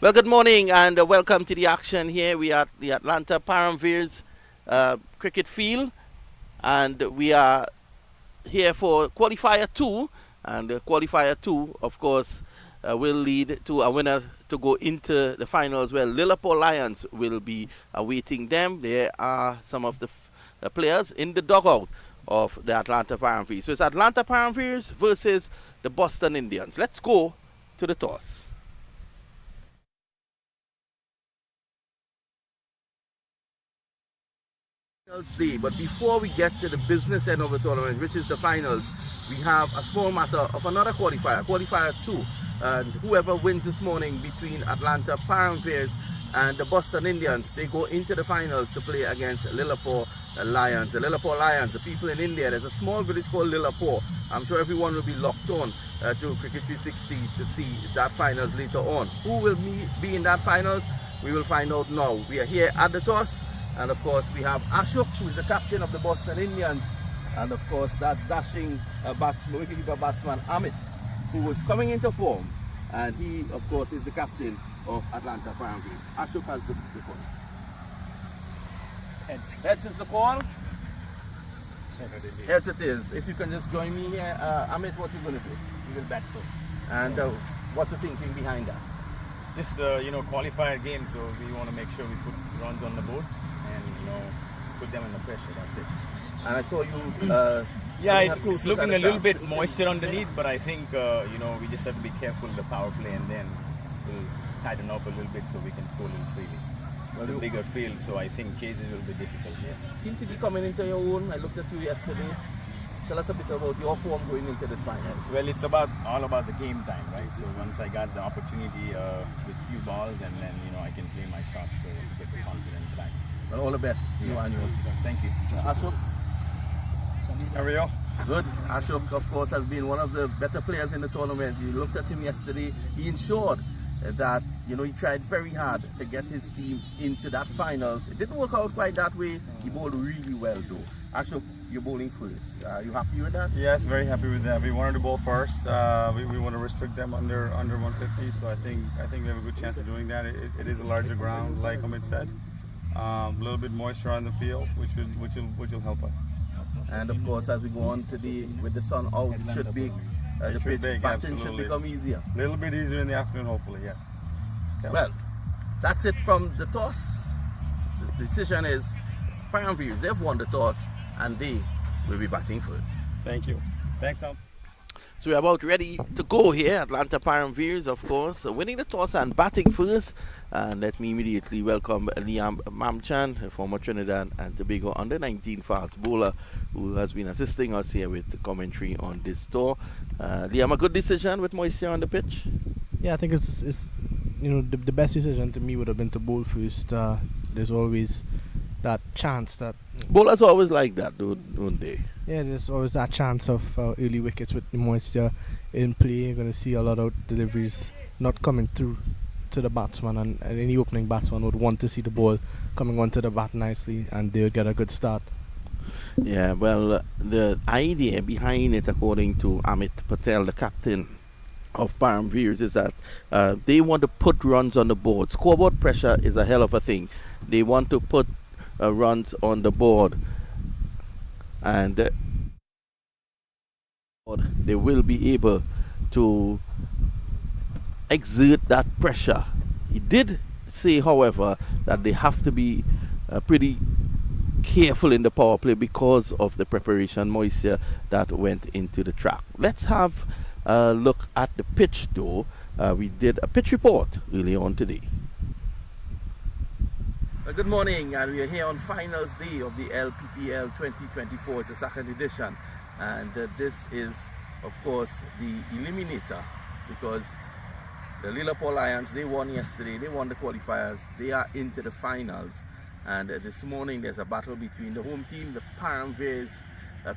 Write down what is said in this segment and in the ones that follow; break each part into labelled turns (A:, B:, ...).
A: Well, good morning and welcome to the action here. We are at the Atlanta Paramveers cricket field, and we are here for Qualifier 2. And Qualifier 2, of course, will lead to a winner to go into the finals where Liverpool Lions will be awaiting them. There are some of the players in the dugout of the Atlanta Paramveers. So it's Atlanta Paramveers versus the Boston Indians. Let's go to the toss. Day. But before we get to the business end of the tournament, which is the finals, we have a small matter of another qualifier, Qualifier 2. And whoever wins this morning between Atlanta Paramveers and the Boston Indians, they go into the finals to play against Liverpool Lions. The Liverpool Lions, the people in India, there's a small village called Liverpool. I'm sure everyone will be locked on to Cricket 360 to see that finals later on. Who will be in that finals? We will find out now. We are here at the toss. And of course we have Ashok, who is the captain of the Boston Indians, and of course that dashing wicketkeeper batsman Amit, who is coming into form, and he of course is the captain of Atlanta Paramveers. Ashok has the call. Heads is the call. Heads it is. If you can just join me here, Amit, what are you going to do?
B: We will bat first.
A: And what's the thinking behind that?
B: Just qualifier game, so we want to make sure we put runs on the board and put them under pressure. That's it.
A: And I saw you.
B: It's looking a little bit moisture underneath, but I think we just have to be careful in the power play, and then we'll tighten up a little bit so we can score a little freely. It's a bigger field, so I think chasing will be difficult. Yeah.
A: Seem to be coming into your own. I looked at you yesterday. Tell us a bit about your form going into this final.
B: Well, it's all about the game time, right? So once I got the opportunity with few balls, and then I can play my shots, so get the confidence back.
A: Well, all the best. You and yours.
B: Thank you.
A: Ashok.
B: How are you?
A: Good. Ashok, of course, has been one of the better players in the tournament. You looked at him yesterday. He ensured that he tried very hard to get his team into that finals. It didn't work out quite that way. He bowled really well, though. Ashok, you're bowling first. Are you happy with that?
C: Yes, very happy with that. We wanted to bowl first. We want to restrict them under 150, so I think we have a good chance of doing that. It is a larger ground, like Amit said. A little bit moisture on the field, which will help us.
A: And of course, as we go on today with the sun out, it should be the pitch batting should become easier.
C: A little bit easier in the afternoon, hopefully. Yes.
A: Yeah. Well, that's it from the toss. The decision is Paramveers. They've won the toss, and they will be batting first.
C: Thank you. Thanks, Sam.
A: So we're about ready to go here. Atlanta Paramveers, of course, winning the toss and batting first. And let me immediately welcome Liam Mamchan, a former Trinidad and Tobago under-19 fast bowler, who has been assisting us here with the commentary on this tour. Liam, a good decision with moisture on the pitch?
D: Yeah, I think it's the best decision to me would have been to bowl first. There's always that chance that
A: bowlers always like that, don't they?
D: Yeah, there's always that chance of early wickets with the moisture in play. You're going to see a lot of deliveries not coming through to the batsman, and any opening batsman would want to see the ball coming onto the bat nicely, and they would get a good start.
A: Yeah, well, the idea behind it, according to Amit Patel, the captain of Paramveers, is that they want to put runs on the board. Scoreboard pressure is a hell of a thing. They want to put runs on the board, and they will be able to exert that pressure. He did say, however, that they have to be pretty careful in the power play because of the preparation moisture that went into the track. Let's have a look at the pitch, though. We did a pitch report earlier on today. Good morning, and we are here on finals day of the LPPL 2024. It's the second edition, and this is, of course, the eliminator, because the Liverpool Lions, they won yesterday, they won the qualifiers, they are into the finals, and this morning there's a battle between the home team, the Paramveers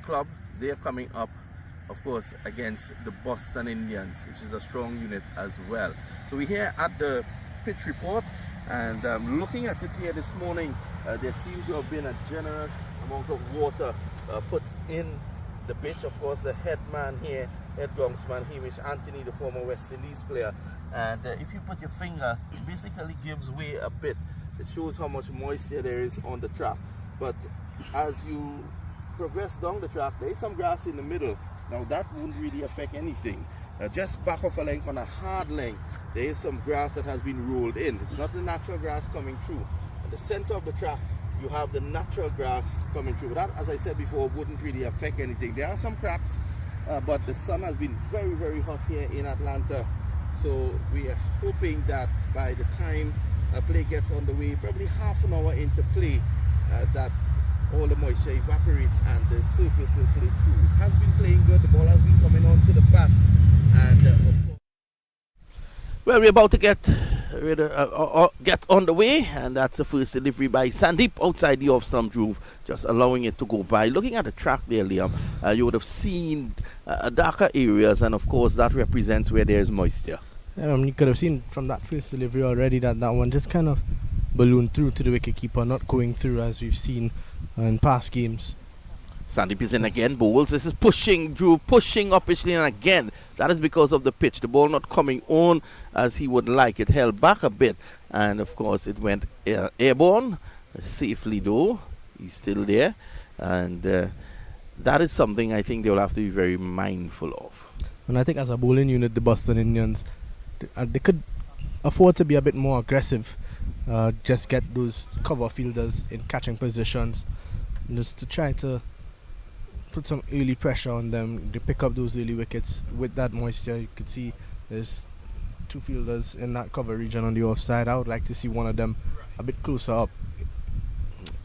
A: club. They are coming up, of course, against the Boston Indians, which is a strong unit as well. So we're here at the pitch report, and looking at it here this morning, there seems to have been a generous amount of water put in the pitch. Of course, the headman here head groundsman Hamish Anthony, the former West Indies player. And if you put your finger, it basically gives way a bit. It shows how much moisture there is on the track. But as you progress down the track, there is some grass in the middle. Now that won't really affect anything. Just back off a length on a hard length, there is some grass that has been rolled in. It's not the natural grass coming through. At the center of the track, you have the natural grass coming through. That, as I said before, wouldn't really affect anything. There are some cracks, but the sun has been very, very hot here in Atlanta. So we are hoping that by the time play gets underway, probably half an hour into play, that all the moisture evaporates and the surface will play through. It has been playing good. The ball has been coming on to the bat. And of course, well, we're about to get on the way, and that's the first delivery by Sandeep outside the off-stump groove, just allowing it to go by. Looking at the track there, Liam, you would have seen darker areas, and of course that represents where there's moisture.
D: You could have seen from that first delivery already that one just kind of ballooned through to the wicketkeeper, not going through as we've seen in past games.
A: Sandeep is in again, bowls. This is pushing, Drew, pushing uppishly, and again, that is because of the pitch. The ball not coming on as he would like. It held back a bit, and of course it went airborne, safely though. He's still there, and that is something I think they will have to be very mindful of.
D: And I think as a bowling unit, the Boston Indians, they could afford to be a bit more aggressive, just get those cover fielders in catching positions, just to try to put some early pressure on them. They pick up those early wickets with that moisture. You could see there's two fielders in that cover region on the offside. I would like to see one of them a bit closer up.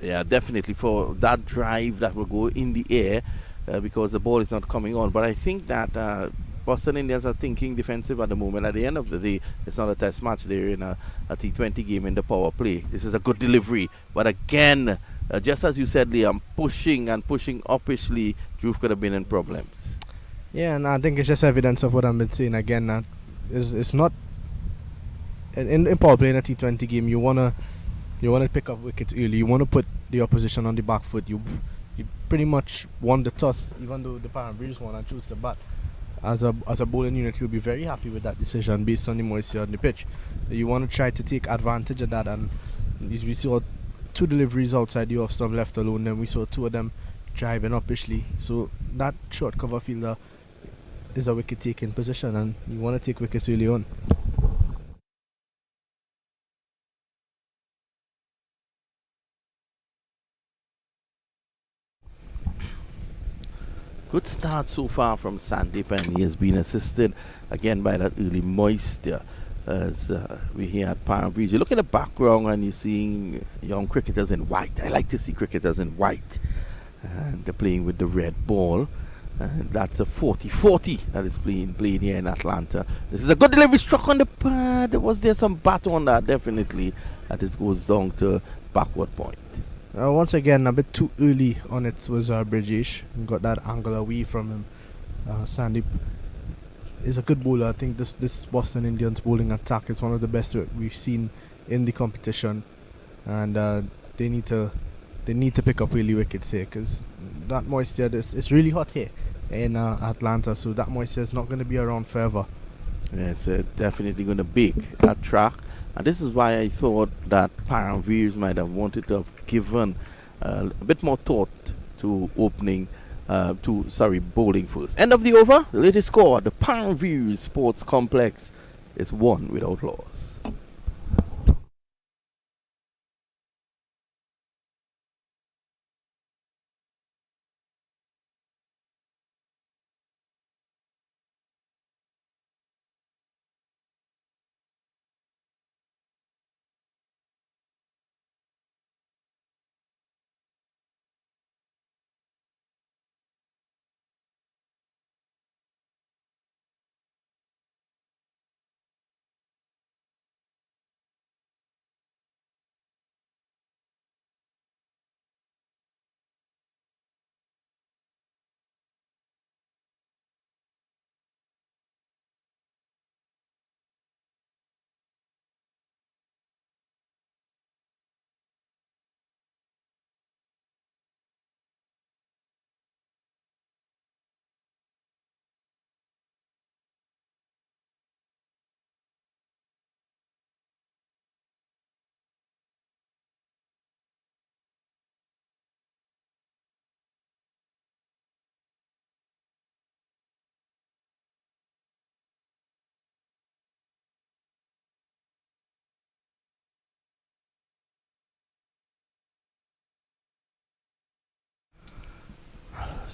A: Yeah, definitely for that drive that will go in the air because the ball is not coming on. But I think that Boston Indians are thinking defensive at the moment. At the end of the day, it's not a test match. They're in a T20 game in the power play. This is a good delivery. But again, just as you said, Liam, pushing uppishly, Drew could have been in problems.
D: Yeah, and I think it's just evidence of what I've been saying again. That it's not in power play in a T20 game. You wanna pick up wickets early. You wanna put the opposition on the back foot. You pretty much won the toss, even though the Paramveers won and choose the bat. As a bowling unit, you'll be very happy with that decision based on the moisture on the pitch. You want to try to take advantage of that, and we saw two deliveries outside the off stump left alone. Then we saw two of them driving uppishly. So that short cover fielder is a wicket taking position, and you want to take wickets early on.
A: Good start so far from Sandeep, and he has been assisted again by that early moisture as we here at Paramveers. You look at the background and you're seeing young cricketers in white. I like to see cricketers in white, and they're playing with the red ball. And that's a 40-40 that is being played here in Atlanta. This is a good delivery, struck on the pad. Was there some bat on that? Definitely. That is goes down to backward point.
D: Once again, a bit too early on it was Brijesh. Got that angle away from him. Sandeep is a good bowler. I think this Boston Indians bowling attack is one of the best we've seen in the competition, and they need to pick up early wickets here, because that moisture, it's really hot here in Atlanta, so that moisture is not going to be around forever.
A: Yeah, it's definitely going to bake that track. And this is why I thought that Paramveers might have wanted to have given a bit more thought to bowling first. End of the over. The latest score, the Paramveers Sports Complex is 1 without loss.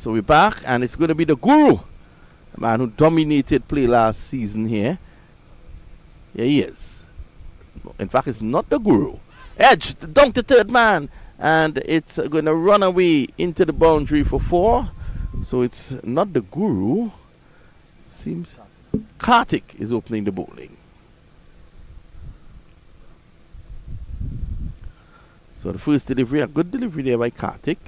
A: So we're back, and it's going to be the Guru, the man who dominated play last season here. Here he is. In fact, it's not the Guru. Edge, dunk the third man, and it's going to run away into the boundary for 4. So it's not the Guru. Seems Karthik is opening the bowling. So the first delivery, a good delivery there by Karthik.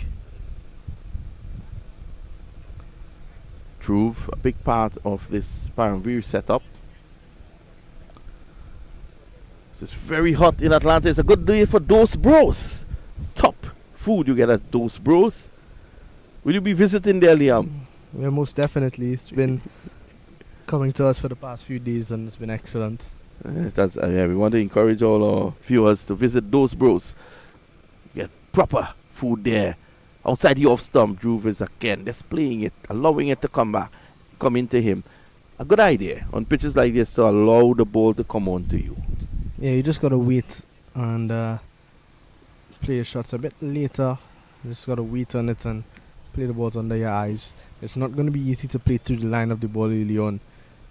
A: Dhruv, a big part of this Paramveers setup. It's very hot in Atlanta. It's a good day for Dos Bros. Top food you get at Dos Bros. Will you be visiting there, Liam?
D: Yeah, most definitely. It's been coming to us for the past few days, and it's been excellent.
A: Yeah, we want to encourage all our viewers to visit Dos Bros. Get proper food there. Outside the off stump, Dhruv is again displaying it, allowing it to come into him. A good idea on pitches like this to allow the ball to come on to you.
D: Yeah, you just got to wait and play your shots a bit later. You just got to wait on it and play the balls under your eyes. It's not going to be easy to play through the line of the ball early on.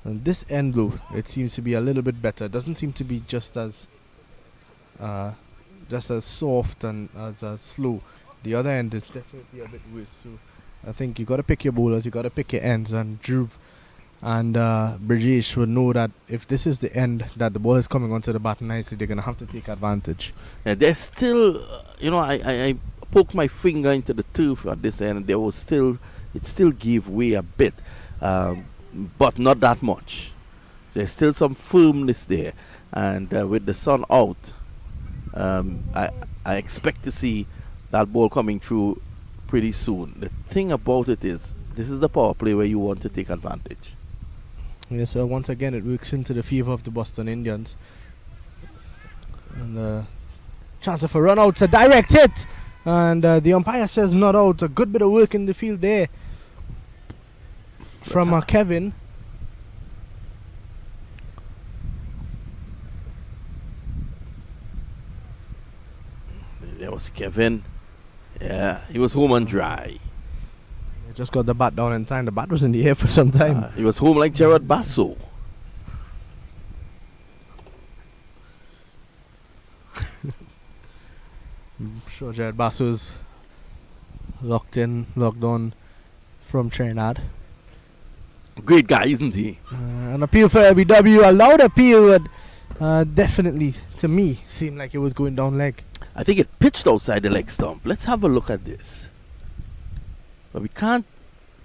D: And this end, though, it seems to be a little bit better. It doesn't seem to be just as soft and as slow. The other end is definitely a bit worse. So I think you got to pick your bowlers, you got to pick your ends, and Dhruv and Brajesh would know that if this is the end that the ball is coming onto the bat nicely, they're going to have to take advantage.
A: Yeah, there's still, I poked my finger into the turf at this end, and it still gave way a bit, but not that much. There's still some firmness there, and with the sun out, I expect to see that ball coming through pretty soon. The thing about it is, this is the power play where you want to take advantage.
D: Yes, so once again it works into the favor of the Boston Indians. And chance of a run out, a direct hit, and the umpire says not out. A good bit of work in the field there from Kevin.
A: There was Kevin. Yeah, he was home and dry.
D: Just got the bat down in time. The bat was in the air for some time.
A: He was home like Gerard Basso.
D: I'm sure Gerard Basso's locked on from Trinidad.
A: Great guy, isn't he?
D: An appeal for LBW, a loud appeal, but definitely, to me, seemed like it was going down leg.
A: I think it pitched outside the leg stump. Let's have a look at this. But we can't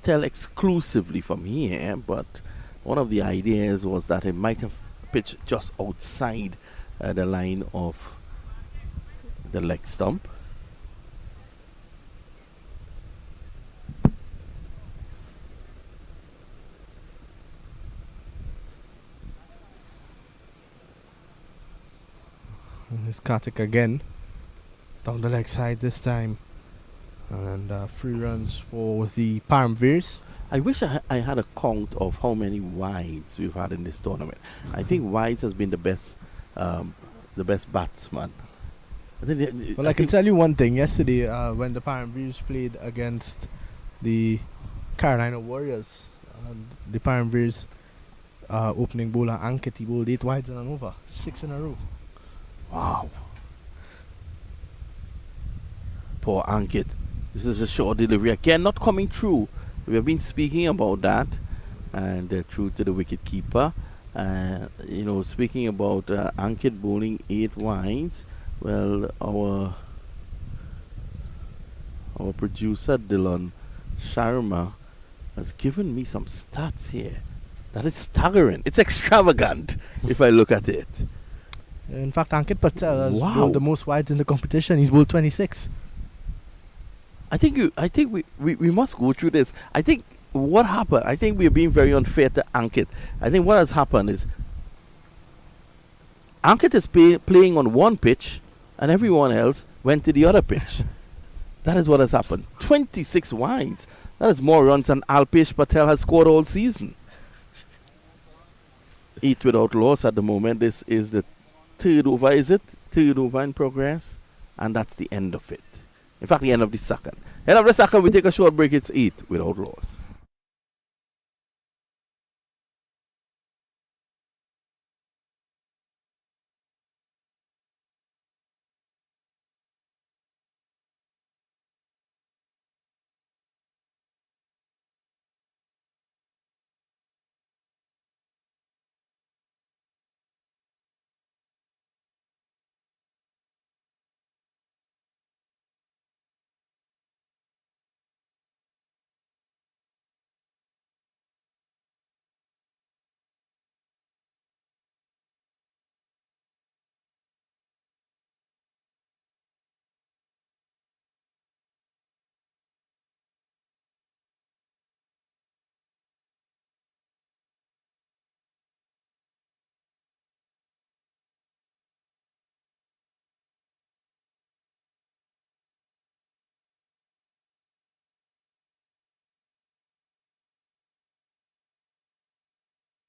A: tell exclusively from here, but one of the ideas was that it might have pitched just outside the line of the leg stump.
D: And here's Karthik again, down the leg side this time. And 3 runs for the Paramveers.
A: I wish I had a count of how many wides we've had in this tournament. I think wides has been the best batsman.
D: Well, I can tell you one thing. Yesterday, when the Paramveers played against the Carolina Warriors, the Paramveers opening bowler Ankit, he bowled 8 wides and an over, 6 in a row.
A: Wow. Poor Ankit. This is a short delivery again, not coming through. We have been speaking about that, and through to the wicket keeper. Speaking about Ankit bowling 8 wides. Well, our producer Dylan Sharma has given me some stats here. That is staggering. It's extravagant if I look at it.
D: In fact, Ankit Patel has bowled the most wides in the competition. He's bowled 26.
A: I think we must go through this. I think what happened, I think we're being very unfair to Ankit. I think what has happened is Ankit is playing on one pitch and everyone else went to the other pitch. That is what has happened. 26 wides. That is more runs than Alpesh Patel has scored all season. 8 without loss at the moment. This is the third over, is it? Third over in progress. And that's the end of it. In fact, the end of the second. End of the second, we take a short break. It's 8 without loss.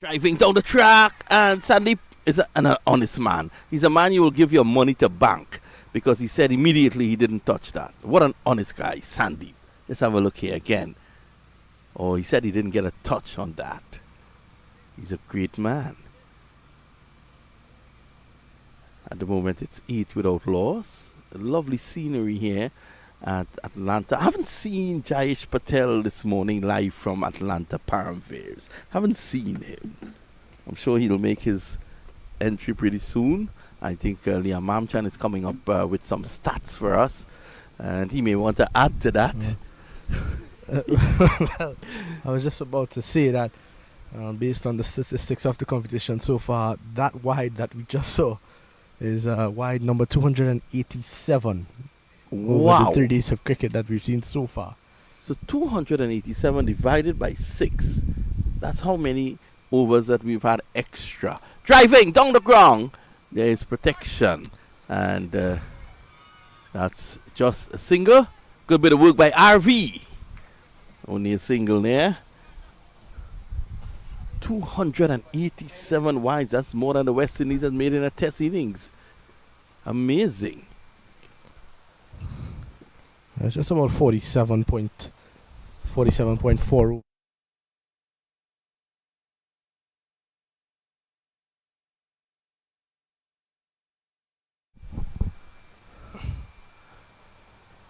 A: Driving down the track, and Sandeep is an honest man. He's a man you will give your money to bank because he said immediately he didn't touch that. What an honest guy, Sandeep. Let's have a look here again. Oh, he said he didn't get a touch on that. He's a great man. At the moment, it's 8 without loss. Lovely scenery here at Atlanta. I haven't seen Jayesh Patel this morning live from Atlanta Paramveers. Haven't seen him. I'm sure he'll make his entry pretty soon. I think Liam Mamchan is coming up with some stats for us, and he may want to add to that.
D: Well, I was just about to say that based on the statistics of the competition so far, that wide that we just saw is wide number 287 over the 3 days of cricket that we've seen so far.
A: So 287 divided by 6. That's how many overs that we've had extra. Driving down the ground, there is protection. And that's just a single. Good bit of work by RV. Only a single there. 287 wides. That's more than the West Indies has made in a test innings. Amazing.
D: It's just about 47.4.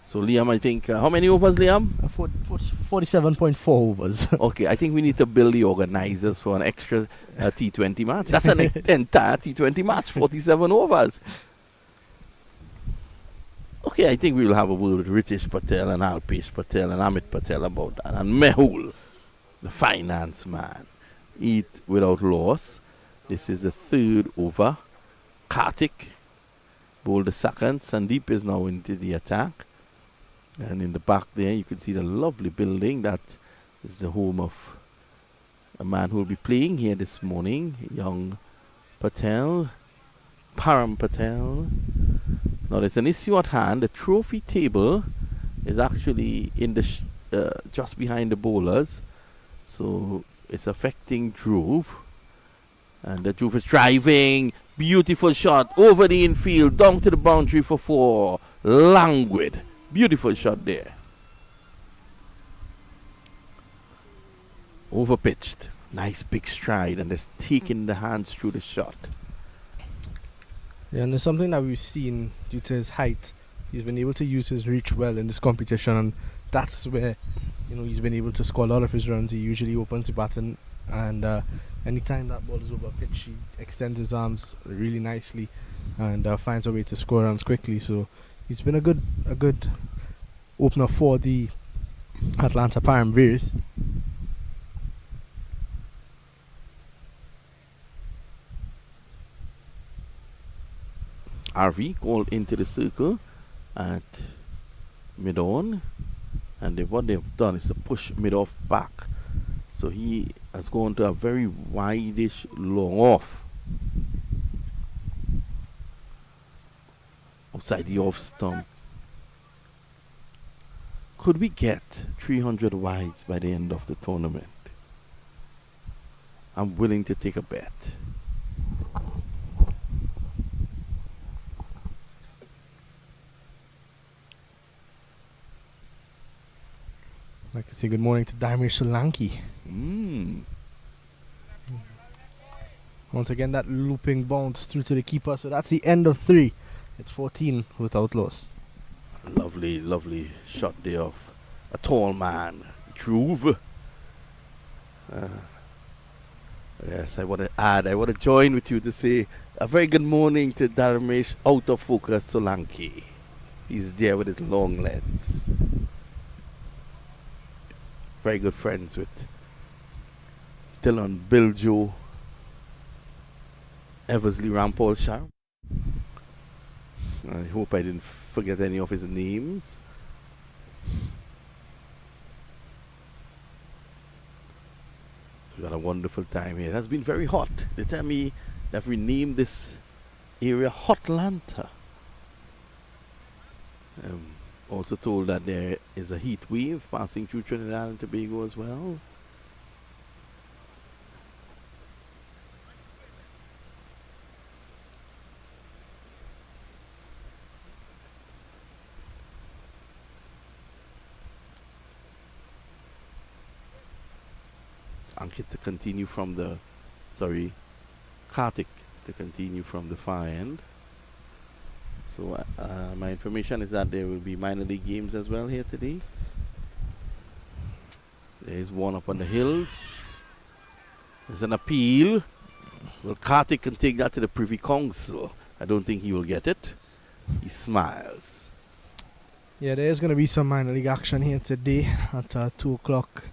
A: So Liam, I think, how many overs, Liam?
D: 47.4 overs.
A: Okay, I think we need to build the organizers for an extra T20 match. That's an entire T20 match, 47 overs. Okay, I think we will have a word with Ritesh Patel and Alpesh Patel and Amit Patel about that. And Mehul, the finance man. 8 without loss. This is the third over. Karthik bowled the second. Sandeep is now into the attack. And in the back there, you can see the lovely building. That is the home of a man who will be playing here this morning, young Patel, Param Patel. Now, there's an issue at hand. The trophy table is actually in the just behind the bowlers. So, it's affecting Dhruv. And the Dhruv is driving. Beautiful shot over the infield, down to the boundary for 4. Languid. Beautiful shot there. Overpitched. Nice big stride, and just taking the hands through the shot.
D: Yeah, and there's something that we've seen due to his height. He's been able to use his reach well in this competition, and that's where he's been able to score a lot of his runs. He usually opens the baton, and anytime that ball is over pitch, he extends his arms really nicely and finds a way to score runs quickly. So he's been a good opener for the Atlanta Paramveers.
A: RV called into the circle at mid-on, and what they've done is to push mid-off back. So he has gone to a very wide-ish long off. Outside the off stump. Could we get 300 wides by the end of the tournament? I'm willing to take a bet.
D: I'd like to say good morning to Daimir Solanki. Once again, that looping bounce through to the keeper. So that's the end of 3. It's 14 without loss.
A: Lovely, lovely shot there of a tall man, Dhruv. Yes, I want to join with you to say a very good morning to Dharmesh out of focus Solanki. He's there with his long lens. Very good friends with Dylan Biljo, Eversley Rampol Shah. I hope I didn't forget any of his names. So we had a wonderful time here. It has been very hot. They tell me they've renamed this area Hotlanta. Also told that there is a heat wave passing through Trinidad and Tobago as well. Ankit to continue from the, Kartik to continue from the far end. So my information is that there will be minor league games as well here today. There is one up on the hills. There's an appeal. Well, Kartik can take that to the Privy Council. I don't think he will get it. He smiles.
D: Yeah, there is going to be some minor league action here today at 2 o'clock.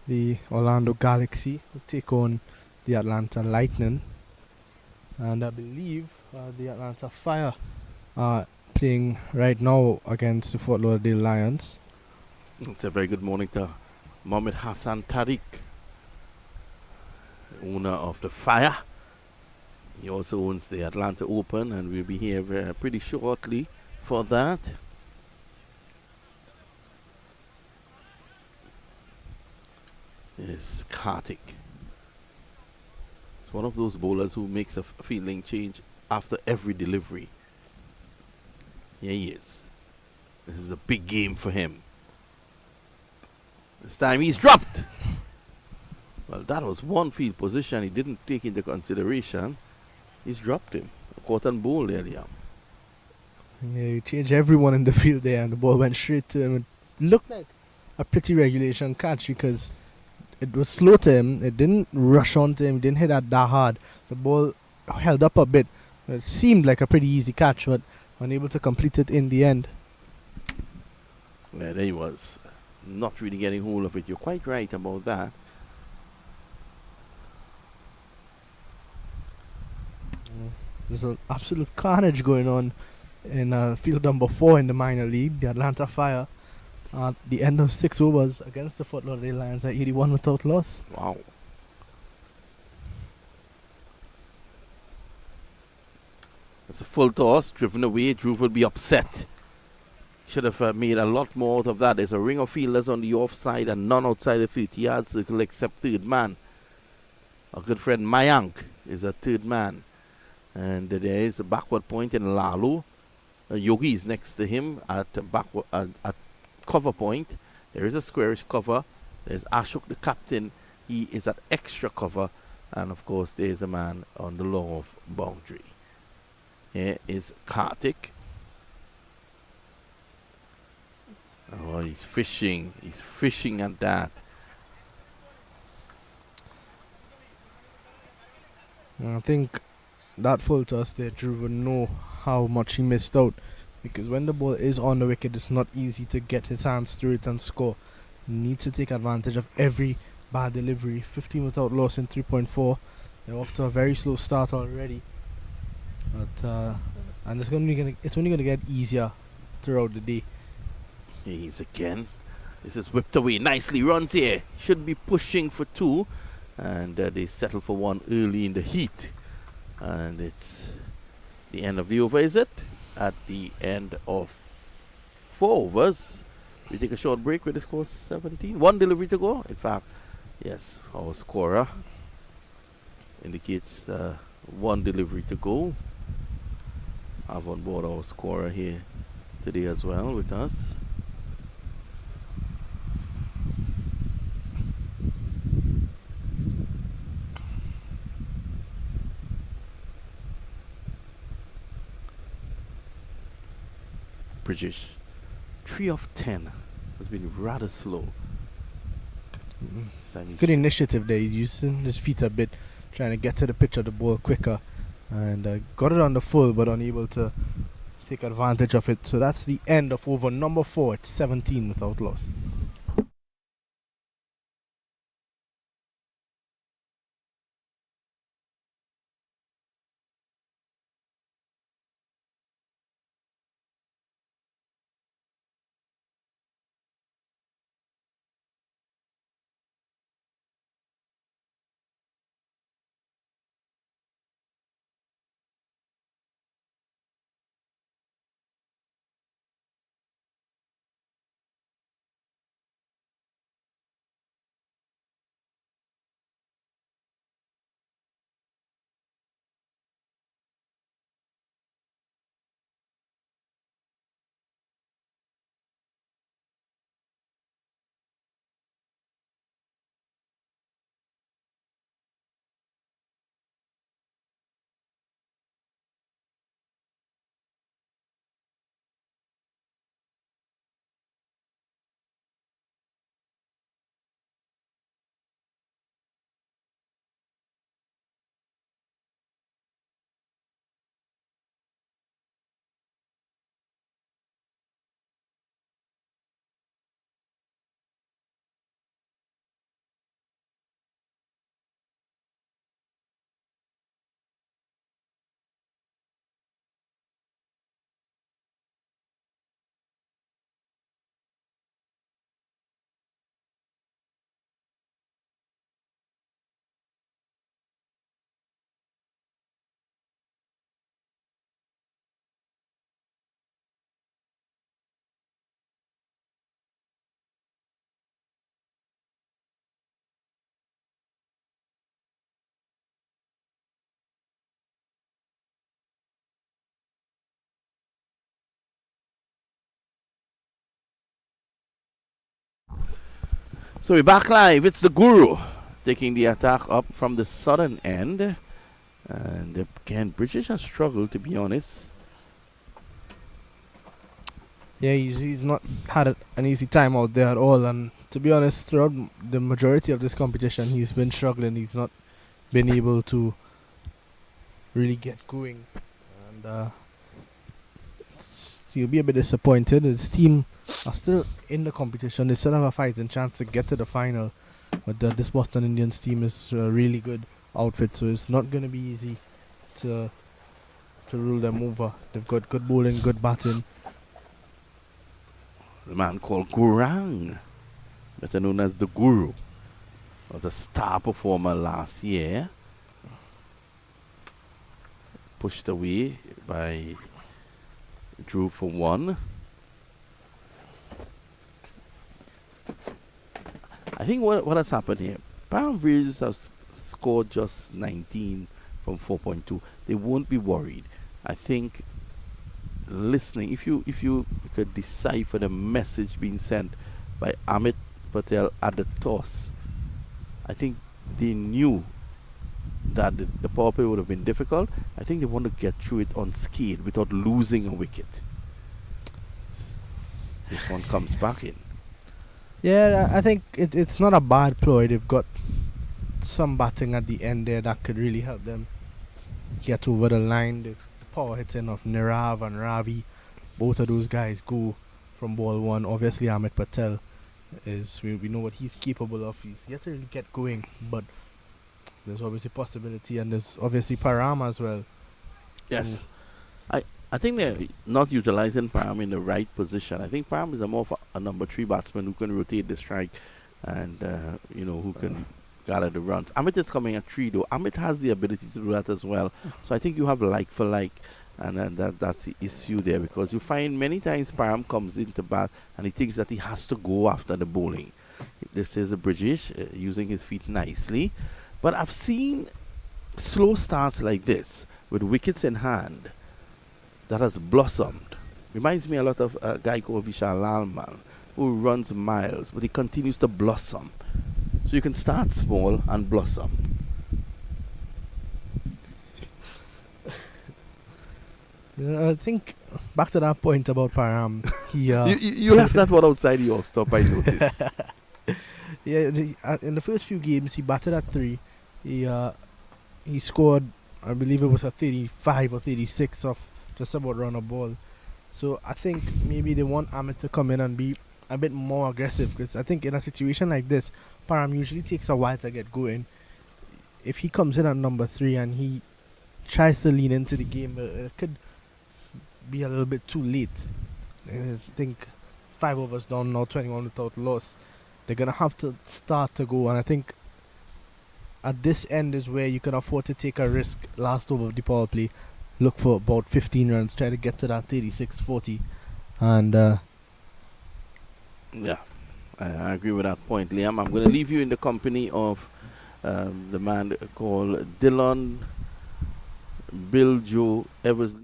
D: The Orlando Galaxy will take on the Atlanta Lightning. And I believe the Atlanta Fire are playing right now against the Fort Lauderdale Lions.
A: It's a very good morning to Mohammed Hassan Tariq, owner of the Fire. He also owns the Atlanta Open, and we'll be here pretty shortly for that. Is Kartik. It's one of those bowlers who makes a fielding change after every delivery. Here he is. This is a big game for him. This time he's dropped. Well, that was one field position he didn't take into consideration. He's dropped him. Caught and bowled earlier.
D: Yeah, you changed everyone in the field there, and the ball went straight to him. It looked like a pretty regulation catch because it was slow to him. It didn't rush onto him. It didn't hit that hard. The ball held up a bit. It seemed like a pretty easy catch, but unable to complete it in the end.
A: Yeah, there he was. Not really getting hold of it. You're quite right about that.
D: There's an absolute carnage going on in field number 4 in the minor league, the Atlanta Fire. At the end of 6 overs against the Fort Lauderdale Lions at 81 without loss.
A: Wow. It's a full toss, driven away. Dhruv will be upset. Should have made a lot more out of that. There's a ring of fielders on the offside and none outside the 50-yard circle except third man. Our good friend Mayank is a third man. And there is a backward point in Lalo. Yogi is next to him at cover point. There is a squarish cover. There's Ashok, the captain. He is at extra cover. And of course, there's a man on the long off boundary. Here is Kartik. Oh, he's fishing. He's fishing at that.
D: I think that full toss there, Dhruv would know how much he missed out. Because when the ball is on the wicket, it's not easy to get his hands through it and score. He needs to take advantage of every bad delivery. 15 without loss in 3.4. They're off to a very slow start already. But and it's only gonna get easier throughout the day.
A: He's again. This is whipped away nicely. Runs here. Should be pushing for 2. And they settle for 1 early in the heat. And it's the end of the over, is it? At the end of 4 overs, we take a short break with the score 17. 1 delivery to go. In fact, yes, our scorer indicates 1 delivery to go. Have on board our scorer here today as well with us. British. 3 of 10 has been rather slow.
D: Good initiative there. He's using his feet a bit, trying to get to the pitch of the ball quicker, and got it on the full, but unable to take advantage of it. So that's the end of over number 4. It's 17 without loss.
A: So we're back live. It's the Guru taking the attack up from the southern end. And again, British has struggled, to be honest.
D: Yeah, he's not had an easy time out there at all. And to be honest, throughout the majority of this competition, he's been struggling. He's not been able to really get going. And he'll be a bit disappointed. His team are still in the competition. They still have a fighting chance to get to the final. But this Boston Indians team is a really good outfit, so it's not going to be easy to rule them over. They've got good bowling, good batting.
A: The man called Gurang, better known as the Guru, was a star performer last year. Pushed away by Drew for 1. I think what has happened here, Paramveers have scored just 19 from 4.2. They won't be worried. I think listening, if you could decipher the message being sent by Amit Patel at the toss, I think they knew that the power play would have been difficult. I think they want to get through it unscathed without losing a wicket. This one comes back in.
D: Yeah, I think it's not a bad ploy. They've got some batting at the end there that could really help them get over the line. The power hitting of Nirav and Ravi, both of those guys go from ball 1. Obviously, Amit Patel is, we know what he's capable of. He's yet to really get going, but there's obviously possibility, and there's obviously Param as well.
A: Yes. I think they're not utilizing Param in the right position. I think Param is more of a number 3 batsman who can rotate the strike and, who can gather the runs. Amit is coming at 3 though. Amit has the ability to do that as well. So I think you have like for like, and that's the issue there, because you find many times Param comes into bat and he thinks that he has to go after the bowling. This is a British using his feet nicely. But I've seen slow starts like this with wickets in hand that has blossomed. Reminds me a lot of a guy called Vishal Lalman, who runs miles, but he continues to blossom. So you can start small and blossom.
D: I think back to that point about Param. He
A: You left that one outside the off stop, I noticed.
D: in the first few games he batted at 3. He scored, I believe it was a 35 or 36 off just about run a ball. So I think maybe they want Amit to come in and be a bit more aggressive, because I think in a situation like this, Param usually takes a while to get going. If he comes in at number 3 and he tries to lean into the game, it could be a little bit too late. I think 5 overs down now, 21 without loss. They're going to have to start to go, and I think at this end is where you can afford to take a risk. Last over of the power play, look for about 15 runs, try to get to that 36-40, and
A: Yeah, I agree with that point, Liam. I'm going to leave you in the company of the man called Dylan Bill Joe Eversley.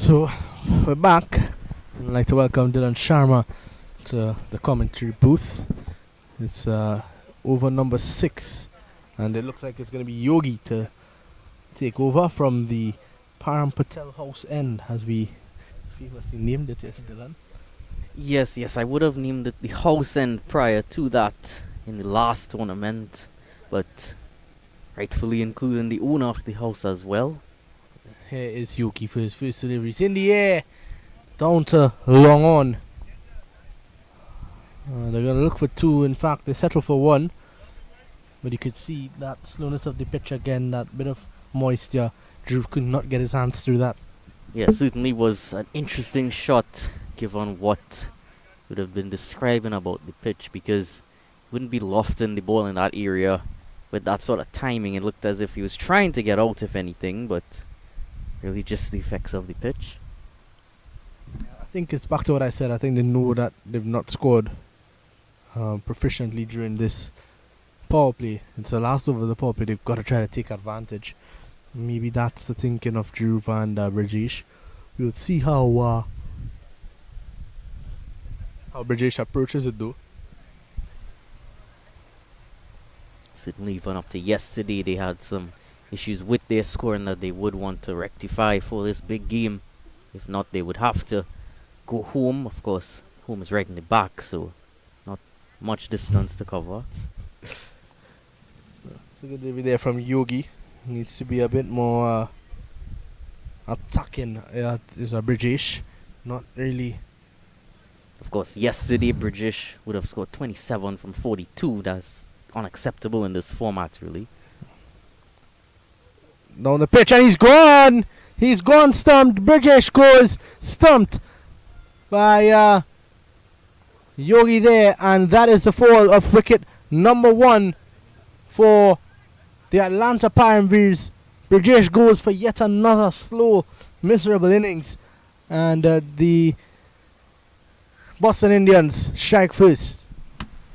D: so we're back. I'd like to welcome Dylan Sharma to the commentary booth. It's over number 6, and it looks like it's going to be Yogi to take over from the Param Patel house end, as we famously named it, Dylan.
E: Yes, I would have named it the house end prior to that in the last tournament, but rightfully including the owner of the house as well.
D: Here is Yogi for his first deliveries in the air, down to long on. They're going to look for 2. In fact, they settle for 1. But you could see that slowness of the pitch again, that bit of moisture. Drew could not get his hands through that.
E: Yeah, certainly was an interesting shot given what would have been describing about the pitch, because wouldn't be lofting the ball in that area with that sort of timing. It looked as if he was trying to get out, if anything, but really just the effects of the pitch.
D: I think it's back to what I said. I think they know that they've not scored proficiently during this power play. It's the last over of the power play. They've got to try to take advantage. Maybe that's the thinking of Dhruv and Brajesh. We'll see how Brajesh approaches it, though.
E: Certainly, even up to yesterday, they had some issues with their scoring that they would want to rectify for this big game. If not, they would have to go home. Of course, home is right in the back, so not much distance to cover.
D: So good to be there from Yogi. Needs to be a bit more attacking. There's a Brajesh. Not really.
E: Of course, yesterday Brajesh would have scored 27 from 42. That's unacceptable in this format, really.
D: Down the pitch, and he's gone! He's gone stumped. Brajesh goes stumped by Yogi there, and that is the fall of wicket number 1 for the Atlanta Paramveers. Brajesh goes for yet another slow, miserable innings, and the Boston Indians strike first.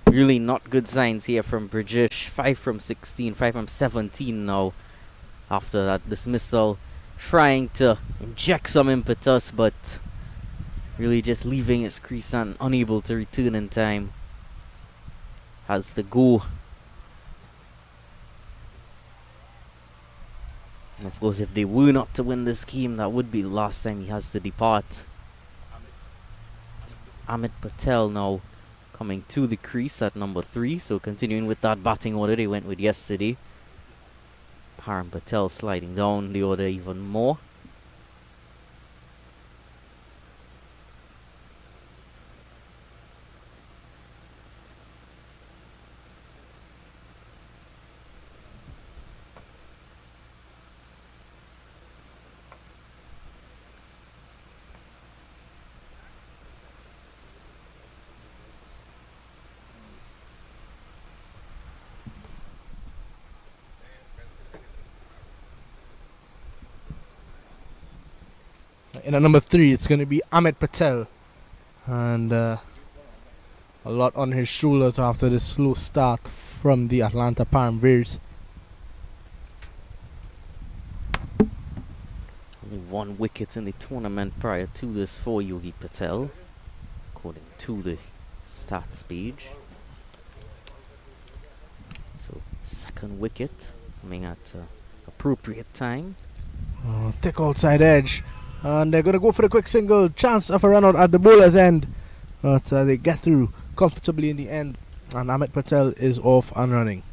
E: Really not good signs here from Brajesh. 5 from 16, 5 from 17 now after that dismissal. Trying to inject some impetus, but really just leaving his crease and unable to return in time. Has to go. And of course, if they were not to win this game, that would be the last time he has to depart. Amit Patel now coming to the crease at number 3. So continuing with that batting order they went with yesterday. Param Patel sliding down the order even more.
D: in at number 3, it's going to be Amit Patel. And a lot on his shoulders after this slow start from the Atlanta Paramveers.
E: Only 1 wicket in the tournament prior to this for Yogi Patel, according to the stats page. So 2nd wicket coming at appropriate time.
D: Thick outside edge. And they're going to go for a quick single. Chance of a run out at the bowler's end. But they get through comfortably in the end. And Amit Patel is off and running.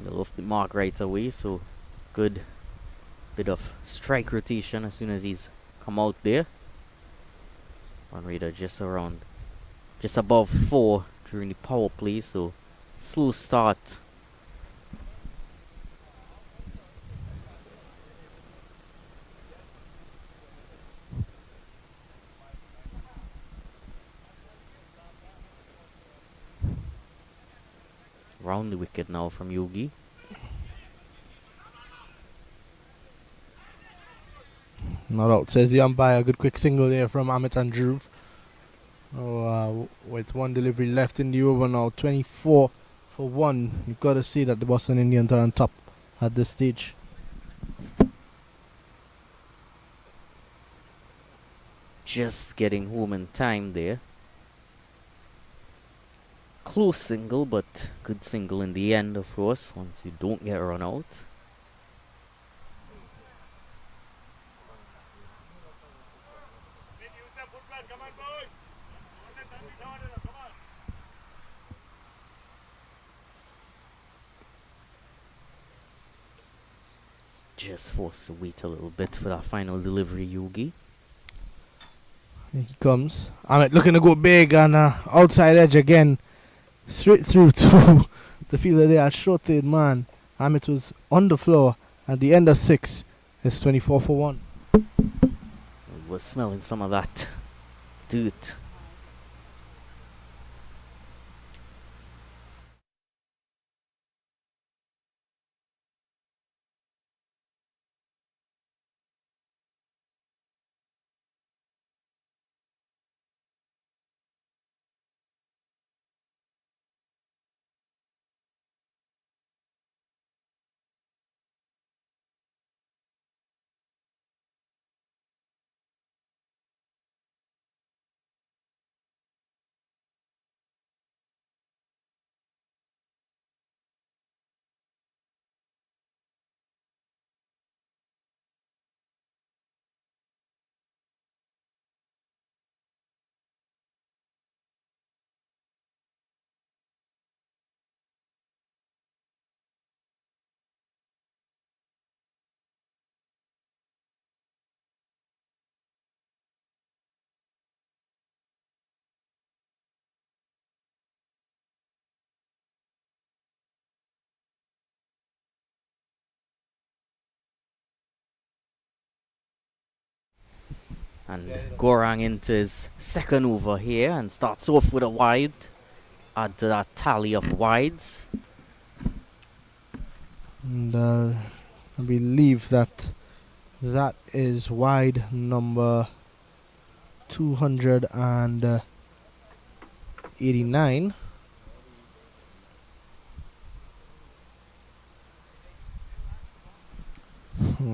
E: They'll off the mark right away, so good bit of strike rotation as soon as he's come out there. Run rate just above 4 during the power play, so slow start. Round the wicket now from Yogi.
D: Not out, says the umpire. Good quick single there from Amit and Dhruv. With 1 delivery left in the over now, 24 for 1. You've got to see that the Boston Indians are on top at this stage.
E: Just getting home in time there. Close single, but good single in the end, of course, once you don't get run out. Just forced to wait a little bit for that final delivery, Yogi.
D: Here he comes. Amit looking to go big and outside edge again. Straight through to the fielder there, short third man. Amit was on the floor at the end of 6. It's 24 for 1.
E: We're smelling some of that dirt. And Gorang into his 2nd over here and starts off with a wide. Add to that tally of wides.
D: And I believe that is wide number 289.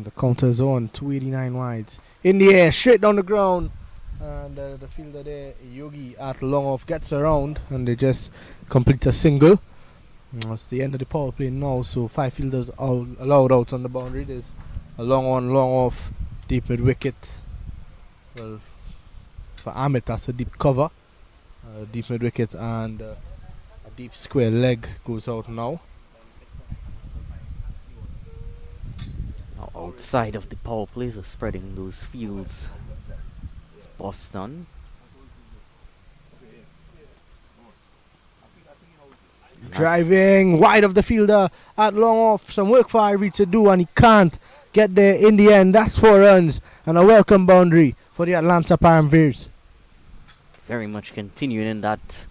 D: The counter's on, 289 wides. In the air, straight down the ground. And the fielder there, Yogi, at long off, gets around. And they just complete a single. It's the end of the power play now, so 5 fielders all allowed out on the boundary. There's a long on, long off, deep mid wicket. Well, for Amit, that's a deep cover. Deep mid wicket and a deep square leg goes out now.
E: Outside of the power plays are spreading those fields. It's Boston.
D: Driving wide of the fielder at long off. Some work for Ivory to do, and he can't get there in the end. That's 4 runs and a welcome boundary for the Atlanta Paramveers.
E: Very much continuing in that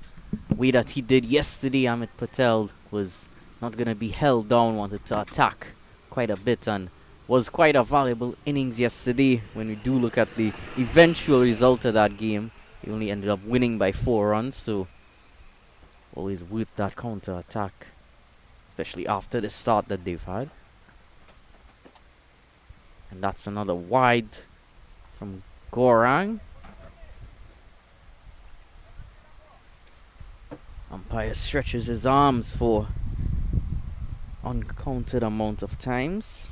E: way that he did yesterday. Amit Patel was not going to be held down, wanted to attack quite a bit and was quite a valuable innings yesterday. When we do look at the eventual result of that game, they only ended up winning by 4 runs, so always worth that counter attack, especially after the start that they've had. And that's another wide from Gorang. Umpire stretches his arms for uncounted amount of times.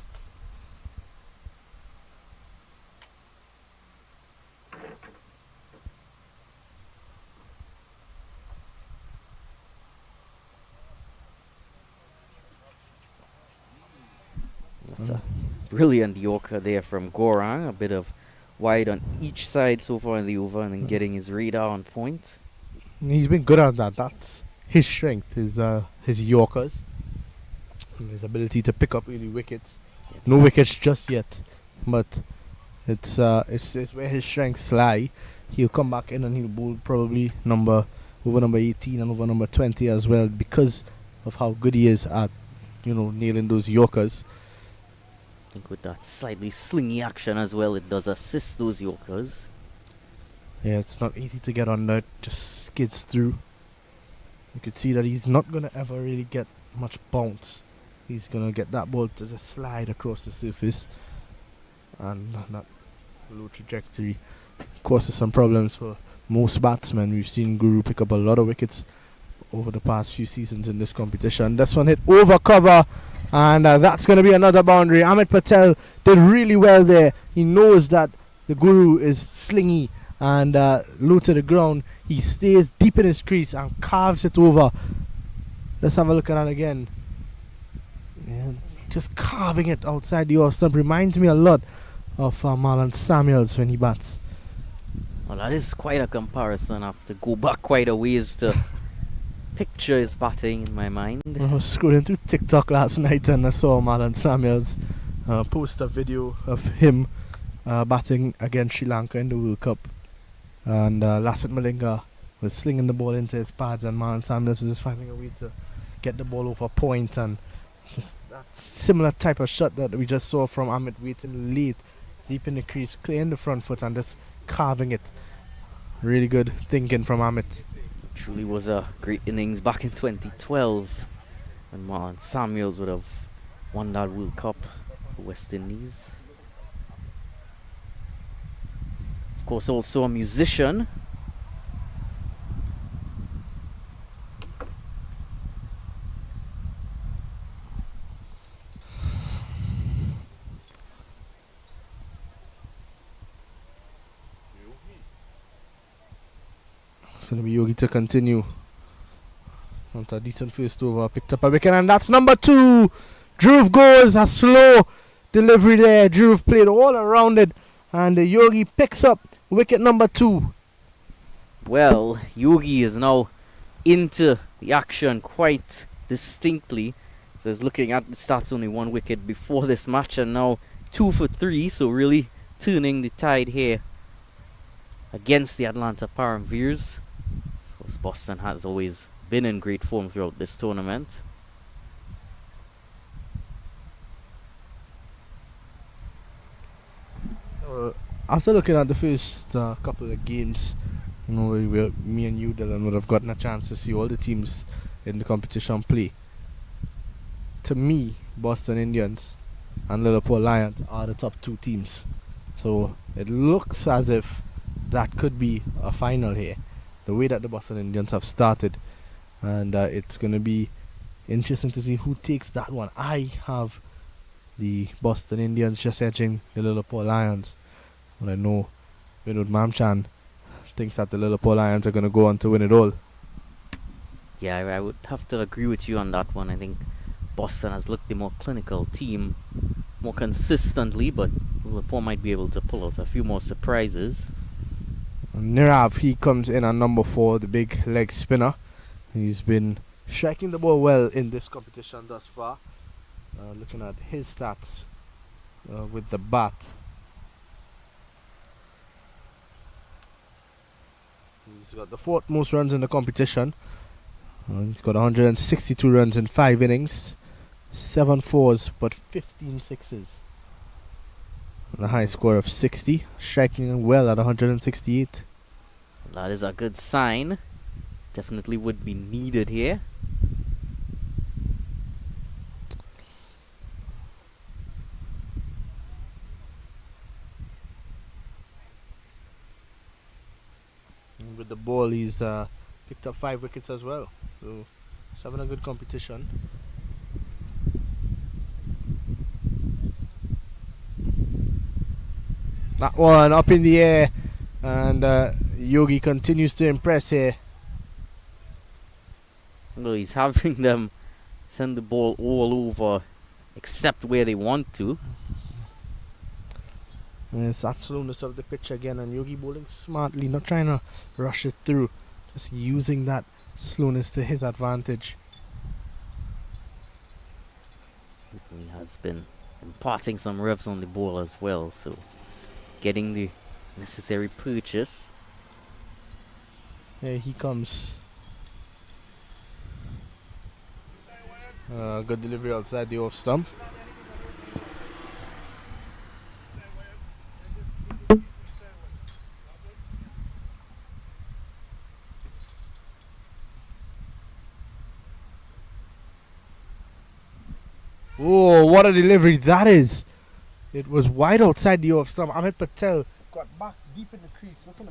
E: That's a brilliant Yorker there from Gorang. A bit of wide on each side so far in the over, and then getting his radar on point.
D: He's been good at that. That's his strength, his Yorkers. And his ability to pick up early wickets. No wickets just yet, but it's where his strengths lie. He'll come back in and he'll bowl probably over number 18 and over number 20 as well, because of how good he is at, nailing those Yorkers.
E: I think with that slightly slingy action as well, it does assist those Yorkers.
D: Yeah, it's not easy to get on that, just skids through. You could see that he's not going to ever really get much bounce. He's going to get that ball to just slide across the surface, and that low trajectory causes some problems for most batsmen. We've seen Guru pick up a lot of wickets over the past few seasons in this competition. This one hit over cover, and that's going to be another boundary. Amit Patel did really well there. He knows that the Guru is slingy and low to the ground. He stays deep in his crease and carves it over. Let's have a look at that again. Yeah, just carving it outside the off stump. Reminds me a lot of Marlon Samuels when he bats.
E: Well, that is quite a comparison. I have to go back quite a ways to picture his batting in my mind.
D: I was scrolling through TikTok last night and I saw Marlon Samuels post a video of him batting against Sri Lanka in the World Cup. And Lassit Malinga was slinging the ball into his pads, and Marlon Samuels was just finding a way to get the ball over point, and just that similar type of shot that we just saw from Amit waiting late, deep in the crease, clearing the front foot and just carving it. Really good thinking from Amit.
E: Truly was a great innings back in 2012 when Marlon Samuels would have won that World Cup for West Indies. Of course, also a musician.
D: It's going to be Yogi to continue. Not a decent first over. Picked up a wicket, and that's number 2. Dhruv goes a slow delivery there. Dhruv played all around it, and Yogi picks up wicket number 2.
E: Well, Yogi is now into the action quite distinctly. So he's looking at the stats, only 1 wicket before this match, and now 2 for 3. So really turning the tide here against the Atlanta Paramveers. Of course, Boston has always been in great form throughout this tournament.
D: After looking at the first couple of games, me and you, Dylan, would have gotten a chance to see all the teams in the competition play. To me, Boston Indians and Liverpool Lions are the top 2 teams. So it looks as if that could be a final here, the way that the Boston Indians have started. And it's going to be interesting to see who takes that one. I have the Boston Indians just edging the Liverpool Lions. But I know Vinod Mamchan thinks that the Liverpool Lions are going to go on to win it all.
E: Yeah, I would have to agree with you on that one. I think Boston has looked the more clinical team, more consistently, but Liverpool might be able to pull out a few more surprises.
D: Nirav, he comes in at number 4, the big leg spinner. He's been striking the ball well in this competition thus far. Looking at his stats with the bat. He's got the 4th most runs in the competition. He's got 162 runs in 5 innings. 7 fours, but 15 sixes. And a high score of 60, striking well at 168.
E: That is a good sign. Definitely would be needed here.
D: And with the ball, he's picked up 5 wickets as well. So he's having a good competition. That one up in the air, and Yogi continues to impress here.
E: Well, he's having them send the ball all over except where they want to.
D: And it's that slowness of the pitch again, and Yogi bowling smartly, not trying to rush it through, just using that slowness to his advantage.
E: He has been imparting some revs on the ball as well, so getting the necessary purchase.
D: Here he comes. Good delivery outside the off stump. Oh, what a delivery that is! It was wide outside the off stump. Ahmed Patel got back deep in the crease looking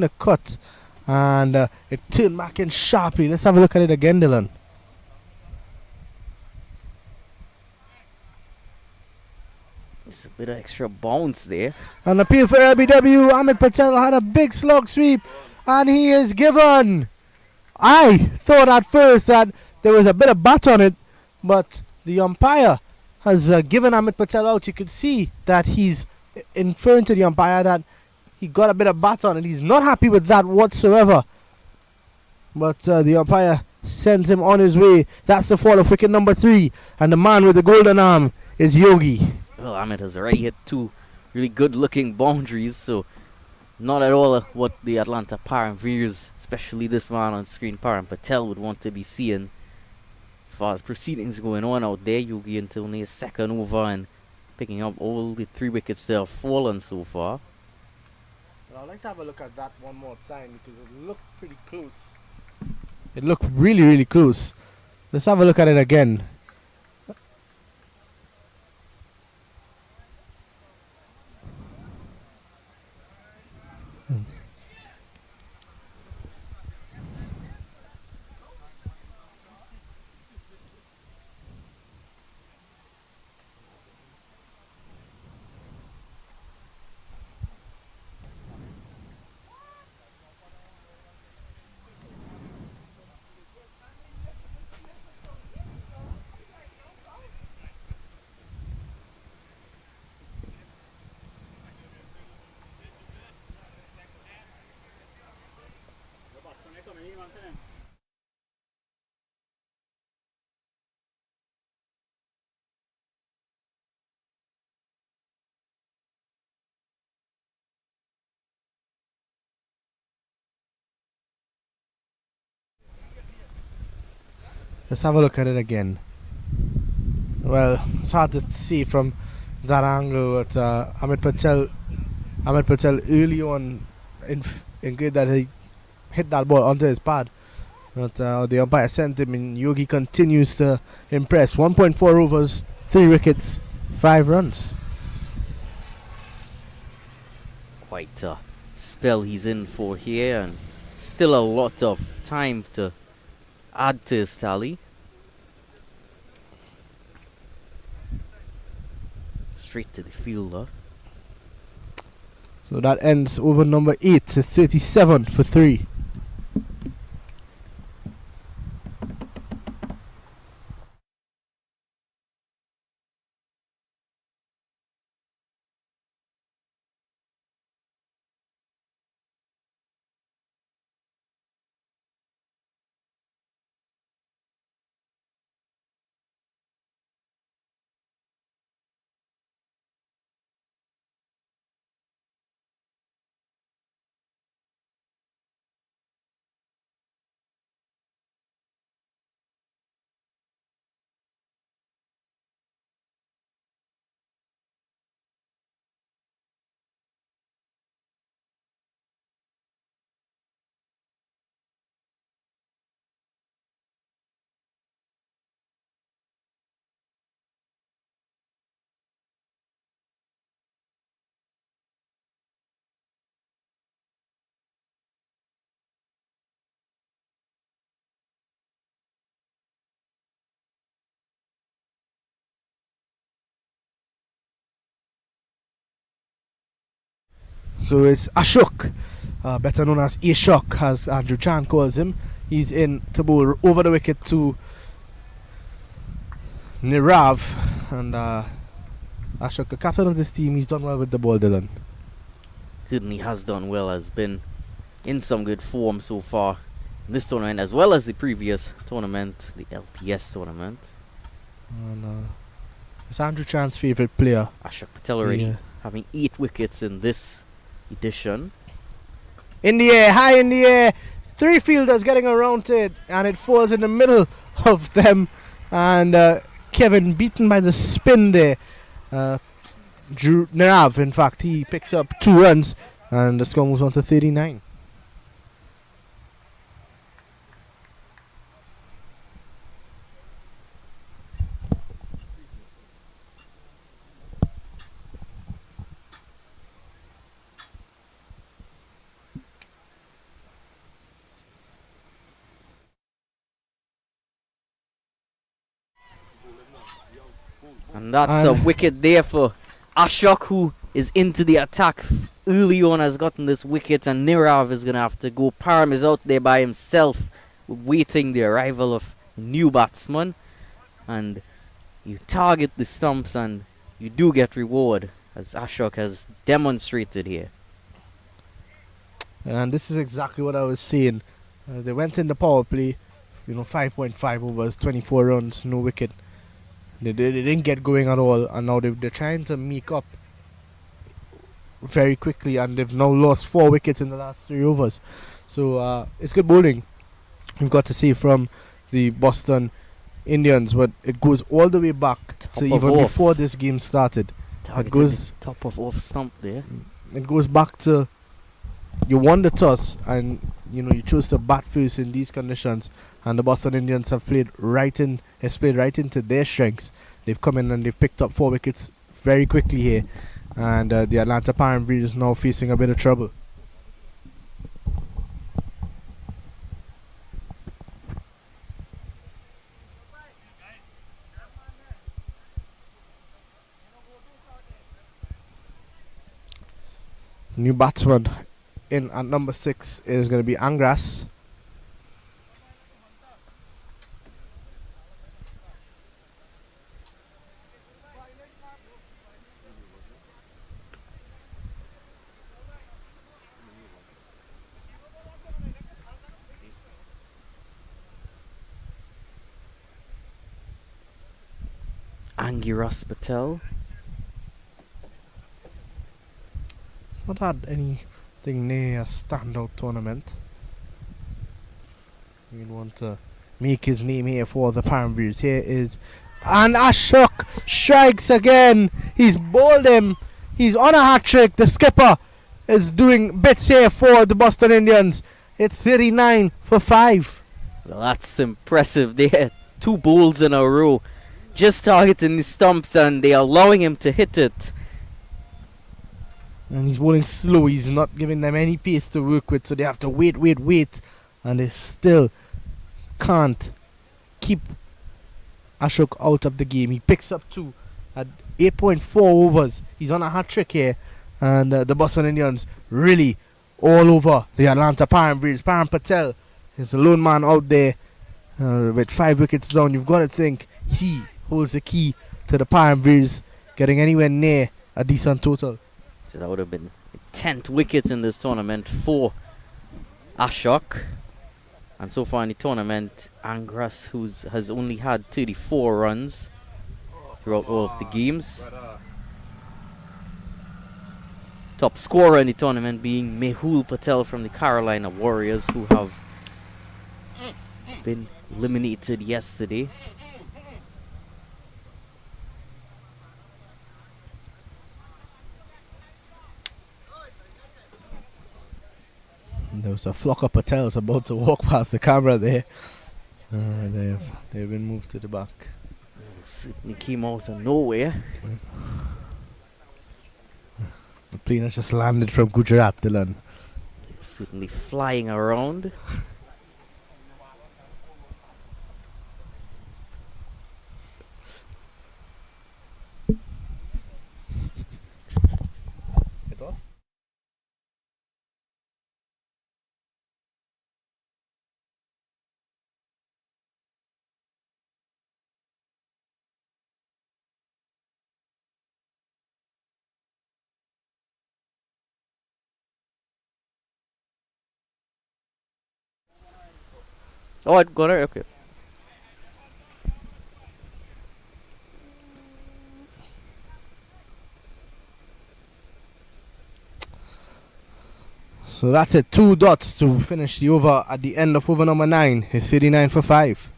D: to cut. And it turned back in sharply. Let's have a look at it again, Dylan.
E: It's a bit of extra bounce there.
D: An appeal for LBW. Ahmed Patel had a big slog sweep, and he is given. I thought at first that there was a bit of bat on it, but the umpire has given Ahmed Patel out. You could see that he's inferring to the umpire that he got a bit of bat on it. He's not happy with that whatsoever. But the umpire sends him on his way. That's the fall of wicket number 3. And the man with the golden arm is Yogi.
E: Well, Ahmed has already hit 2 really good looking boundaries, so not at all what the Atlanta Paramveers, especially this man on screen, Param Patel, would want to be seeing. As far as proceedings going on out there, Yogi until near second over and picking up all the 3 wickets that have fallen so far.
D: Well, I'd like to have a look at that one more time because it looked pretty close. It looked really, really close. Let's have a look at it again. Let's have a look at it again. Well, it's hard to see from that angle, but Ahmed Patel early on in good that he hit that ball onto his pad. But the umpire sent him and Yogi continues to impress. 1.4 overs, 3 wickets, 5 runs.
E: Quite a spell he's in for here, and still a lot of time to add to his tally. Straight to the fielder.
D: So that ends over number 8 to 37 for 3. So it's Ashok, better known as Ashok, as Andrew Chan calls him. He's in to bowl over the wicket to Nirav, and Ashok, the captain of this team, he's done well with the ball, Dylan.
E: Certainly has done well, has been in some good form so far in this tournament as well as the previous tournament, the LPS tournament.
D: And it's Andrew Chan's favourite player.
E: Ashok Patel already having 8 wickets in this edition.
D: In the air, high in the air. 3 fielders getting around it, and it falls in the middle of them. And Kevin beaten by the spin there. Drew Nirav, in fact, he picks up 2 runs, and the score moves on to 39.
E: And that's a wicket there for Ashok, who is into the attack early on, has gotten this wicket, and Nirav is going to have to go. Param is out there by himself, waiting the arrival of a new batsman. And you target the stumps and you do get reward, as Ashok has demonstrated here.
D: And this is exactly what I was saying. They went in the power play, 5.5 overs, 24 runs, no wicket. They didn't get going at all, and now they're trying to make up very quickly, and they've now lost 4 wickets in the last 3 overs. So it's good bowling, we've got to see, from the Boston Indians, but it goes all the way back to even before this game started. It goes
E: top of off stump there.
D: It goes back to, you won the toss, and you chose to bat first in these conditions, and the Boston Indians have played right into their strengths. They've come in and they've picked up 4 wickets very quickly here, and the Atlanta Paramveers is now facing a bit of trouble. New batsman in at number 6 is going to be Angras.
E: Angiras Patel.
D: Not had anything near a standout tournament. We'd want to make his name here for the Paramveers. Here is, and Ashok strikes again. He's bowled him. He's on a hat trick. The skipper is doing bits here for the Boston Indians. It's 39 for 5.
E: Well, that's impressive there. 2 bowls in a row, just targeting the stumps, and they're allowing him to hit it.
D: And he's bowling slow. He's not giving them any pace to work with, so they have to wait. And they still can't keep Ashok out of the game. He picks up 2 at 8.4 overs. He's on a hat trick here. And the Boston Indians really all over the Atlanta Paramveers. Param Patel is the lone man out there with 5 wickets down. You've got to think he holds the key to the Paramveers getting anywhere near a decent total.
E: So that would have been 10th wickets in this tournament for Ashok. And so far in the tournament, Angras, who has only had 34 runs throughout all of the games. Top scorer in the tournament being Mehul Patel from the Carolina Warriors, who have been eliminated yesterday.
D: There was a flock of Patels about to walk past the camera there. They've been moved to the back.
E: Sydney came out of nowhere.
D: The plane has just landed from Gujarat, Dylan.
E: Sydney flying around. Oh, I got it. Okay.
D: So that's it. 2 dots to finish the over at the end of over number 9. It's 89 for 5.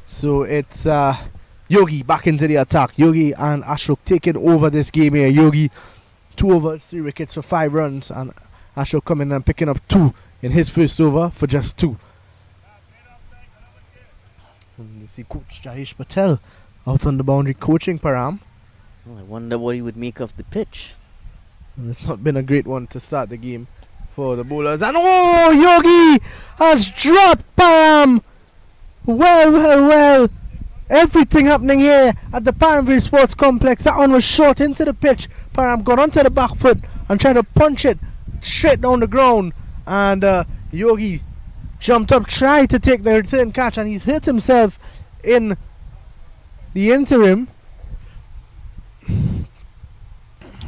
D: So it's Yogi back into the attack. Yogi and Ashok taking over this game here. Yogi 2 overs, 3 wickets for 5 runs, and Ashok coming and picking up 2 in his first over for just 2. And you see Coach Jayesh Patel out on the boundary coaching Param.
E: Oh, I wonder what he would make of the pitch.
D: And it's not been a great one to start the game for the bowlers. And oh, Yogi has dropped Param. Well. Everything happening here at the Paramveers Sports Complex. That one was short into the pitch. Param got onto the back foot and tried to punch it straight down the ground. And Yogi jumped up, tried to take the return catch, and he's hurt himself in the interim.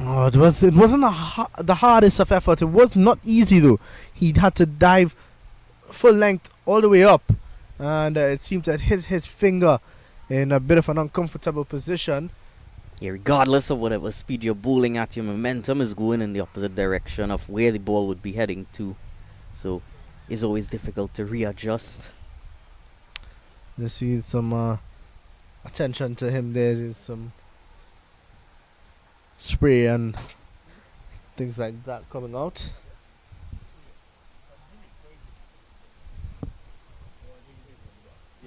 D: Oh, it wasn't the hardest of efforts. It was not easy though. He'd had to dive full length all the way up, and it seemed to hit his finger in a bit of an uncomfortable position.
E: Yeah, regardless of whatever speed you're bowling at, your momentum is going in the opposite direction of where the ball would be heading to. So it's always difficult to readjust.
D: You see some attention to him there. There's some spray and things like that coming out.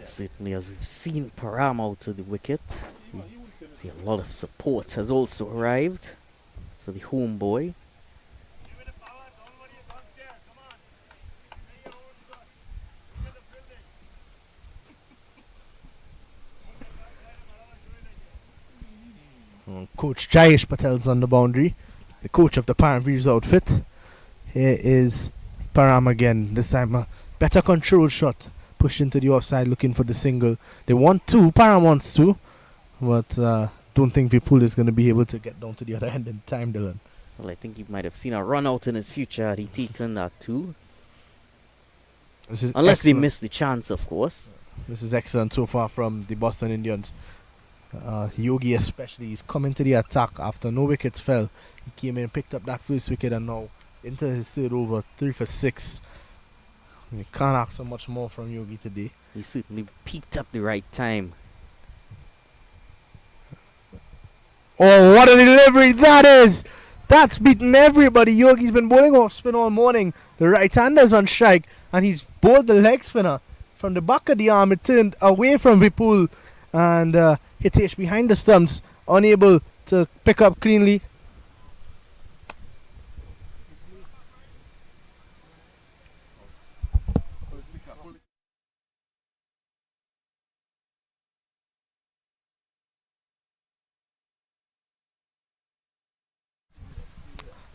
E: Certainly, as we've seen Param out to the wicket, we see a lot of support has also arrived for the home boy.
D: Coach Jayesh Patel's on the boundary, the coach of the Paramveers outfit. Here is Param again, this time a better control shot. Pushed into the offside looking for the single. They want 2, Param wants 2, but don't think Vipul is going to be able to get down to the other end in time, Dylan.
E: Well, I think he might have seen a run out in his future had he taken that too. Unless they missed the chance, of course.
D: This is excellent so far from the Boston Indians. Yogi especially, he's coming to the attack after no wickets fell. He came in, picked up that first wicket, and now into his third over, 3 for 6. You can't ask so much more from Yogi today.
E: He certainly peaked at the right time.
D: Oh, what a delivery that is! That's beaten everybody. Yogi's been bowling off spin all morning. The right-hander's on strike, and he's bowled the leg spinner. From the back of the arm, it turned away from Vipul, and Hitesh behind the stumps, unable to pick up cleanly.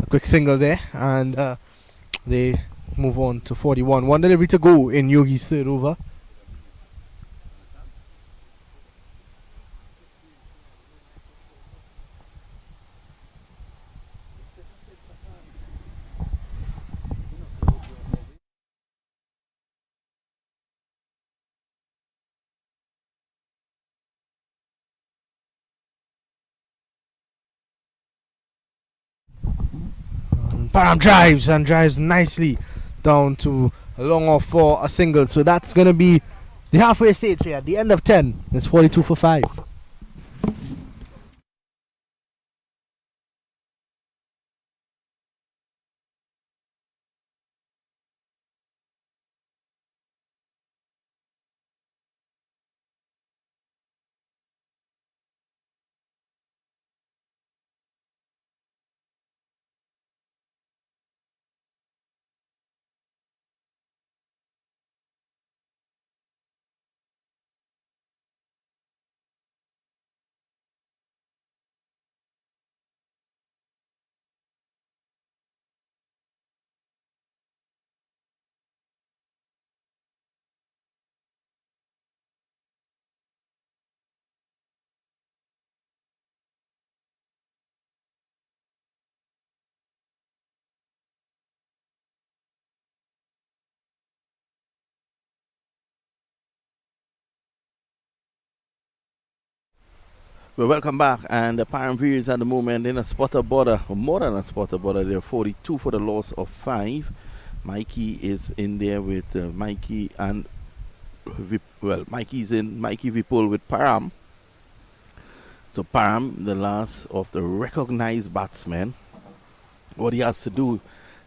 D: Quick single there, and they move on to 41. 1 delivery to go in Yogi's third over. Param drives nicely down to a long off for a single. So that's going to be the halfway stage here at the end of 10. It's 42 for 5.
A: Well, welcome back. And the Paramveers at the moment in a spotter border, or more than a spotter border. They're 42 for the loss of 5. Mikey is in there with Mikey and Mikey's in. Mikey Vipul with Param. So Param, the last of the recognized batsmen, what he has to do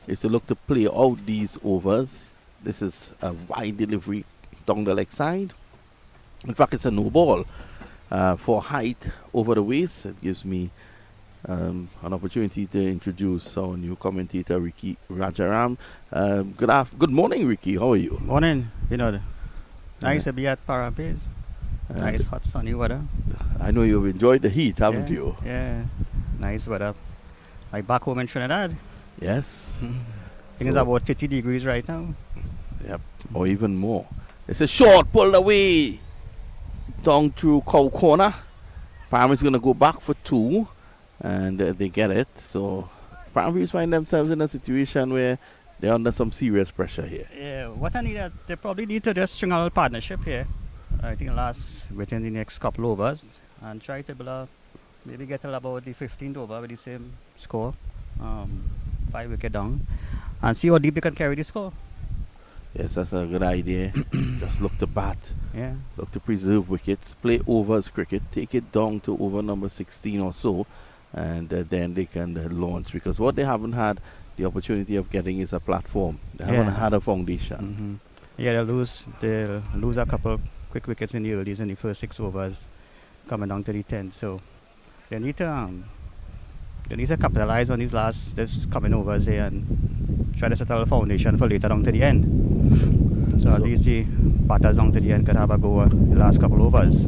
A: is to look to play out these overs. This is a wide delivery down the leg side. In fact, it's a no ball for height over the waist. It gives me an opportunity to introduce our new commentator, Ricky Rajaram. Good morning, Ricky. How are you?
F: Morning, nice to be at Paramveers. Nice hot sunny weather.
A: I know you've enjoyed the heat, haven't you?
F: Yeah, nice weather. Like back home in Trinidad.
A: Yes.
F: I think it's about 30 degrees right now.
A: Yep, or even more. It's a short pulled away down through Cow Corner. Param is going to go back for 2, and they get it. So Paramveers find themselves in a situation where they're under some serious pressure here.
F: Yeah, what I need, they probably need to just string out a partnership here. I think within the next couple overs, and try to maybe get about the 15th over with the same score, 5 wicket down, and see how deep they can carry the score.
A: Yes, that's a good idea. Just look to bat.
F: Yeah.
A: Look to preserve wickets. Play overs cricket. Take it down to over number 16 or so, and then they can launch. Because what they haven't had the opportunity of getting is a platform. They haven't had a foundation.
F: Yeah, they'll lose a couple quick wickets in the earlies in the first 6 overs, coming down to the 10th. So they need to capitalize on this coming overs here and try to set a foundation for later down to the end. So at least the batters down to the end could have a go the last couple overs.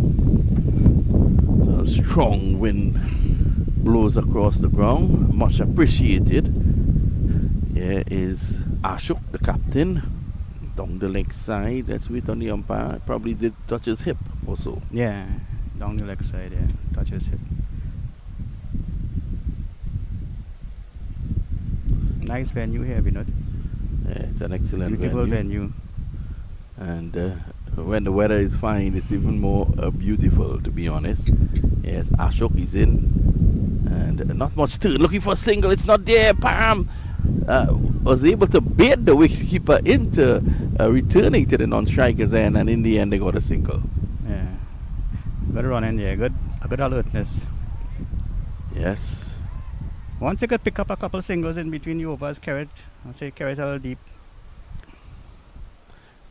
A: So a strong wind blows across the ground, much appreciated. Here is Ashok, the captain, down the leg side. Let's wait on the umpire. Probably did touch his hip or so.
F: Yeah, down the leg side, yeah, touch his hip. Nice venue here, Vinod.
A: Yeah, it's an excellent
F: Beautiful venue.
A: And when the weather is fine, it's even more beautiful, to be honest. Yes, Ashok is in. And not much turn. Looking for a single. It's not there. Param was able to bait the wicketkeeper into returning to the non-strikers end. And in the end, they got a single.
F: Yeah. Good run in there. Good alertness.
A: Yes.
F: Once you could pick up a couple singles in between the overs, carry it a little deep.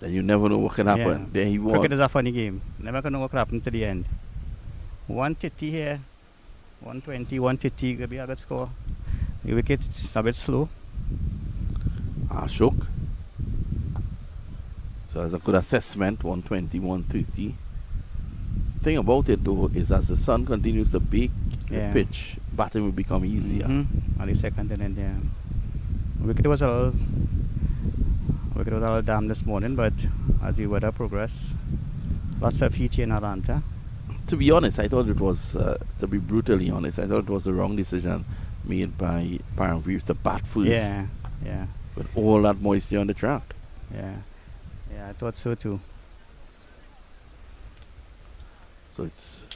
A: Then you never know what can happen.
F: Yeah.
A: There he was.
F: Cricket is a funny game. Never gonna know what can happen to the end. 150 here, 120, 150 could be a good score. The wicket's a bit slow.
A: Ashok. So that's a good assessment. 120, 130. Thing about it though is as the sun continues to bake the pitch, batting will become easier.
F: On the second and then wicket was a little down this morning, but as the weather progressed, lots of heat here in Atlanta.
A: To be honest, I thought it was, to be brutally honest, I thought it was the wrong decision made by Paramveers to bat first.
F: Yeah.
A: With all that moisture on the track.
F: Yeah, I thought so too.
A: So it's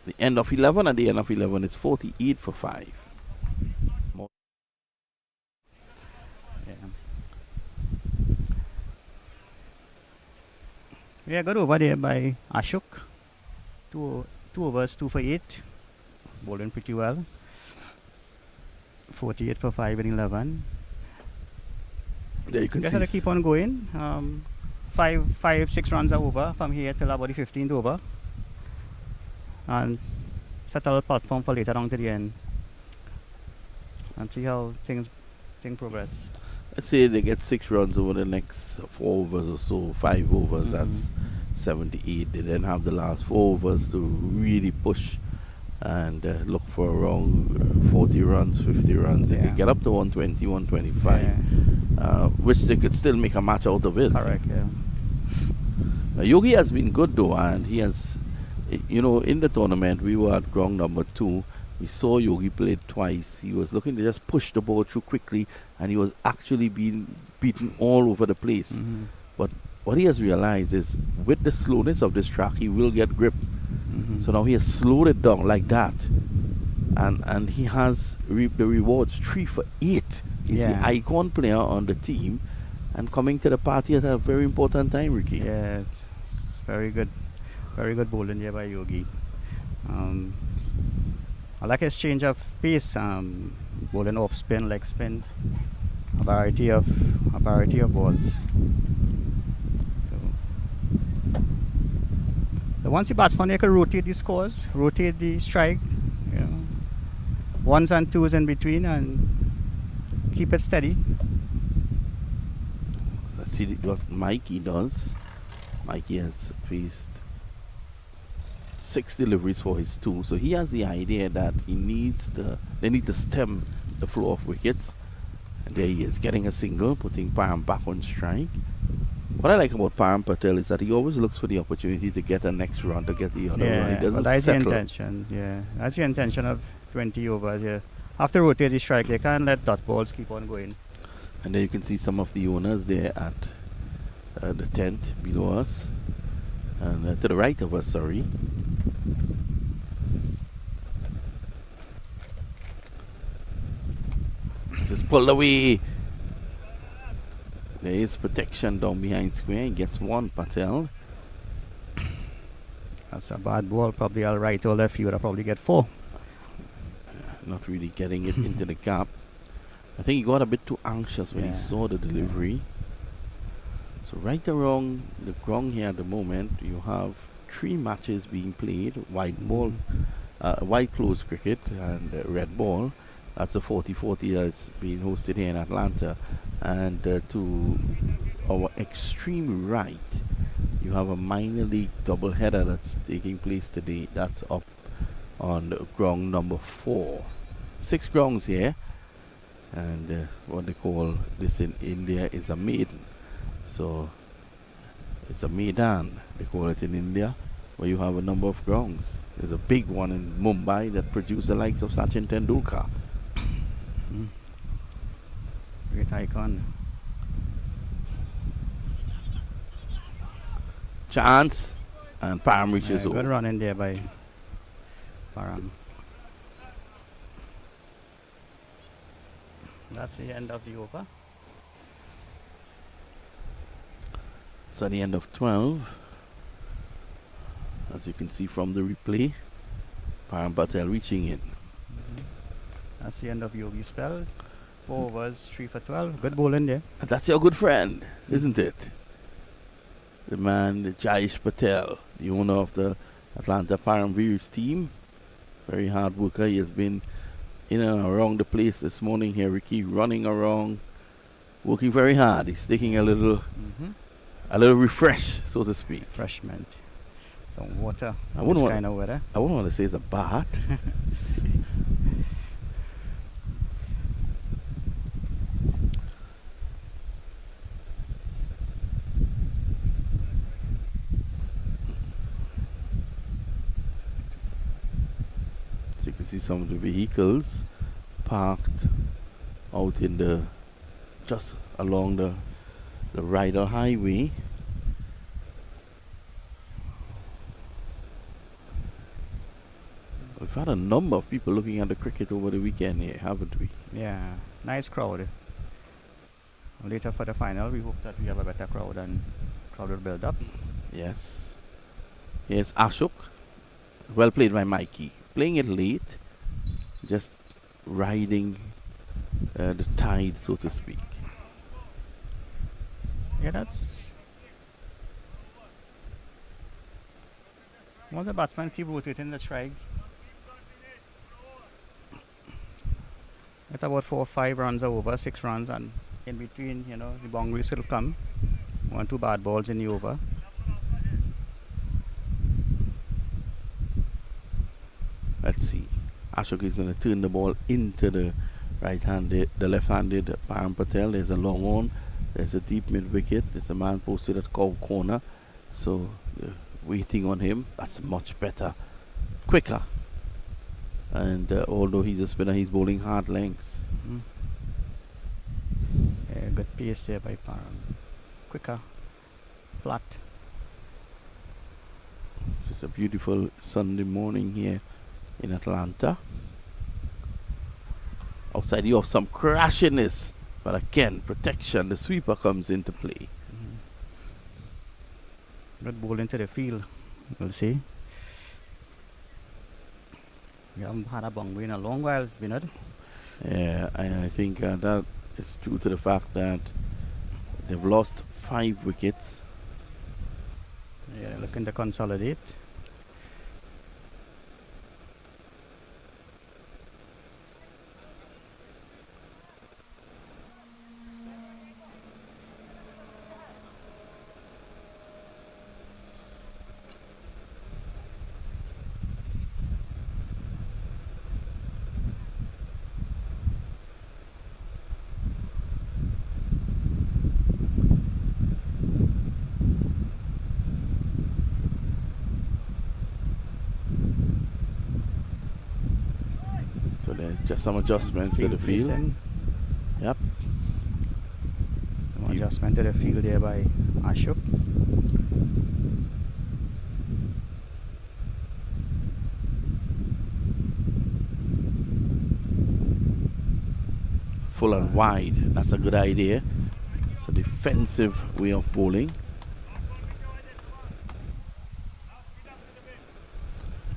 A: the end of 11, and the end of 11 is 48 for 5.
F: Yeah, good over there by Ashok. 2 overs, 2 for 8. Bowling pretty well. 48 for 5 and 11.
A: There you can
F: Just
A: see.
F: have to keep on going. 6 runs are over from here till about the 15th over. And set a platform for later on to the end. And see how things progress.
A: Let's say they get 6 runs over the next 4 overs or so, 5 overs, that's 78. They then have the last 4 overs to really push and look for around 40 runs, 50 runs. They could get up to 120, 125, which they could still make a match out of it.
F: Correct,
A: Yogi has been good though, and he has, in the tournament, we were at ground number 2. We saw Yogi played twice. He was looking to just push the ball through quickly, and he was actually being beaten all over the place. But what he has realized is with the slowness of this track, he will get grip. So now he has slowed it down like that. And he has reaped the rewards. 3 for 8. He's the icon player on the team and coming to the party at a very important time, Ricky.
F: Yeah, it's very good. Very good bowling here by Yogi. I like his change of pace, bowling off spin, leg spin, a variety of balls. So once the batsman you can rotate the scores, rotate the strike, you know, ones and twos in between, and keep it steady.
A: Let's see what Mikey does. Mikey has faced 6 deliveries for his 2, so he has the idea that they need to stem the flow of wickets, and there he is getting a single, putting Param back on strike. What I like about Param Patel is that he always looks for the opportunity to get a next run, to get the other run. He doesn't
F: that's
A: settle.
F: the intention. Yeah, that's the intention of 20 overs. Yeah, after rotate the strike, they can't let dot balls keep on going.
A: And there you can see some of the owners there at the tent below us, and to the right of us, sorry. Just pulled away. There is protection down behind square. He gets 1, Patel.
F: That's a bad ball. Probably all right or left, you would probably get 4.
A: Not really getting it into the gap. I think he got a bit too anxious when he saw the delivery. So right around the ground here at the moment, you have 3 matches being played: white ball, white close cricket, and red ball. That's a 40-40 that's being hosted here in Atlanta. And to our extreme right, you have a minor league doubleheader that's taking place today. That's up on the ground number 4. 6 grounds here, and what they call this in India is a maiden. So it's a maidan, they call it in India, where you have a number of grounds. There's a big one in Mumbai that produced the likes of Sachin Tendulkar.
F: Great icon.
A: Chance, and Param reaches over.
F: Good run in there by Param. That's the end of the over.
A: So at the end of 12, as you can see from the replay, Param Patel reaching in.
F: That's the end of Yogi's spell. 4 overs, 3 for 12. Good bowling there.
A: And that's your good friend, isn't it? The man, the Jayesh Patel, the owner of the Atlanta Paramveers team. Very hard worker. He has been in and around the place this morning here, Ricky, running around, working very hard. He's taking a little refresh, so to speak.
F: Refreshment. Some water.
A: I
F: This
A: wouldn't
F: kind of weather.
A: I wouldn't want to say it's a bath. So you can see some of the vehicles parked out in the just along the Ryder Highway. We've had a number of people looking at the cricket over the weekend here, haven't we?
F: Yeah, nice crowd. Later for the final, we hope that we have a better crowd and crowd will build up.
A: Yes. Here's Ashok. Well played by Mikey. Playing it late, just riding the tide, so to speak.
F: Yeah, that's... Once the batsman keep rotating the strike, it's about 4 or 5 runs are over, 6 runs, and in between, you know, the boundaries will come. 1 2 bad balls in the over.
A: Let's see. Ashok is going to turn the ball into the the left-handed Param Patel. There's a long on. There's a deep mid-wicket. There's a man posted at cow corner. So waiting on him. That's much better. Quicker. And although he's a spinner, he's bowling hard lengths.
F: Yeah, good pace there by Param. Quicker. Flat.
A: It's a beautiful Sunday morning here in Atlanta. Outside you have some crashiness, but again, protection, the sweeper comes into play.
F: Good ball into the field. We'll see. We haven't had a boundary in a long while, Vinod.
A: Yeah, I think that is due to the fact that they've lost 5 wickets.
F: Yeah, looking to consolidate.
A: So there's just some adjustments to the field.
F: placing.
A: Yep.
F: Some adjustment to the field there by Ashok.
A: Full and wide. That's a good idea. It's a defensive way of bowling.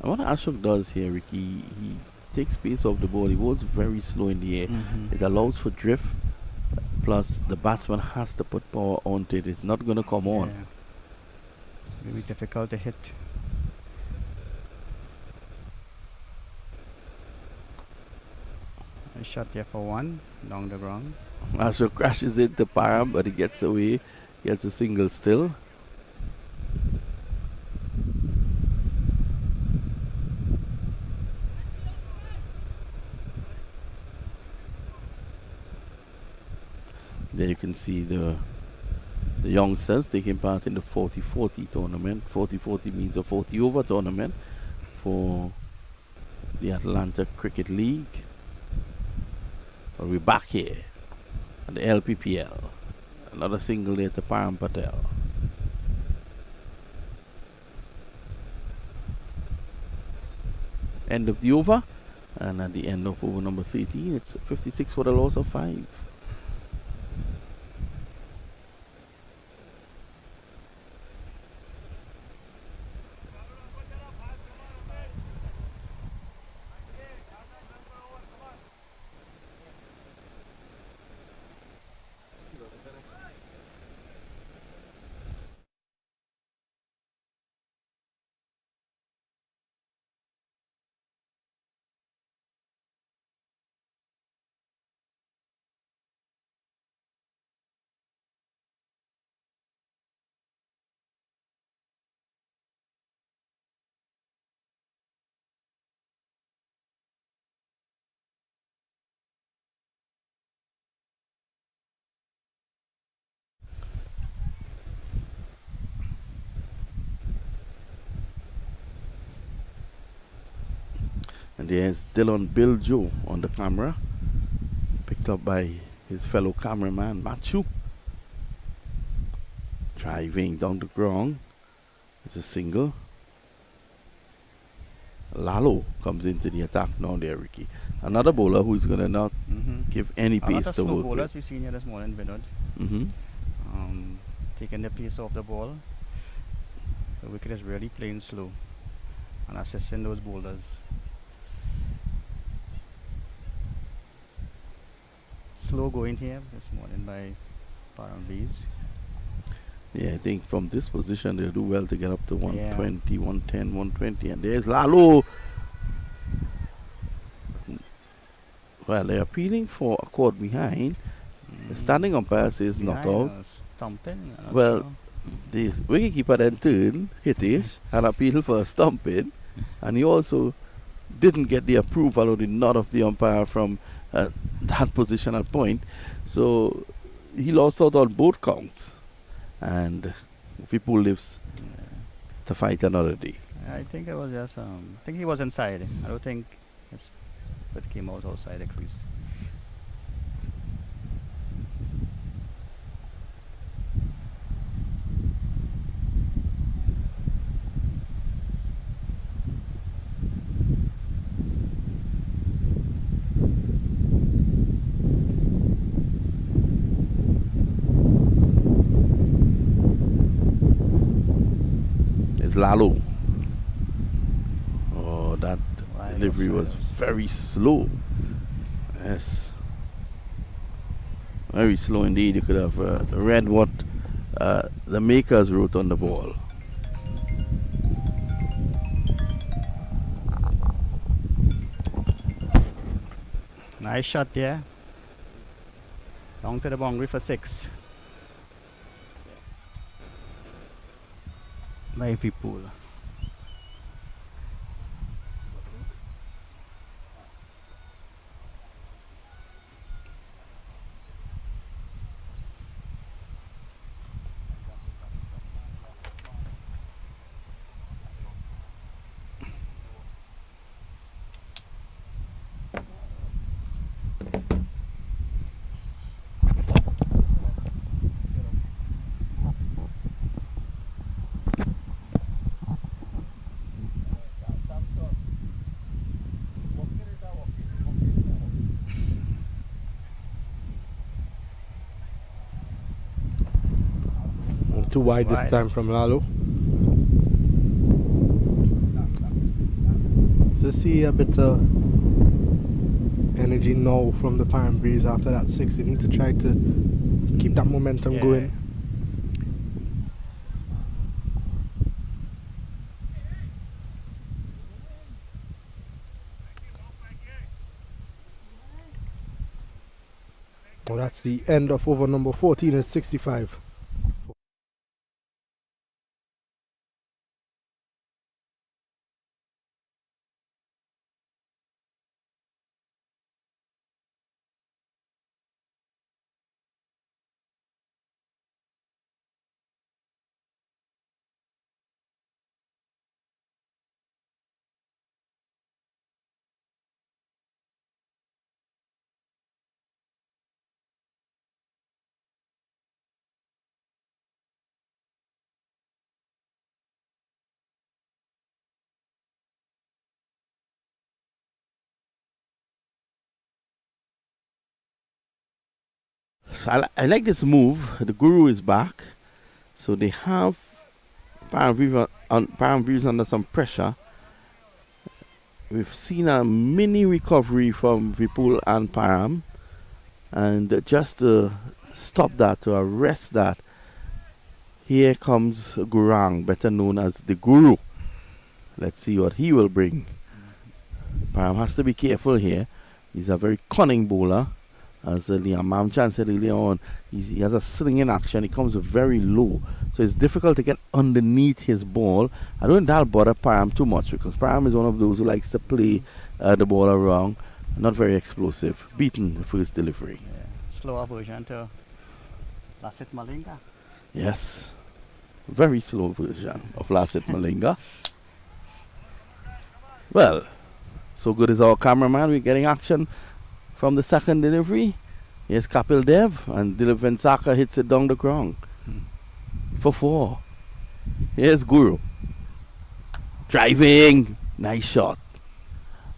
A: And what Ashok does here, Ricky, he takes pace off the ball. He bowls very slow in the air. It allows for drift. Plus, the batsman has to put power onto it. It's not going to come on.
F: Yeah. Very difficult to hit. A shot there for 1 down the ground.
A: Ashok crashes into Param, but he gets away. Gets a single still. There you can see the youngsters taking part in the 40-40 tournament. 40-40 means a 40 over tournament for the Atlanta Cricket League. But we're back here at the LPPL. Another single there to Param Patel. End of the over, and at the end of over number 13, it's 56 for the loss of 5. And there's Dylan Bill Joe on the camera, picked up by his fellow cameraman Machu. Driving down the ground. It's a single. Lalo comes into the attack now there, Ricky. Another bowler who's going to not give any
F: A lot
A: pace
F: of
A: to
F: slow
A: work
F: bowlers
A: with.
F: we've seen here this morning, Vinod. Taking the pace off the ball. The wicket is really playing slow and assisting those bowlers. Slow going here this morning by Paramveers.
A: Yeah, I think from this position they'll do well to get up to 120,
F: Yeah.
A: 110, 120. And there's Lalo. Well, they're appealing for a caught behind. The standing umpire says not out.
F: Stumping. I'm not
A: Well,
F: sure.
A: the wicketkeeper then turned, Hitesh, and appealed for a stumping. And he also didn't get the approval or the nod of the umpire from that position at point. So he lost out on both counts. And people lives to fight another day.
F: I think it was just. I think he was inside. I don't think it came out outside the crease.
A: Lalo. Oh, that delivery was very slow. Yes. Very slow indeed. You could have read what the makers wrote on the ball.
F: Nice shot there. Down to the boundary for 6. By people.
D: Too wide this time from Lalo. So see a bit of energy now from the Paramveers after that 6. They need to try to keep that momentum going. Well, that's the end of over number 14 and 65.
A: So I like this move. The Guru is back. So they have Paramveers under some pressure. We've seen a mini recovery from Vipul and Param. And just to stop that, to arrest that, here comes Gurang, better known as the Guru. Let's see what he will bring. Param has to be careful here. He's a very cunning bowler. As Liam Mamchan said earlier on, he has a slinging action. He comes very low. So it's difficult to get underneath his ball. I don't think that'll bother Param too much because Param is one of those who likes to play the ball around. Not very explosive. Beaten the first delivery.
F: Yeah. Slower version to Lasit Malinga.
A: Yes. Very slow version of Lasit Malinga. Well, so good is our cameraman. We're getting action from the second delivery. Here's Kapil Dev and Dilip Vensaka hits it down the ground for 4. Here's Guru. Driving. Nice shot.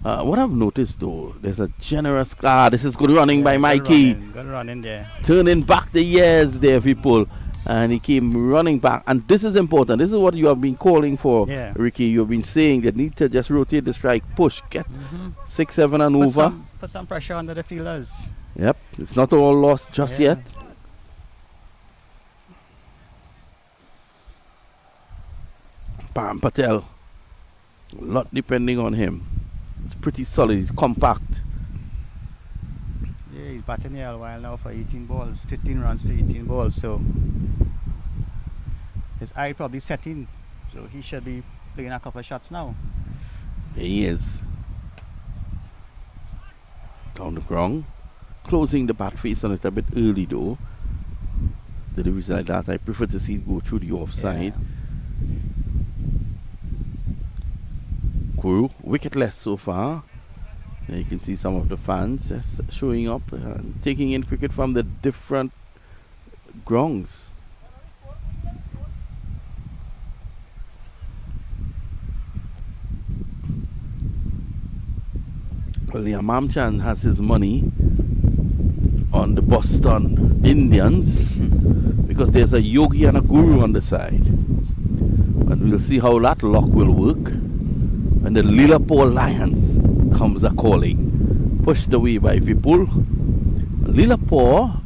A: What I've noticed though, there's a generous... this is good running by Mikey.
F: Good running there.
A: Turning back the years there, people. And he came running back. And this is important. This is what you have been calling for, Ricky. You've been saying they need to just rotate the strike, push, get 6, 7 and over.
F: Put some pressure under the fielders.
A: Yep, it's not all lost just yet. Param Patel, a lot depending on him. It's pretty solid, he's compact.
F: Yeah, he's batting here a while now for 18 balls, 13 runs to 18 balls, so his eye probably setting, so he should be playing a couple of shots now.
A: He is. Down the ground. Closing the bat face on it a bit early though. Deliveries like that, I prefer to see it go through the offside. Guru, wicketless so far. There you can see some of the fans showing up, taking in cricket from the different grounds. Well, Liam Mamchan has his money on the Boston Indians because there's a Yogi and a Guru on the side. But And we'll see how that lock will work when the Lillipore Lions comes a-calling. Pushed away by Vipul. Lillipore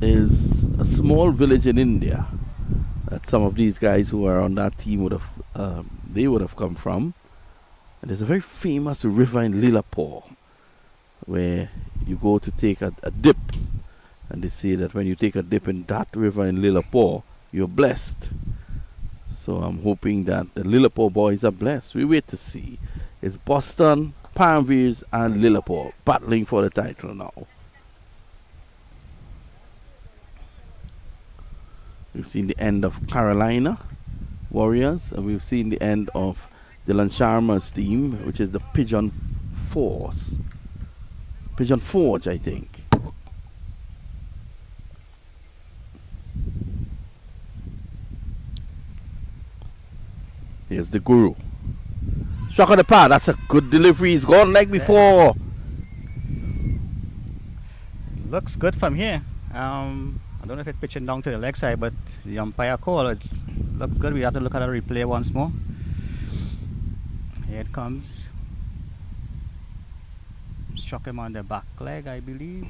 A: is a small village in India that some of these guys who are on that team would have come from. And there's a very famous river in Lillipore where you go to take a dip, and they say that when you take a dip in that river in Lillipore, you're blessed. So I'm hoping that the Lillipore boys are blessed. We wait to see. It's Boston, Paramveers and Lillipore battling for the title now. We've seen the end of Carolina Warriors, and we've seen the end of Dylan Sharma's team, which is the Pigeon Forge, I think. Here's the Guru. Shock of the pad. That's a good delivery. He's gone like before.
F: Looks good from here. I don't know if it's pitching down to the leg side, but the umpire call, it looks good. We have to look at the replay once more. Here it comes. Struck him on the back leg, I believe.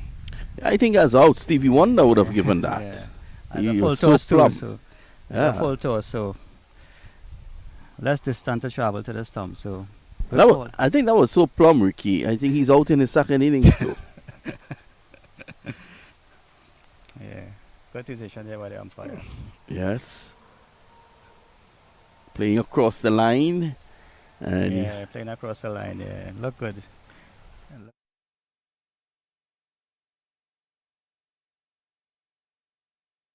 A: I think as out, Stevie Wonder would have given that.
F: Yeah.
A: He
F: And a full
A: was
F: toss
A: so
F: too,
A: plumb.
F: so
A: Yeah.
F: a full toss, so less distance to travel to the stump. So good
A: That
F: call.
A: I think that was so plumb, Ricky. I think he's out in his second innings too.
F: Yeah, good decision there by the umpire.
A: Yes. Playing across the line. And
F: Yeah, playing across the line. Yeah, look good.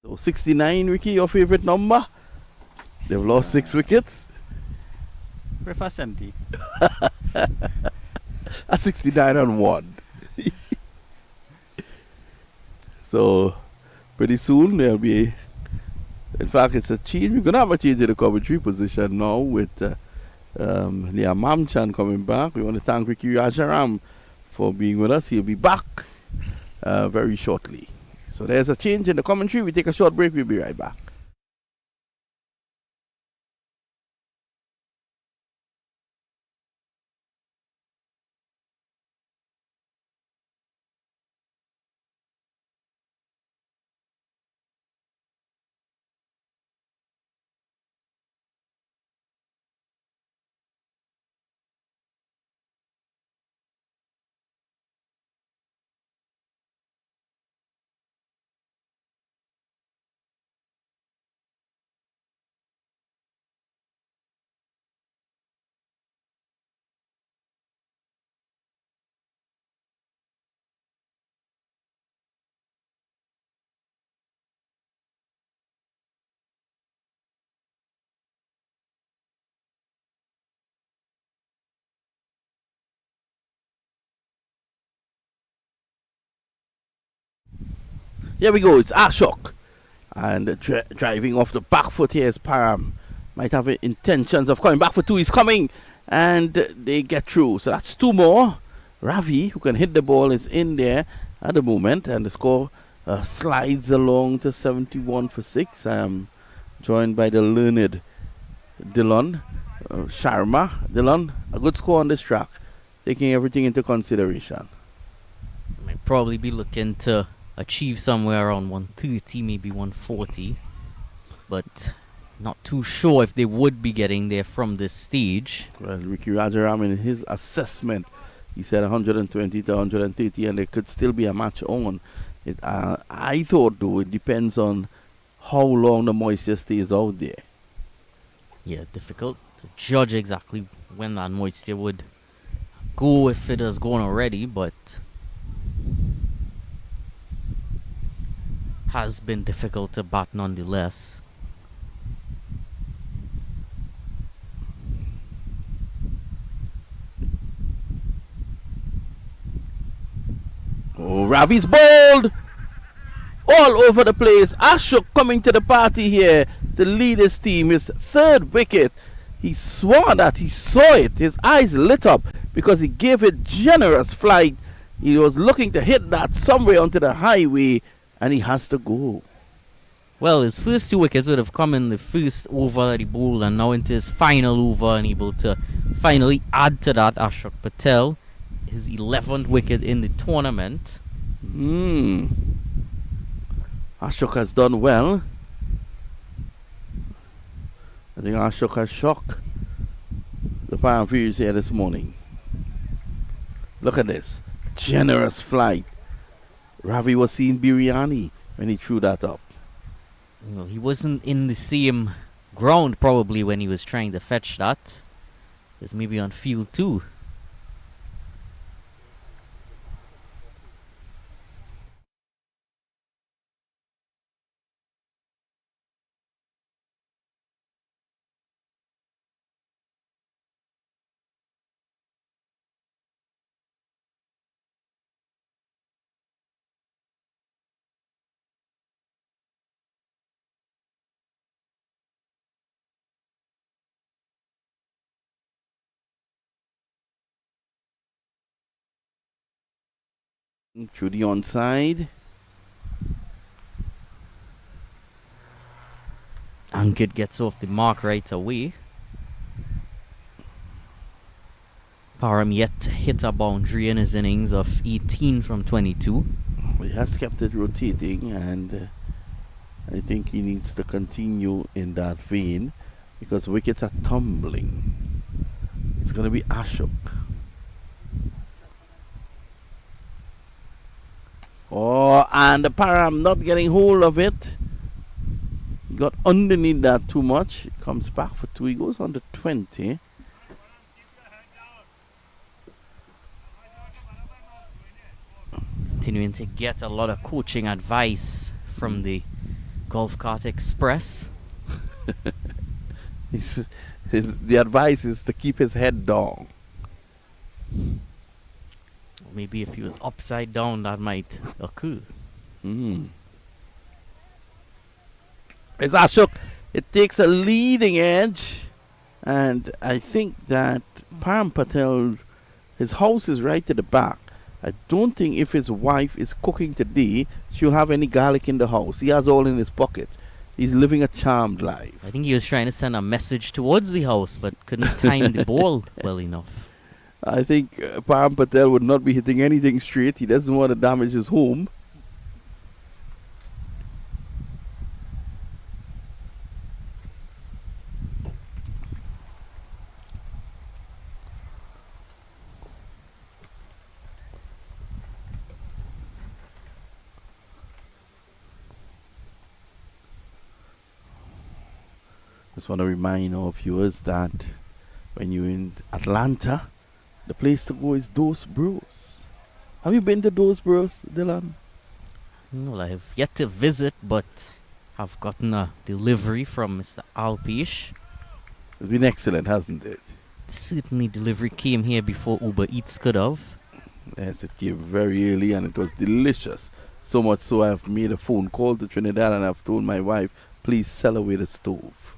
A: so 69, Ricky, your favorite number? They've lost 6 wickets.
F: Prefer 70.
A: That's 69 on 1. So, pretty soon there'll be... In fact, it's a change. We're going to have a change in the commentary position now with Liam Mamchan coming back. We want to thank Ricky Rajaram for being with us. He'll be back very shortly. So there's a change in the commentary. We take a short break. We'll be right back. Here we go. It's Ashok. And driving off the back foot here is Param. Might have intentions of coming back for 2. He's coming. And they get through. So that's 2 more. Ravi, who can hit the ball, is in there at the moment. And the score slides along to 71 for 6. Joined by the learned Dylan Sharma. Dylan, a good score on this track. Taking everything into consideration.
E: Might probably be looking to achieve somewhere around 130, maybe 140, but not too sure if they would be getting there from this stage.
A: Well, Ricky Rajaram, in his assessment, he said 120 to 130, and there could still be a match on. I thought, though, it depends on how long the moisture stays out there.
E: Yeah, difficult to judge exactly when that moisture would go, if it has gone already, but has been difficult to bat nonetheless.
A: Oh, Ravi's bowled all over the place. Ashok coming to the party here to lead his team. His 3rd wicket. He swore that he saw it. His eyes lit up because he gave it generous flight. He was looking to hit that somewhere onto the highway, and he has to go.
E: Well, his first 2 wickets would have come in the first over that he bowled, and now into his final over, and able to finally add to that. Ashok Patel, his 11th wicket in the tournament.
A: Ashok has done well. I think Ashok has shocked the Paramveers here this morning. Look at this. Generous flight. Ravi was seeing biryani when he threw that up.
E: Well, he wasn't in the same ground probably when he was trying to fetch that. He was maybe on field 2.
A: Through the onside.
E: Ankit gets off the mark right away. Param yet to hit a boundary in his innings of 18 from 22.
A: He has kept it rotating, and I think he needs to continue in that vein because wickets are tumbling. It's going to be Ashok. Oh, and the Param not getting hold of it. Got underneath that too much. Comes back for 2. He goes on to 20.
E: Continuing to get a lot of coaching advice from the Golf Cart Express.
A: The advice is to keep his head down.
E: Maybe if he was upside down, that might occur.
A: It's Ashok. It takes a leading edge, and I think that Param Patel, his house is right at the back. I don't think if his wife is cooking today, she'll have any garlic in the house. He has all in his pocket. He's living a charmed life.
E: I think he was trying to send a message towards the house, but couldn't time the ball well enough.
A: I think Param Patel would not be hitting anything straight. He doesn't want to damage his home. Just want to remind our viewers that when you're in Atlanta, the place to go is Dos Bros. Have you been to Dos Bros, Dylan?
E: Well, I have yet to visit, but have gotten a delivery from Mr. Alpish.
A: It's been excellent, hasn't it?
E: Certainly delivery came here before Uber Eats could have.
A: Yes, it came very early and it was delicious. So much so I've made a phone call to Trinidad and I've told my wife, please sell away the stove.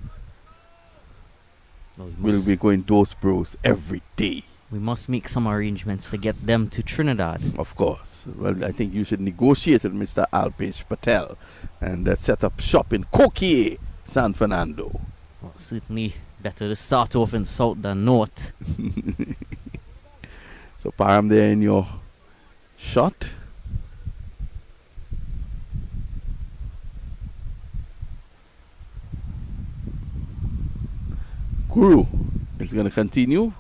E: Well,
A: We'll be going Dos Bros every day.
E: We must make some arrangements to get them to Trinidad.
A: Of course. Well, I think you should negotiate with Mr. Alpesh Patel and set up shop in Coquille, San Fernando.
E: Well, certainly better to start off in south than north.
A: So Param there in your shot. Guru is going to continue.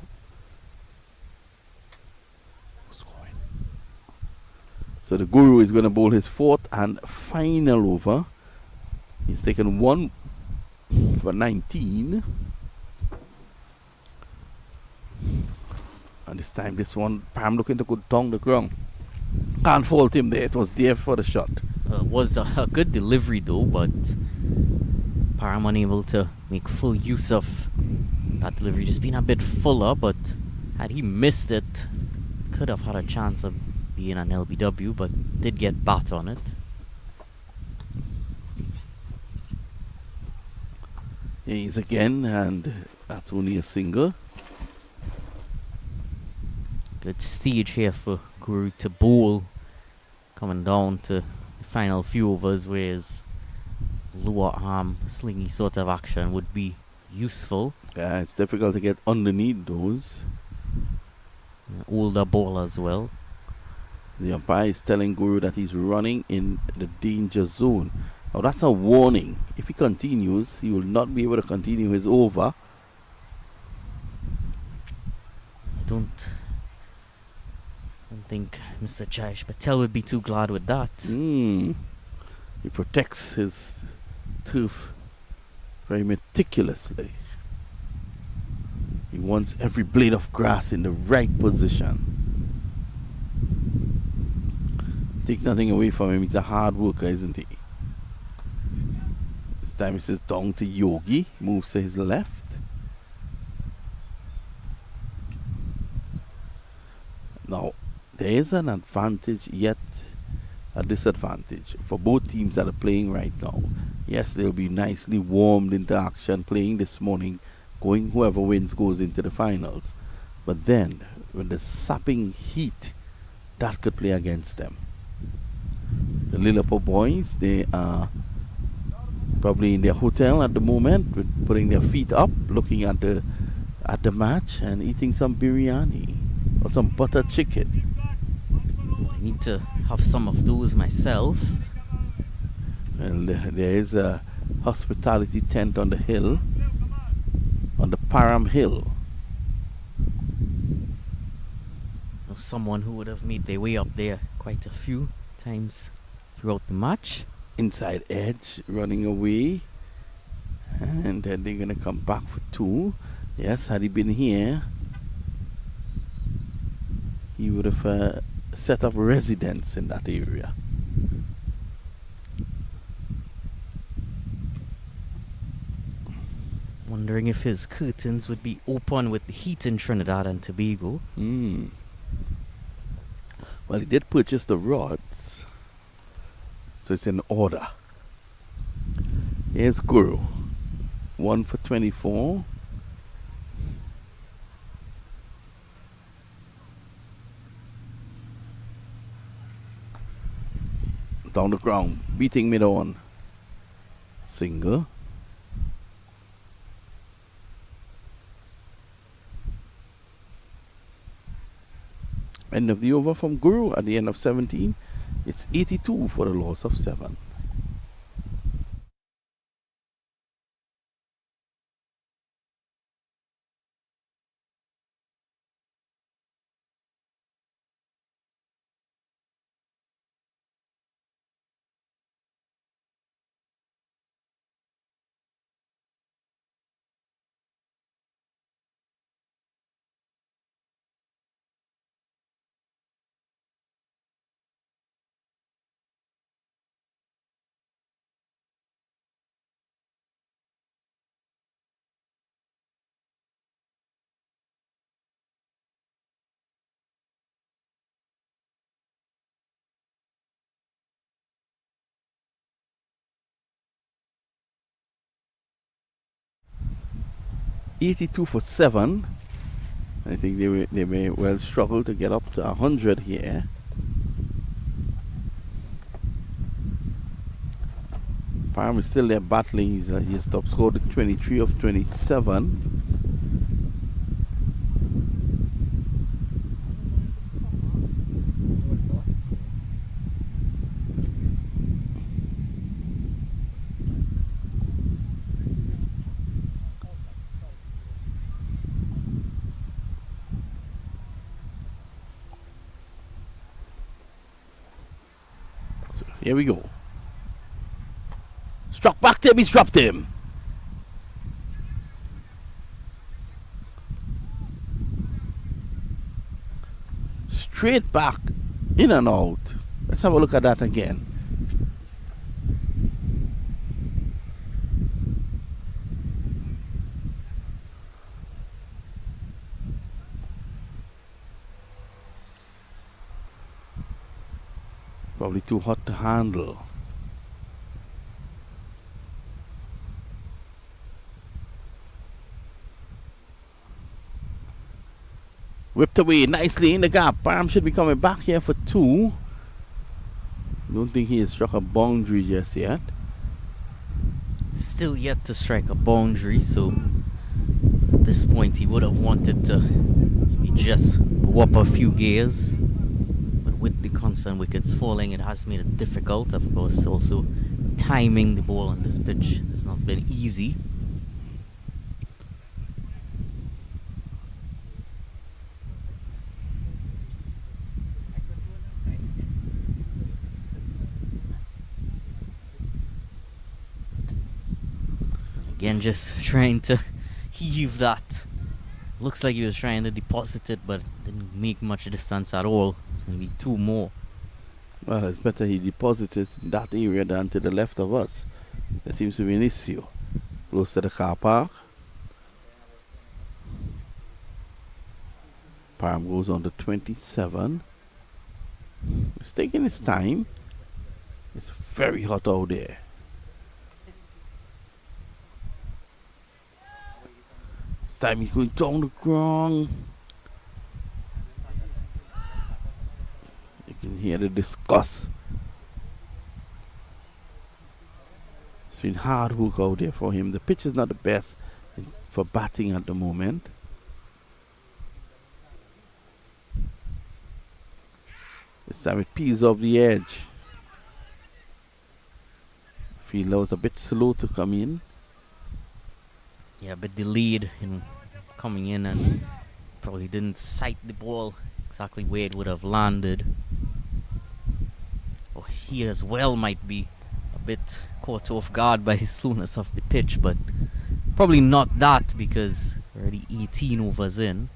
A: So the Guru is going to bowl his 4th and final over. He's taken 1 for 19. And this time this one, Param looking to go down the ground. Can't fault him there. It was there for the shot.
E: Was a good delivery though, but Param unable to make full use of that delivery. Just being a bit fuller, but had he missed it, could have had a chance of being an LBW, but did get bat on it.
A: He's again, and that's only a single.
E: Good stage here for Guru to bowl, coming down to the final few overs where his lower arm, slingy sort of action would be useful.
A: Yeah, it's difficult to get underneath those.
E: Older ball as well.
A: The umpire is telling Guru that he's running in the danger zone. Now that's a warning. If he continues, he will not be able to continue his over.
E: I don't think Mr. Jayesh Patel would be too glad with that.
A: He protects his turf very meticulously. He wants every blade of grass in the right position. Take nothing away from him. He's a hard worker, isn't he? This time he says down to Yogi. Moves to his left. Now, there is an advantage yet a disadvantage for both teams that are playing right now. Yes, they'll be nicely warmed into action playing this morning, going whoever wins goes into the finals. But then, with the sapping heat, that could play against them. The Liverpool boys, they are probably in their hotel at the moment, with putting their feet up, looking at the match and eating some biryani or some butter chicken.
E: I need to have some of those myself.
A: And there is a hospitality tent on the hill, on the Param hill.
E: Someone who would have made their way up there quite a few times throughout the match.
A: Inside edge, running away. And then they're going to come back for two. Yes, had he been here, he would have set up residence in that area.
E: Wondering if his curtains would be open with the heat in Trinidad and Tobago.
A: Well, he did purchase the rods, so it's in order. Here's Guru. 1 for 24. Down the ground, beating mid on. Single. End of the over from Guru at the end of 17. It's 82 for the loss of 7. $82 for 7. I think they may well struggle to get up to 100 here. Param is still there battling. He has top scored 23 of 27. Here we go. Struck back to him, he's dropped him. Straight back, in and out. Let's have a look at that again. Probably too hot to handle. Whipped away nicely in the gap. Param should be coming back here for 2. Don't think he has struck a boundary just yet.
E: still yet to strike a boundary, so at this point he would have wanted to maybe just go up a few gears. But with the constant wickets falling, it has made it difficult. Of course, also timing the ball on this pitch has not been easy. Again, just trying to heave that. Looks like he was trying to deposit it, but didn't make much distance at all. It's going to be 2 more.
A: Well, it's better he deposited in that area than to the left of us. There seems to be an issue. Close to the car park. Param goes on to 27. He's taking his time. It's very hot out there. This time he's going down the ground. You can hear the disgust. It's been hard work out there for him. The pitch is not the best for batting at the moment. This time it peels off the edge. Fielder was a bit slow to come in.
E: Yeah, a bit delayed in coming in and probably didn't sight the ball exactly where it would have landed. Or he as well might be a bit caught off guard by the slowness of the pitch, but probably not that because already 18 overs in.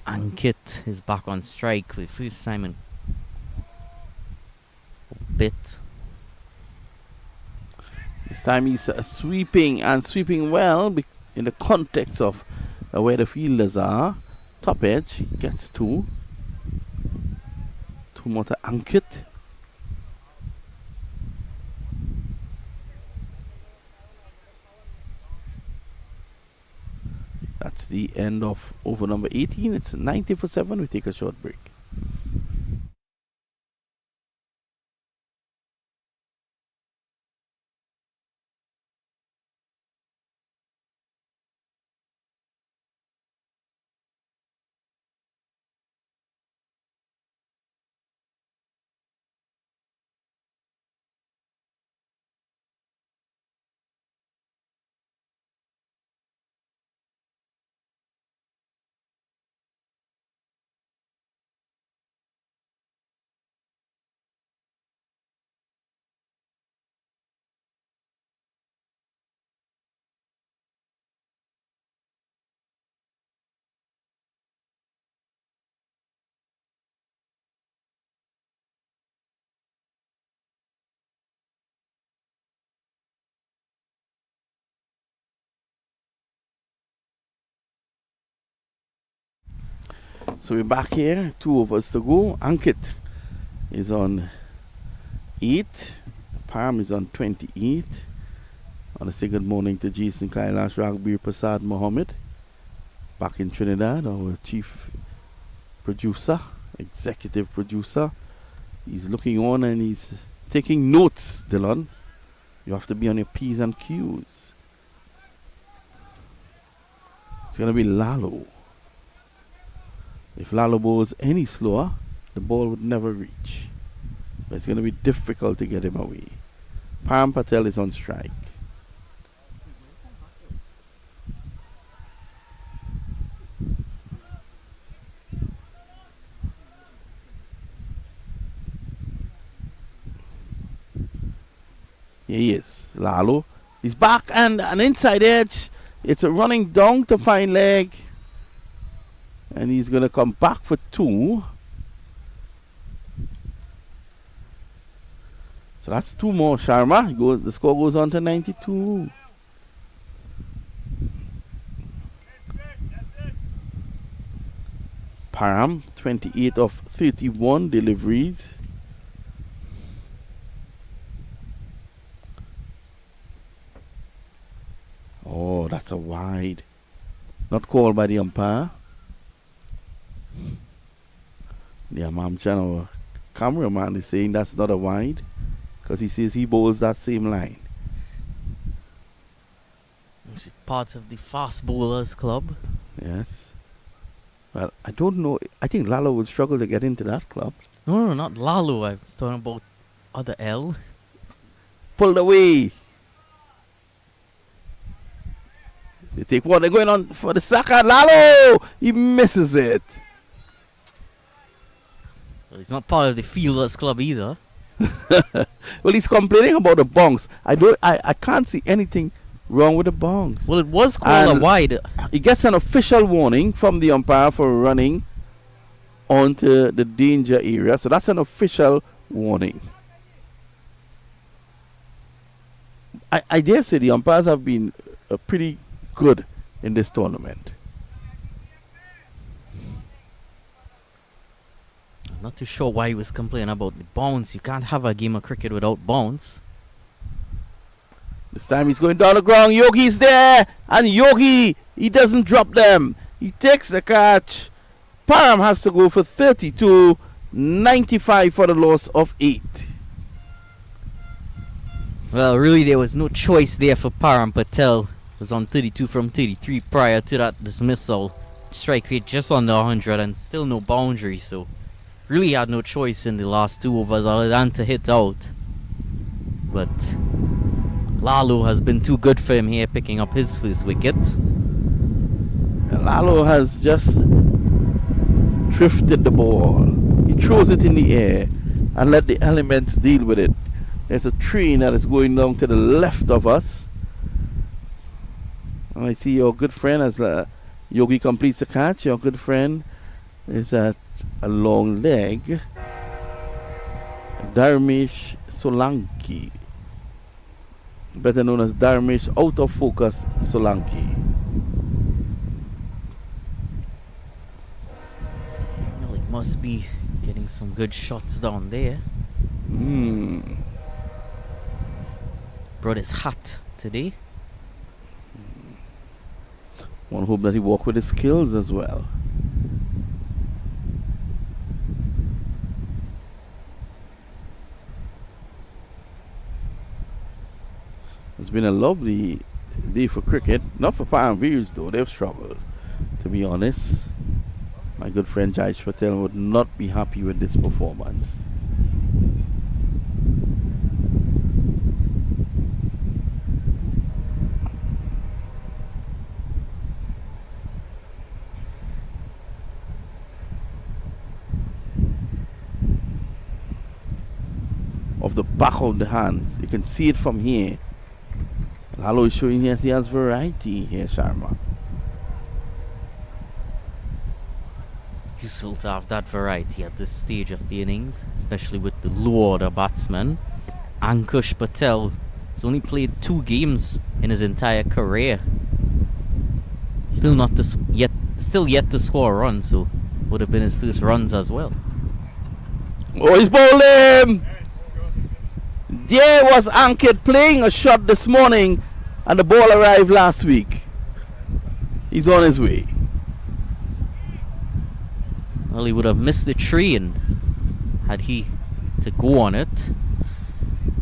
E: Ankit is back on strike for the first time in a bit.
A: This time he's sweeping and sweeping well in the context of where the fielders are. Top edge, he gets 2. 2 more to Ankit. That's the end of over number 18. It's 90 for 7. We take a short break. So we're back here, 2 overs to go. Ankit is on 8. Param is on 28. I want to say good morning to Jason Kailash, Ragbir Prasad Mohammed. Back in Trinidad, our chief producer, executive producer. He's looking on and he's taking notes, Dylan. You have to be on your P's and Q's. It's going to be Lalo. If Lalo bowls any slower, the ball would never reach. But it's going to be difficult to get him away. Param Patel is on strike. Here he is, Lalo. He's back and an inside edge. It's a running down to fine leg. And he's going to come back for 2. So that's 2 more, Sharma. The score goes on to 92. Param, 28 of 31 deliveries. Oh, that's a wide. Not called by the umpire. The Imam Channel
G: cameraman is saying that's not a wide because he says he bowls that same line.
E: It's part of the fast bowlers club.
G: Yes. Well, I don't know. I think Lalo would struggle to get into that club.
E: No, not Lalo. I was talking about other L.
G: Pulled away. They take one. They're going on for the sacker. Lalo! He misses it.
E: Well, he's not part of the fielders club either.
G: Well, he's complaining about the bongs. I can't see anything wrong with the bongs.
E: Well, it was called a wide.
G: He gets an official warning from the umpire for running onto the danger area. So that's an official warning. I dare say the umpires have been pretty good in this tournament.
E: I'm not too sure why he was complaining about the bounce. You can't have a game of cricket without bounce.
G: This time he's going down the ground. Yogi's there. And Yogi, he doesn't drop them. He takes the catch. Param has to go for 32. 95 for the loss of 8.
E: Well, really, there was no choice there for Param. Patel was on 32 from 33 prior to that dismissal. Strike rate just under 100 and still no boundary. So, really had no choice in the last 2 overs other than to hit out. But Lalo has been too good for him here, picking up his first wicket.
G: And Lalo has just drifted the ball. He throws it in the air and let the elements deal with it. There's a train that is going down to the left of us. And I see your good friend as Yogi completes the catch. Your good friend is at a long leg. Dharmesh Solanki, better known as Dharmesh Out of Focus Solanki.
E: Well, he must be getting some good shots down there. Brought his hat today.
G: One hope that he walk with his skills as well. It's been a lovely day for cricket. Not for Paramveers though, they've struggled, to be honest. My good friend Jaish Patel would not be happy with this performance. Of the back of the hands, you can see it from here. Lalo is showing here he has variety here, Sharma.
E: Useful to have that variety at this stage of the innings, especially with the low order batsman. Ankush Patel has only played 2 games in his entire career. Still yet to score a run, so would have been his first runs as well.
G: Oh, he's bowling! There was Ankit playing a shot this morning, and the ball arrived last week. He's on his way.
E: Well, he would have missed the train had he to go on it.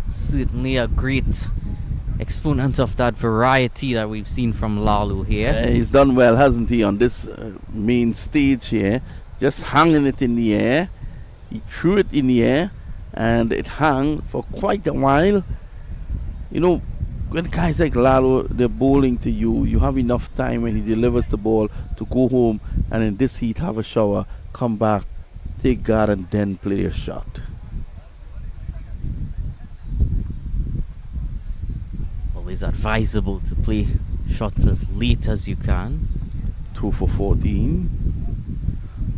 E: Certainly a great exponent of that variety that we've seen from Lalu here.
G: He's done well, hasn't he, on this main stage here. Just hanging it in the air. He threw it in the air, and it hung for quite a while. You know, when guys like Lalo, they're bowling to you, you have enough time when he delivers the ball to go home and in this heat have a shower, come back, take guard and then play a shot.
E: Always advisable to play shots as late as you can.
G: 2 for 14.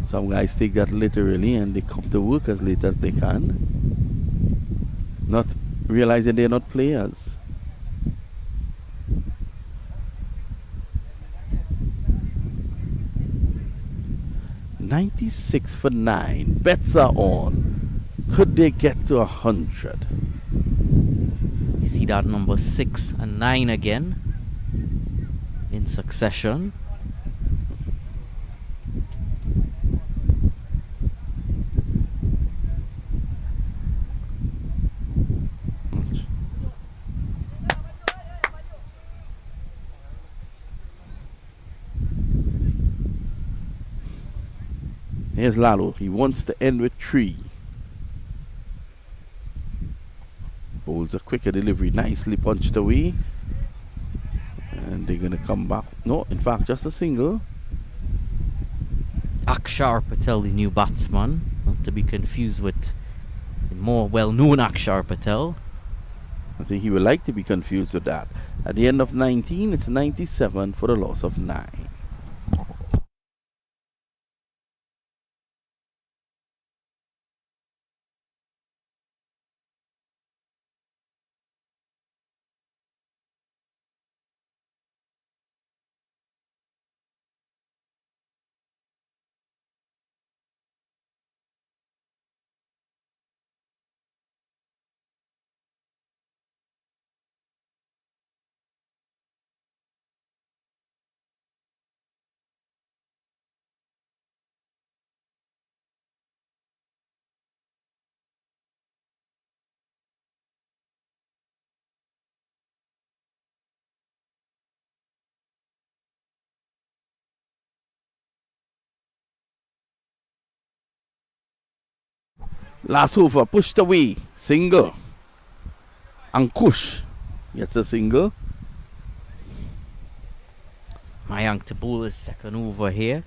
G: Some guys take that literally and they come to work as late as they can, not realizing they're not players. $96 for 9. Bets are on. Could they get to 100?
E: You see that number 6 and 9 again in succession.
G: Here's Lalo. He wants to end with 3. Bowls a quicker delivery. Nicely punched away. And they're going to come back. No, in fact, just a single.
E: Akshar Patel, the new batsman, not to be confused with the more well-known Akshar Patel.
G: I think he would like to be confused with that. At the end of 19, it's 97 for the loss of 9. Last over, pushed away, single. Ankush gets a single.
E: Mayank to bowl his second over here.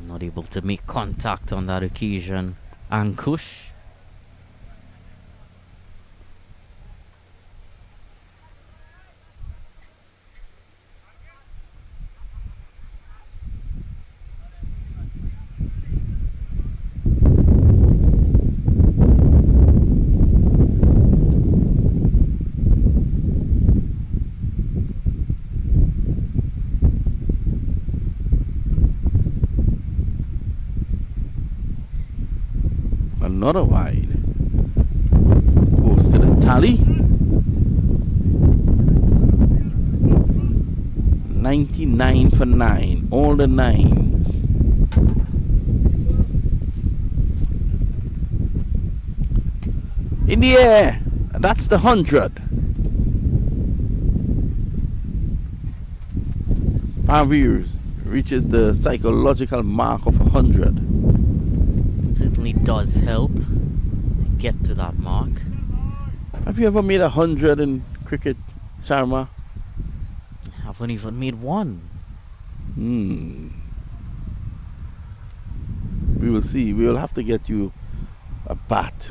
E: Not able to make contact on that occasion. Ankush.
G: Another wide. Goes to the tally. 99 for 9. All the 9s. In the air. That's the 100. Paramveers reaches the psychological mark of 100.
E: It certainly does help to get to that mark.
G: Have you ever made 100 in cricket, Sharma?
E: I haven't even made one.
G: We will see. We will have to get you a bat.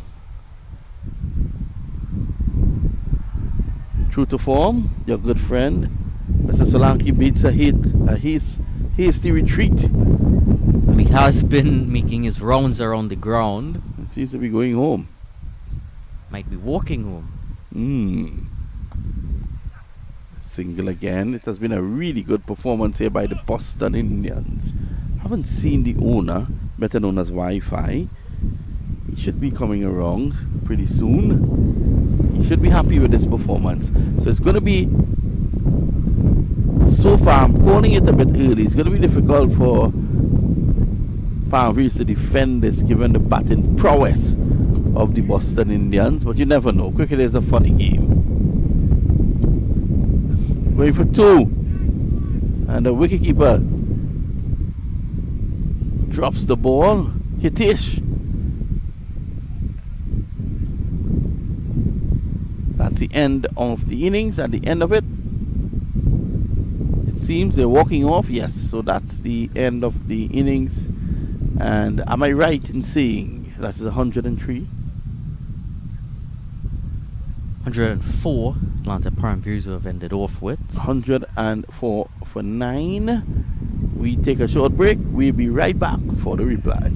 G: True to form, your good friend, Mr. Solanki beats a hasty retreat.
E: Well, he has been making his rounds around the ground.
G: It seems to be going home.
E: Might be walking home.
G: Single again. It has been a really good performance here by the Boston Indians. Haven't seen the owner, better known as Wi-Fi. He should be coming around pretty soon. He should be happy with this performance. So it's going to be, so far I'm calling it a bit early. It's going to be difficult for Paramveers to defend this given the batting prowess of the Boston Indians, but you never know. Cricket is a funny game. Going for 2, and the wicketkeeper drops the ball. Hitish. That's the end of the innings. At the end of it, it seems they're walking off. Yes, so that's the end of the innings. And am I right in saying that is 103?
E: 104 Atlanta Paramveers who have ended off with.
G: 104 for 9. We take a short break. We'll be right back for the reply.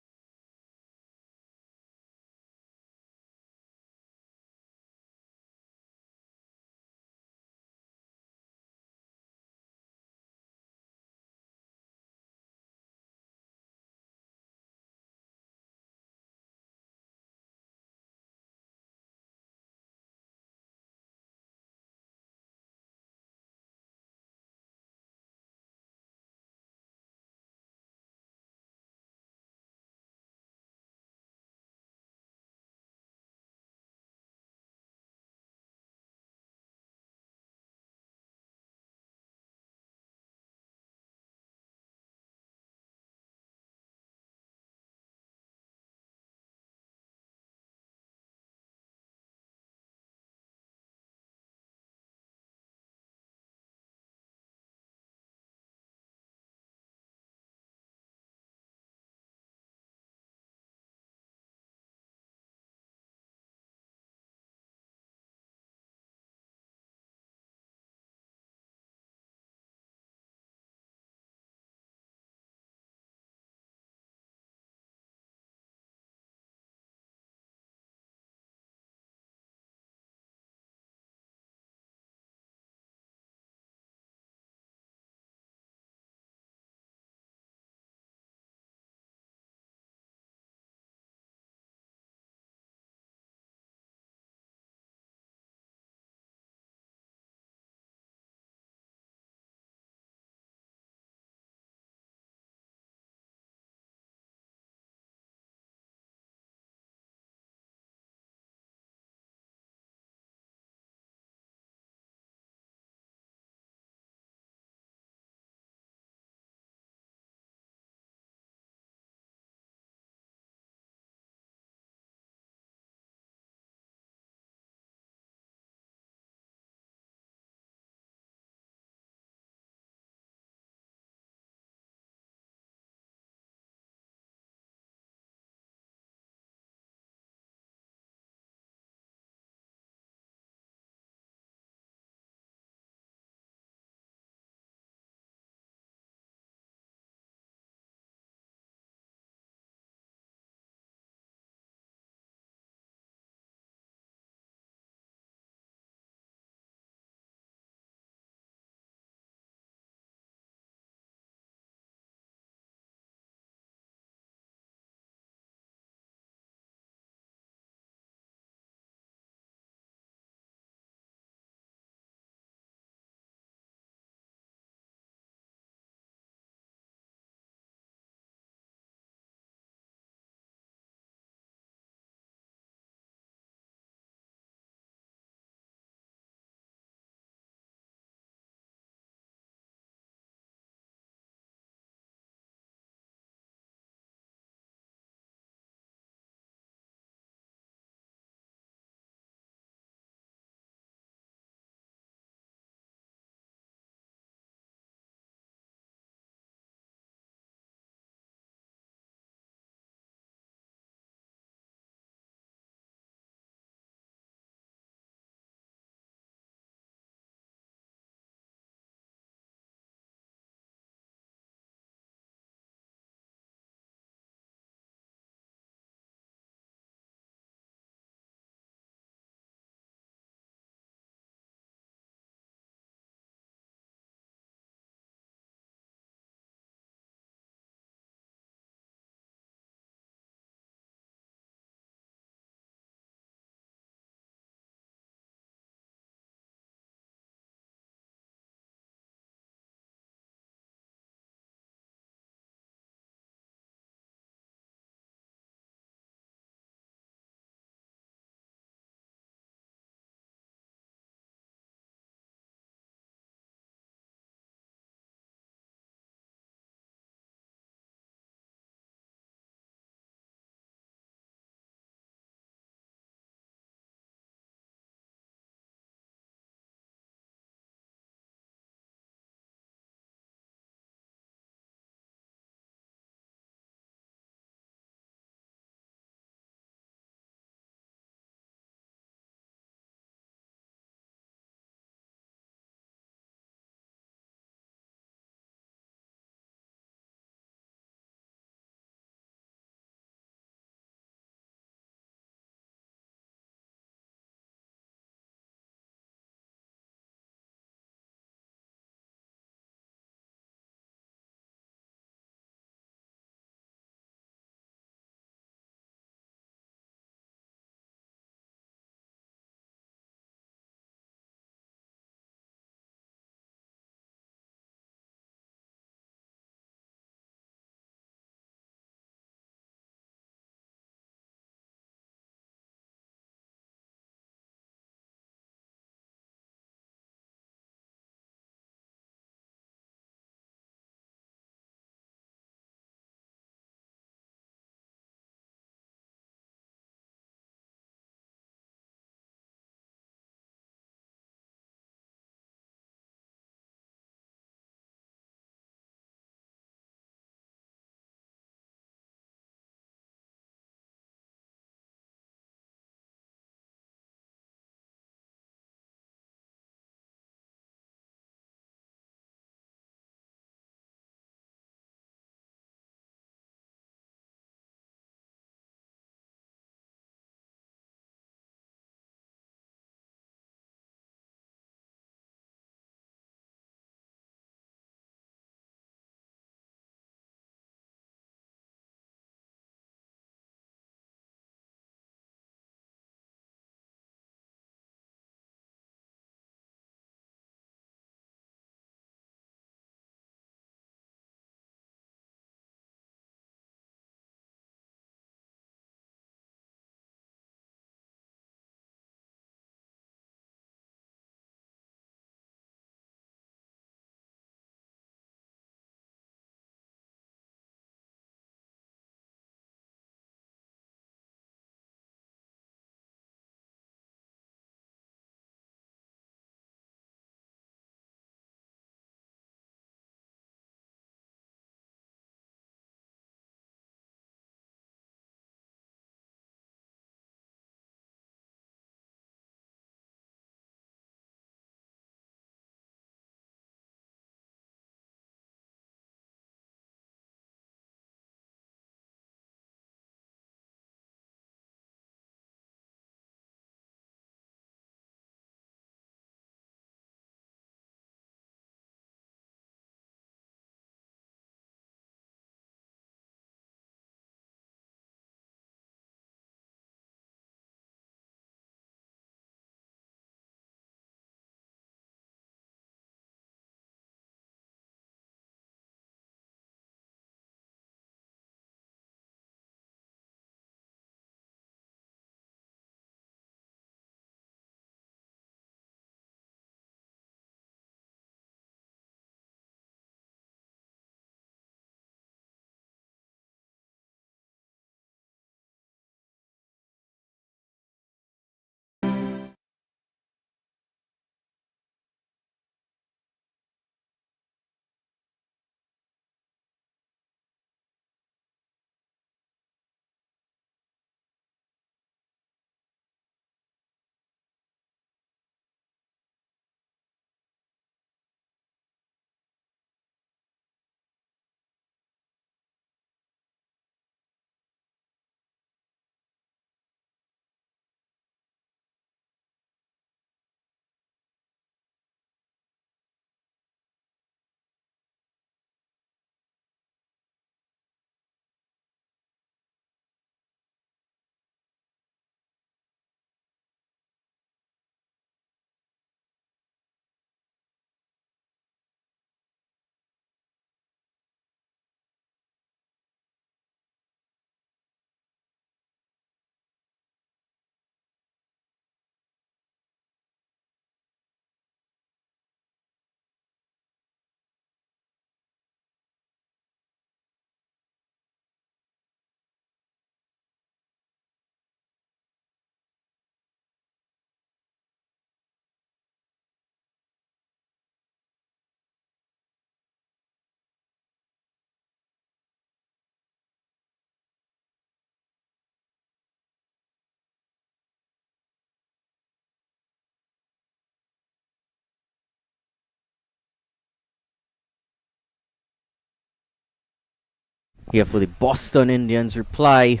E: here for the Boston Indians reply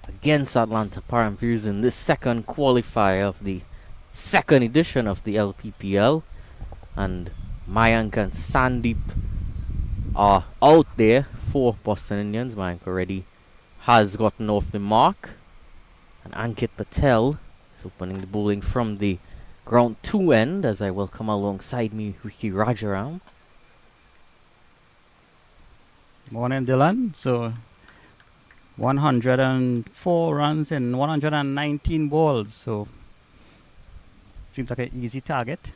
E: against Atlanta Paramveers in this second qualifier of the second edition of the LPPL. And Mayank and Sandeep are out there for Boston Indians. Mayank already has gotten off the mark, and Ankit Patel is opening the bowling from the ground 2 end as I welcome alongside me Ricky Rajaram.
F: Morning, Dylan. So 104 runs in 119 balls. So seems like an easy target.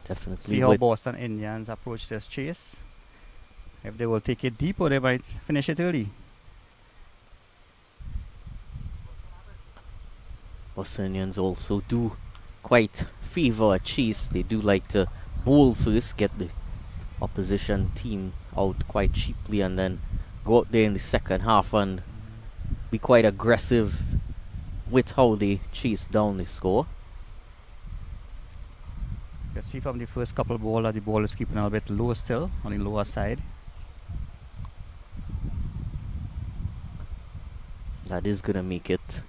E: Definitely.
F: See how Boston Indians approach this chase. If they will take it deep or they might finish it early.
E: Boston Indians also do quite favor a chase. They do like to bowl first, get the opposition team out quite cheaply, and then go out there in the second half and be quite aggressive with how they chase down the score.
F: You can see from the first couple of balls that the ball is keeping a little bit low still, on the lower side.
E: That is going to make it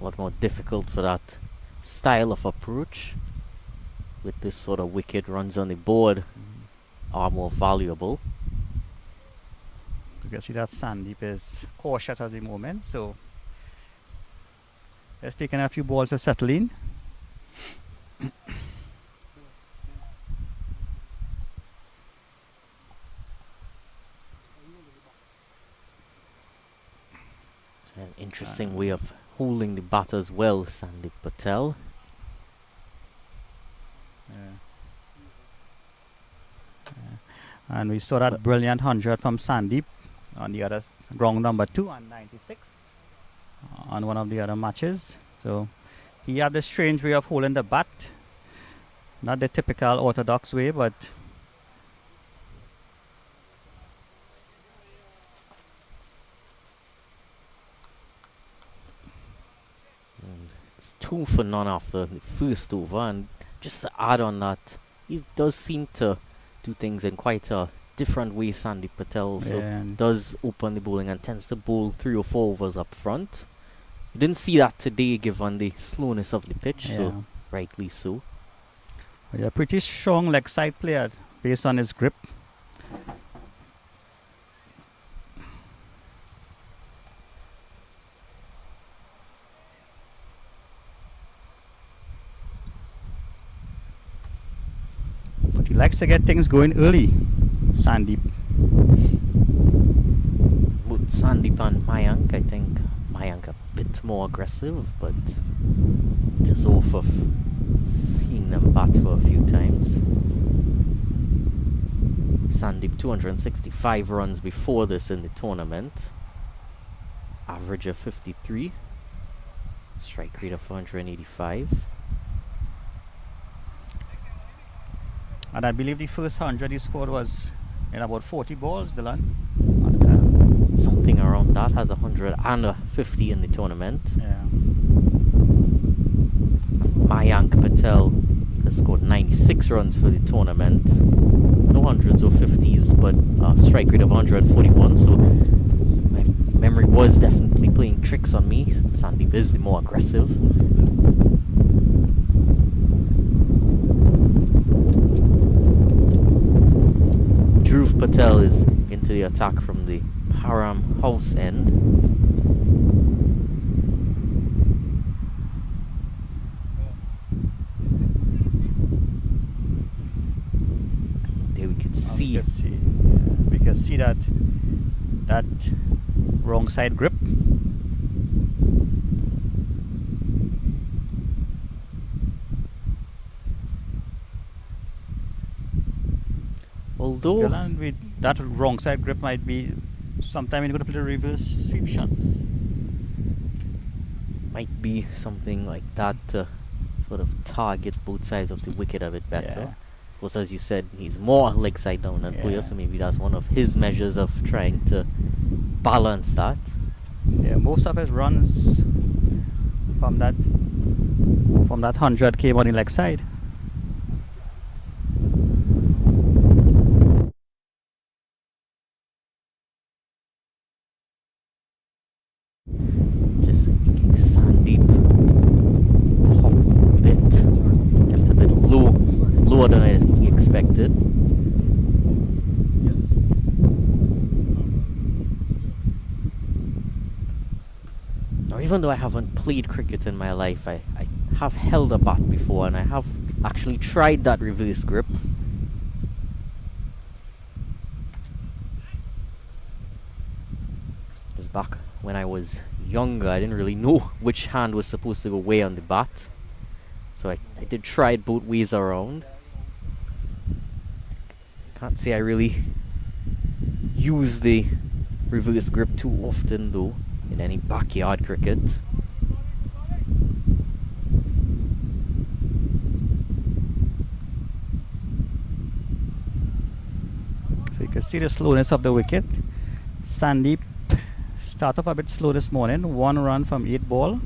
E: a lot more difficult for that style of approach. With this sort of wicket, runs on the board are more valuable.
F: You can see that Sandeep is cautious at the moment, so it's taken a few balls to settle in.
E: An interesting way of holding the bat as well, Sandeep Patel.
F: And we saw that brilliant 100 from Sandeep on the other ground number 2 on 96 on one of the other matches. So he had this strange way of holding the bat, not the typical orthodox way, but
E: It's 2 for none after the first over, and just to add on that, he does seem to do things in quite a different way. Sandeep Patel also does open the bowling and tends to bowl 3 or 4 overs up front. You didn't see that today given the slowness of the pitch, so rightly so.
F: a pretty strong leg side player based on his grip. But he likes to get things going early, Sandeep.
E: Both Sandeep and Mayank, I think Mayank a bit more aggressive, but just off of seeing them bat for a few times. Sandeep 265 runs before this in the tournament, average of 53, strike rate of 185.
F: And I believe the first 100 he scored was in about 40 balls, Dylan.
E: Something around that, has 150 in the tournament.
F: Yeah.
E: Mayank Patel has scored 96 runs for the tournament. No hundreds or 50s, but a strike rate of 141. So my memory was definitely playing tricks on me. Sandeep is the more aggressive. Dhruv Patel is into the attack from the Param house end. There we can see.
F: We can see that wrong side grip.
E: Although
F: With that wrong side grip might be sometime you're going to play the reverse sweep shots.
E: Might be something like that to sort of target both sides of the wicket a bit better. Because as you said, he's more leg side down than player, so maybe that's one of his measures of trying to balance that.
F: Yeah, most of his runs from that 100 came on the leg side.
E: even though I haven't played cricket in my life, I have held a bat before, and I have actually tried that reverse grip. Because back when I was younger, I didn't really know which hand was supposed to go where on the bat. So I did try it both ways around. Can't say I really use the reverse grip too often though in any backyard cricket.
F: So you can see the slowness of the wicket. Sandeep start off a bit slow this morning. 1 run from 8 ball.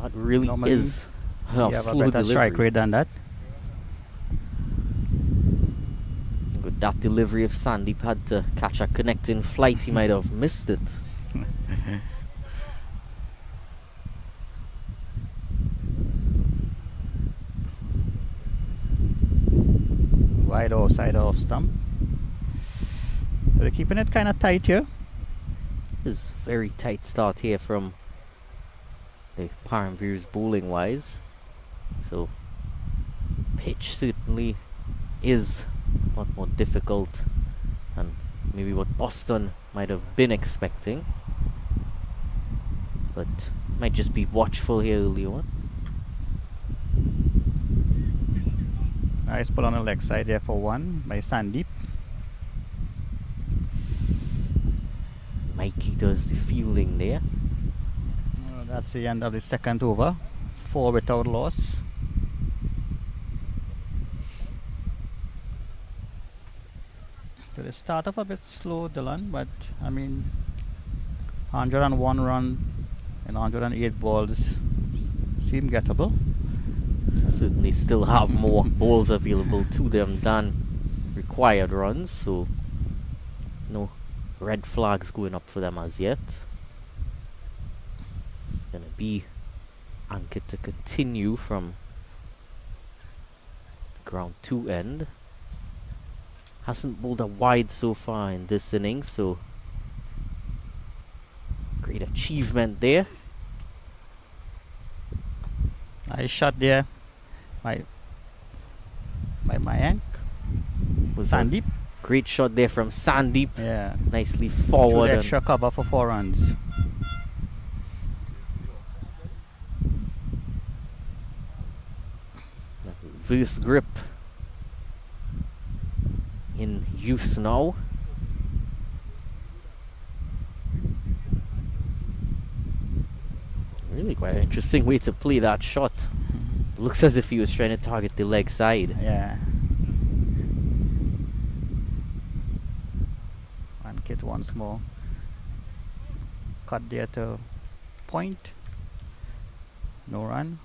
E: That really
F: Normally
E: is
F: you
E: a
F: have a
E: slow
F: better strike
E: delivery.
F: rate than that.
E: With that delivery, if Sandeep had to catch a connecting flight, he might have missed it.
F: Wide outside off stump. So they're keeping it kind of tight here.
E: Is very tight start here from the Paramveers bowling wise. So pitch certainly is a lot more difficult and maybe what Boston might have been expecting. But might just be watchful here early on.
F: Nice pull on the leg side there for 1 by Sandeep.
E: Mikey does the fielding there.
F: That's the end of the second over. 4 without loss. So they start off a bit slow, Dylan, but I mean, 101 run and 108 balls seem gettable.
E: Certainly still have more balls available to them than required runs, so no red flags going up for them as yet. It's going to be Ankit to continue from the ground 2 end. Hasn't bowled a wide so far in this innings, so great achievement there.
F: Nice shot there by Mayank.
E: Was a
F: Sandeep.
E: great shot there from Sandeep.
F: Yeah.
E: Nicely
F: Threw
E: forward.
F: the
E: And
F: extra cover for 4 runs.
E: reverse grip in use now. Really quite an interesting way to play that shot. Looks as if he was trying to target the leg side.
F: Yeah. And Kit once more. Cut there to point. No run.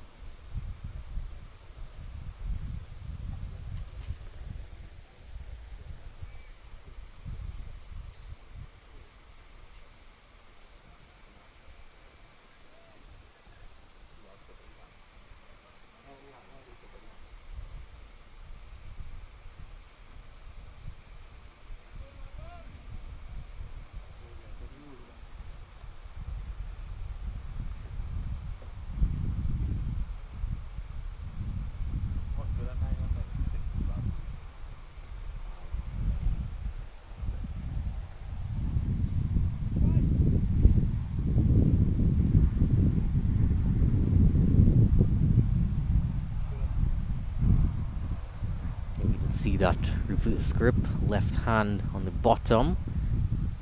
E: See that reverse grip, left hand on the bottom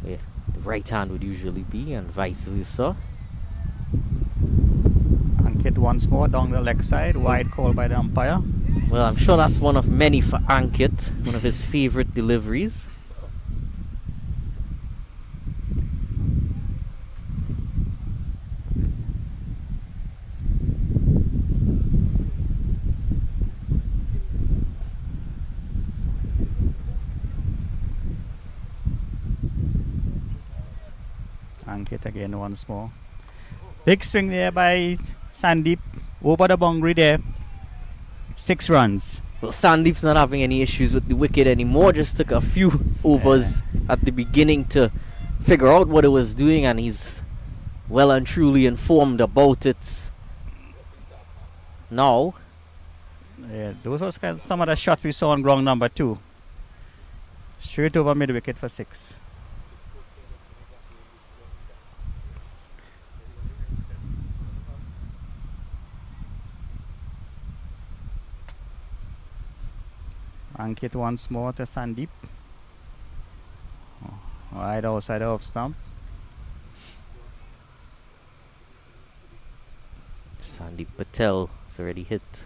E: where the right hand would usually be, and vice versa.
F: Ankit once more down the leg side, wide call by the umpire.
E: Well, I'm sure that's one of many for Ankit, one of his favorite deliveries.
F: Ankit again once more. Big swing there by Sandeep. Over the boundary there. 6 runs.
E: Well, Sandeep's not having any issues with the wicket anymore, just took a few overs at the beginning to figure out what it was doing, and he's well and truly informed about it now.
F: Yeah, those were some of the shots we saw on ground number 2. Straight over mid wicket for 6. Ankit once more to Sandeep. Wide outside of stump.
E: Sandeep Patel has already hit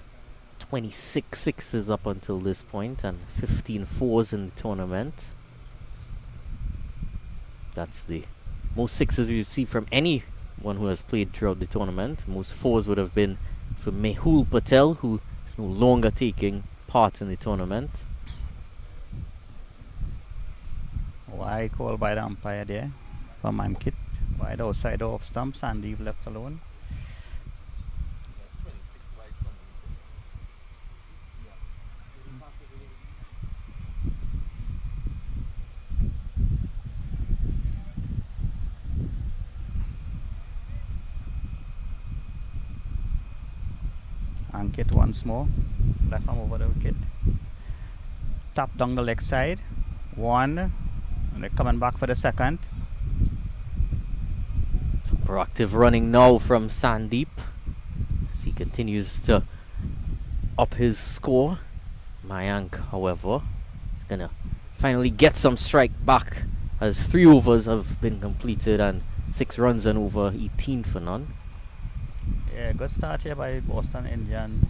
E: 26 sixes up until this point and 15 fours in the tournament. That's the most sixes you see from anyone who has played throughout the tournament. Most fours would have been for Mehul Patel, who is no longer taking part in the tournament.
F: Wide call by the umpire there from Ankit. Wide outside off stump. Sandeep left alone. Ankit once more. Left arm over the wicket. Tap down the leg side. 1. And they're coming back for the second.
E: Some proactive running now from Sandeep as he continues to up his score. Mayank, however, is going to finally get some strike back as 3 overs have been completed and 6 runs and over 18 for none.
F: Yeah, good start here by Boston Indian.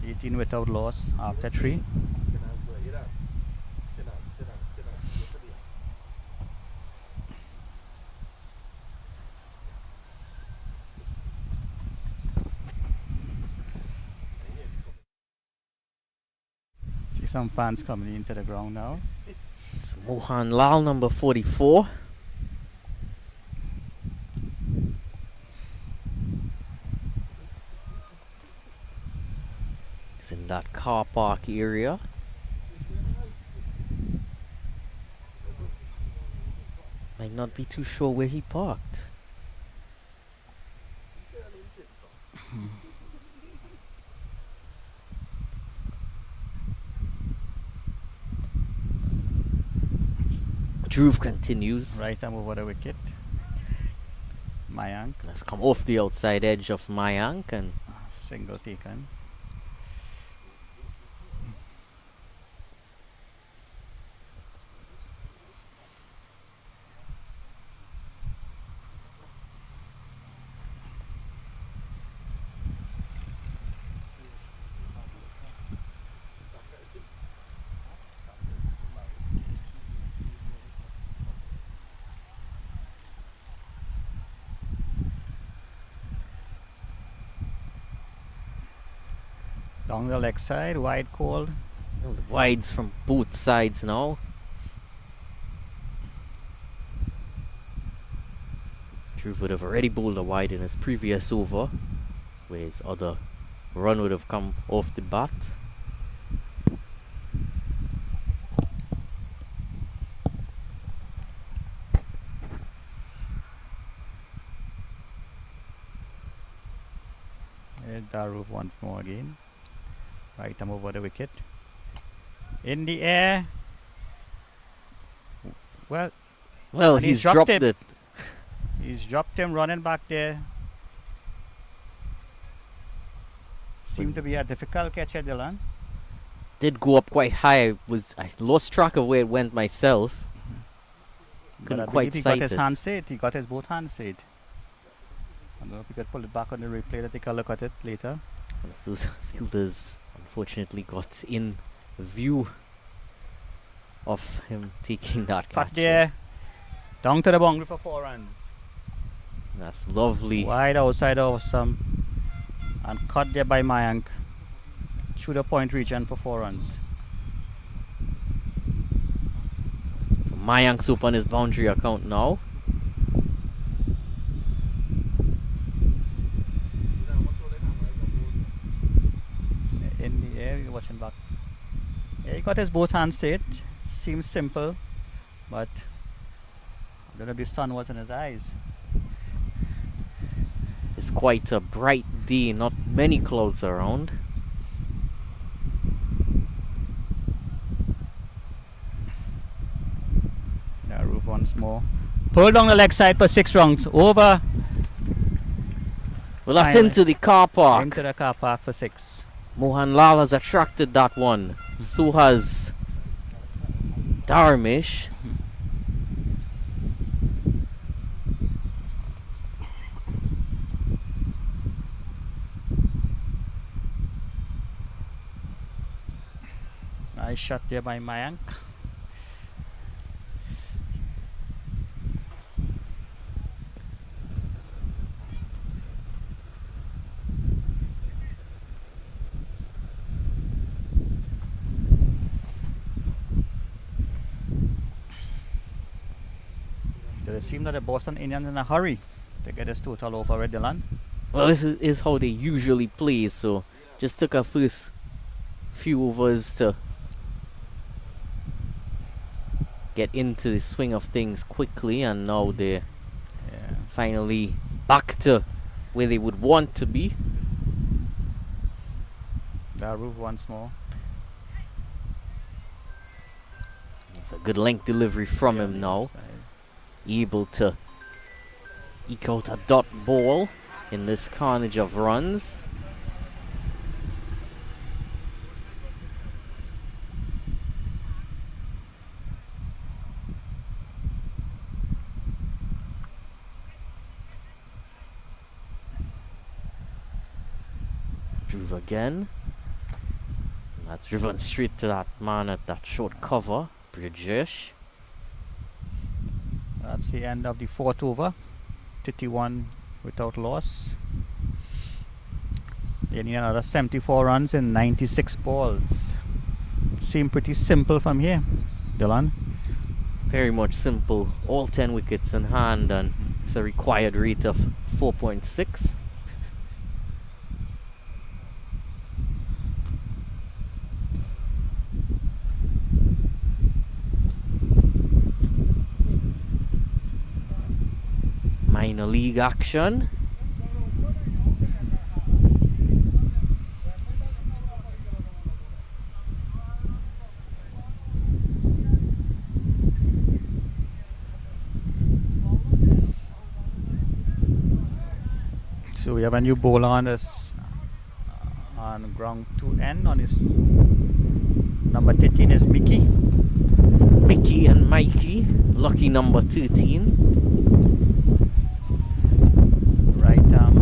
F: 18 without loss after 3. See some fans coming into the ground now.
E: It's Mohan Lal, number 44. He's in that car park area. Might not be too sure where he parked. Dhruv continues.
F: Right arm over the wicket. Mayank.
E: Let's come off the outside edge of Mayank and
F: Single taken. Down the leg side, wide called.
E: oh, the wides from both sides now. Dhruv would have already bowled a wide in his previous over, where his other run would have come off the bat.
F: Dhruv once more again. Right arm over the wicket. In the air. Well,
E: Well,
F: and
E: he's dropped it.
F: He's dropped him running back there. Seemed to be a difficult catch at Dylan.
E: Did go up quite high. I lost track of where it went myself.
F: But
E: Couldn't
F: I
E: quite
F: believe he
E: sight
F: got his
E: it.
F: hand set. He got his both hands set. I don't know if we could pull it back on the replay to take a look at it later.
E: Those fielders unfortunately got in view of him taking that
F: Cut
E: catch.
F: there. Down to the boundary for 4 runs.
E: That's lovely.
F: Wide outside of some. And cut there by Mayank. Through the point region for 4 runs.
E: So Mayank's up on his boundary account now.
F: In the air, you're watching back. Yeah, he got his both hands set. Seems simple, but I don't know if the sun was in his eyes.
E: It's quite a bright day, not many clouds around.
F: Now Roof once more. Pull down the leg side for 6 rounds. Over.
E: Well, that's
F: Finally.
E: into the car park.
F: Into the car park for 6.
E: Mohan Lal has attracted that one. So has Darmish.
F: Nice shot there by Mayank. Does it seem that the Boston Indians in a hurry to get this total over with Dylan?
E: Well, this is how they usually play, so just took a first few overs to get into the swing of things quickly, and now they're finally back to where they would want to be.
F: Daru once more.
E: It's a good length delivery from him now. Able to eke out a dot ball in this carnage of runs. Drove again. And that's driven straight to that man at that short cover, Brijesh.
F: That's the end of the 4th over. 51 without loss. They need another 74 runs in 96 balls. Seem pretty simple from here, Dylan.
E: Very much simple. All 10 wickets in hand, and it's a required rate of 4.6. Minor league action.
F: So we have a new bowler on this on ground 2N on his number 13 is Mickey.
E: Mickey and Mikey, lucky number 13.
F: Right arm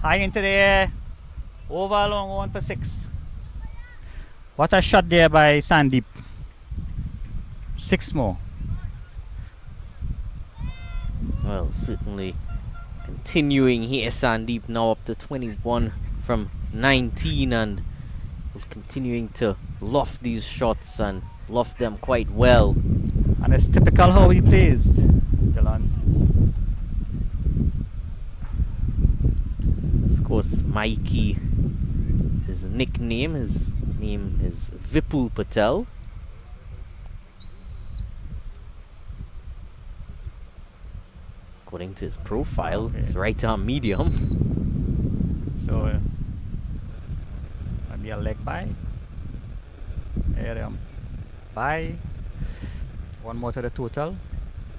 F: high into the air, over long one for 6. What a shot there by Sandeep. 6 more.
E: Well, certainly continuing here. Sandeep now up to 21 from 19, and continuing to loft these shots and loft them quite well.
F: And it's typical how he plays, Dylan.
E: Of course, Mikey, his name is Vipul Patel. According to his profile, it's right arm medium.
F: So, maybe a leg by. By. One more to the total.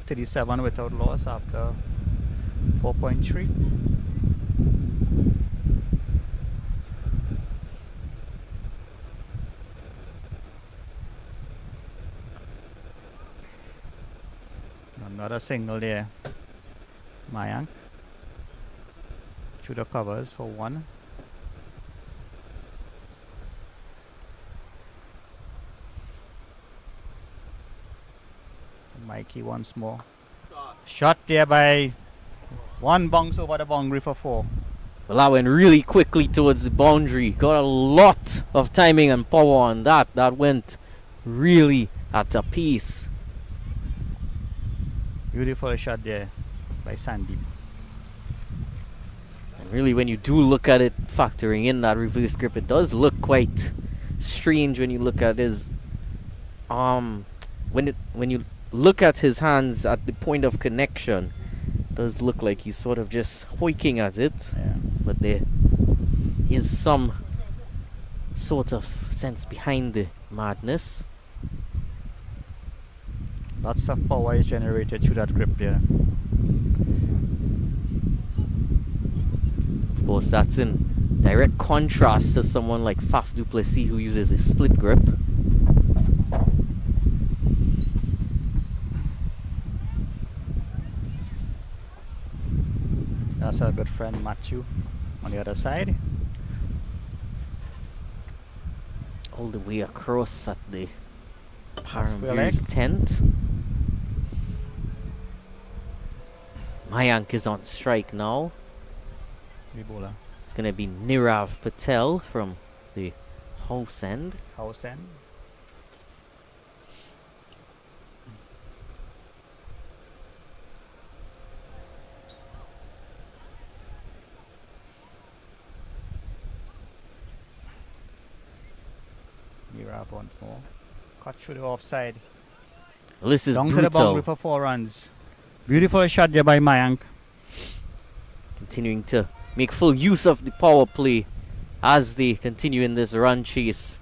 F: 37 without loss after 4.3. Another signal there. Mayank through the covers for 1. Mikey once more. Shot there by 1, bounce over the boundary for 4.
E: Well, that went really quickly towards the boundary. Got a lot of timing and power on that. That went really at a pace.
F: Beautiful shot there by Sandeep.
E: And really, when you do look at it, factoring in that reverse grip, it does look quite strange when you look at his arm when you look at his hands at the point of connection, it does look like he's sort of just hoiking at it.
F: Yeah.
E: But there is some sort of sense behind the madness.
F: Lots of power is generated through that grip there.
E: Of course, that's in direct contrast to someone like Faf du Plessis, who uses a split grip.
F: That's our good friend Matthew on the other side.
E: All the way across at the
F: Square leg.
E: Paramveers tent. Mayank is on strike now.
F: Bowler.
E: It's going to be Nirav Patel from the house end.
F: House end. Nirav once more. Cut through the offside.
E: Well, this is
F: Down to the
E: brutal.
F: boundary for 4 runs. Beautiful shot there by Mayank.
E: Continuing to make full use of the power play as they continue in this run chase.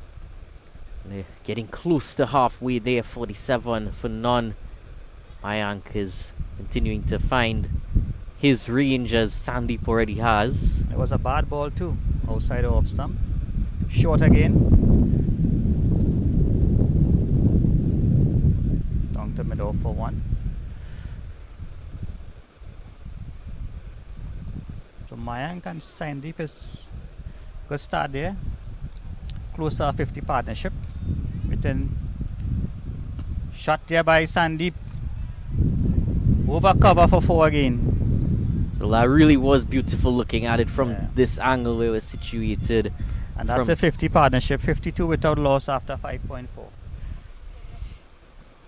E: They're getting close to halfway there, 47 for none. Mayank is continuing to find his range as Sandeep already has.
F: It was a bad ball too. Outside the off stump. Short again. Down to middle for 1. So Mayank and Sandeep is good start there. Close to a 50 partnership. Within shot there by Sandeep. Over cover for 4 again.
E: Well, that really was beautiful looking at it from
F: Yeah.
E: this angle where it was situated.
F: And that's
E: From-
F: a 50 partnership. 52 without loss after 5.4.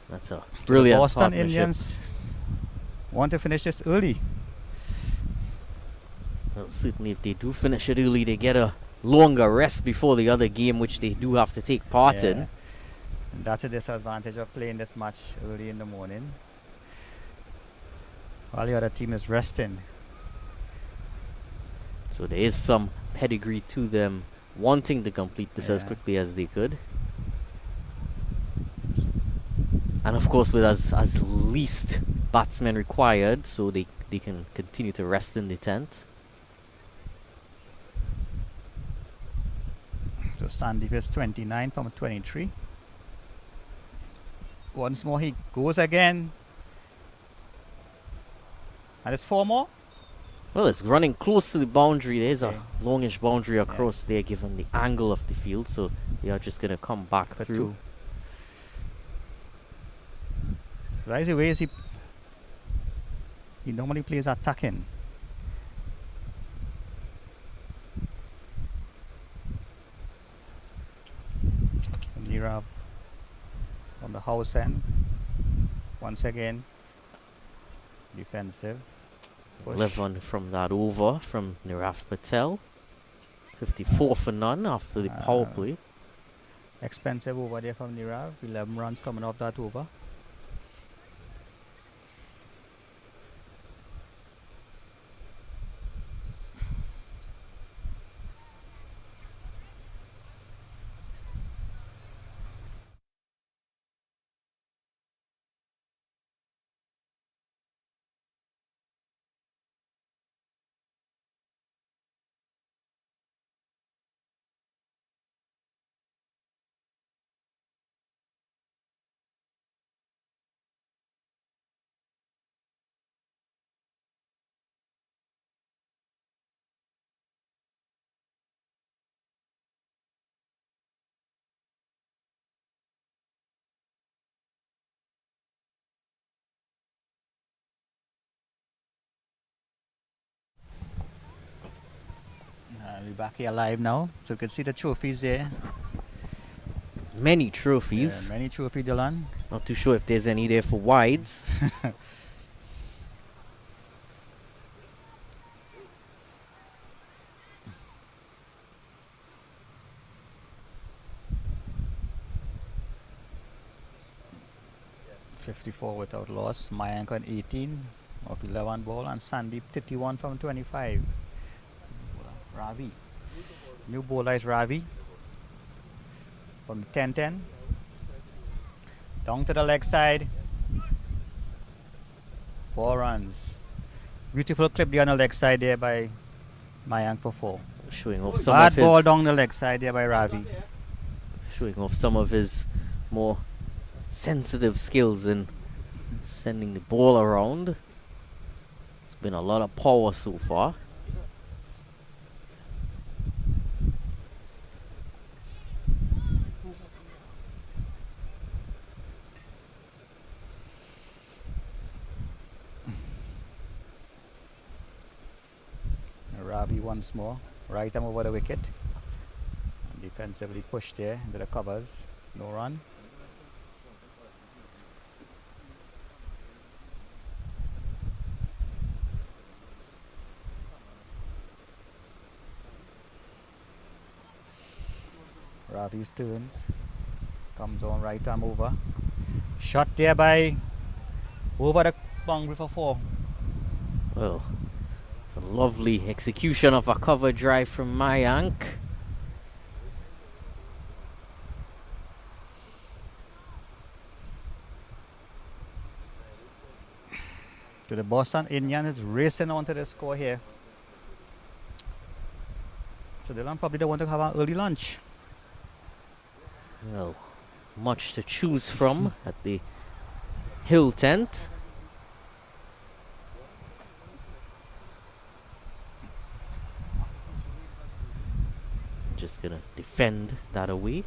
E: That's a
F: The
E: brilliant
F: Boston
E: partnership.
F: Indians want to finish this early.
E: Well, certainly if they do finish it early, they get a longer rest before the other game, which they do have to take part
F: Yeah.
E: in.
F: And that's a disadvantage of playing this match early in the morning while the other team is resting.
E: So there is some pedigree to them wanting to complete this as
F: Yeah.
E: quickly as they could. And of course with as least batsmen required, so they can continue to rest in the tent.
F: So Sandeep is 29 from 23. Once more he goes again. And it's 4 more.
E: Well, it's running close to the boundary. There's
F: Okay.
E: a longish boundary across there given the angle of the field, so they are just going to come back
F: For
E: through.
F: 2. Right away is he normally plays attacking. Nirav on the house end. Once again, defensive. Push.
E: 11 from that over from Nirav Patel. 54 for none after the power play.
F: Expensive over there from Nirav. 11 runs coming off that over. We're back here live now, so you can see the trophies there.
E: Many trophies.
F: Yeah, many trophy, Dylan.
E: Not too sure if there's any there for wides.
H: 54 without loss. Mayank on 18 of 11 ball, and Sandeep 31 from 25. Ravi. New bowler is Ravi from 10-10. Down to the leg side. 4 runs. Beautiful clip there on the leg side there by Mayank for 4.
E: Showing off some
H: Bad
E: of his
H: ball down the leg side there by Ravi.
E: showing off some of his more sensitive skills in sending the ball around. It's been a lot of power so far.
H: Ravi once more. Right arm over the wicket. Defensively pushed there into the covers. No run. Ravi's turn. Comes on right arm over. Shot there by over the boundary for 4.
E: Well, it's a lovely execution of a cover drive from Mayank.
H: So the Boston Indians is racing on to the score here. So they probably don't want to have an early lunch.
E: Well, much to choose from at the Hill tent. Just gonna defend that away.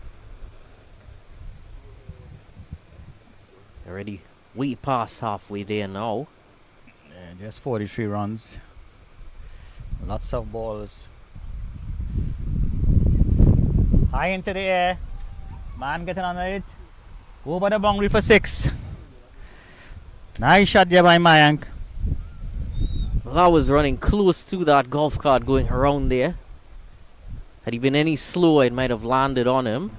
E: Already way past halfway there now.
H: Yeah, just 43 runs. Lots of balls. High into the air. Man getting on it. Over the boundary for 6. Nice shot there by Mayank.
E: Well, I was running close to that golf cart going around there. Had he been any slower, it might have landed on him.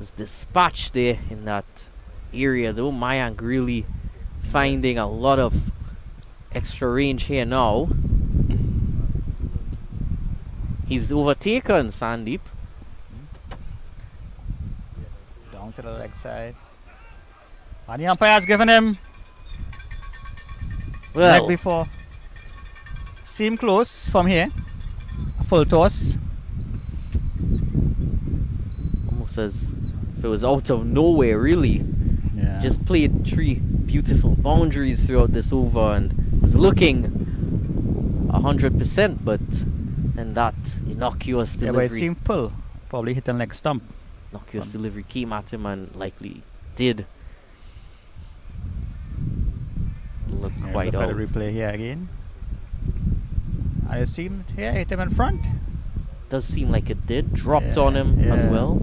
E: Was dispatched there in that area though. Mayank really finding a lot of extra range here now. He's overtaken Sandeep.
H: Down to the leg side. And the umpire's given him leg
E: Well,
H: before. Seem close from here. A full toss.
E: almost as if it was out of nowhere really.
H: Yeah.
E: Just played 3 beautiful boundaries throughout this over and was looking 100%, but then that innocuous
H: Yeah, but it
E: delivery,
H: seemed full. Probably hit the leg stump.
E: innocuous delivery came at him and likely did look
H: Yeah,
E: quite
H: look
E: out.
H: at the replay here again. And it seemed here hit him in front.
E: Does seem like it did. Dropped
H: Yeah,
E: on him as
H: yeah.
E: well.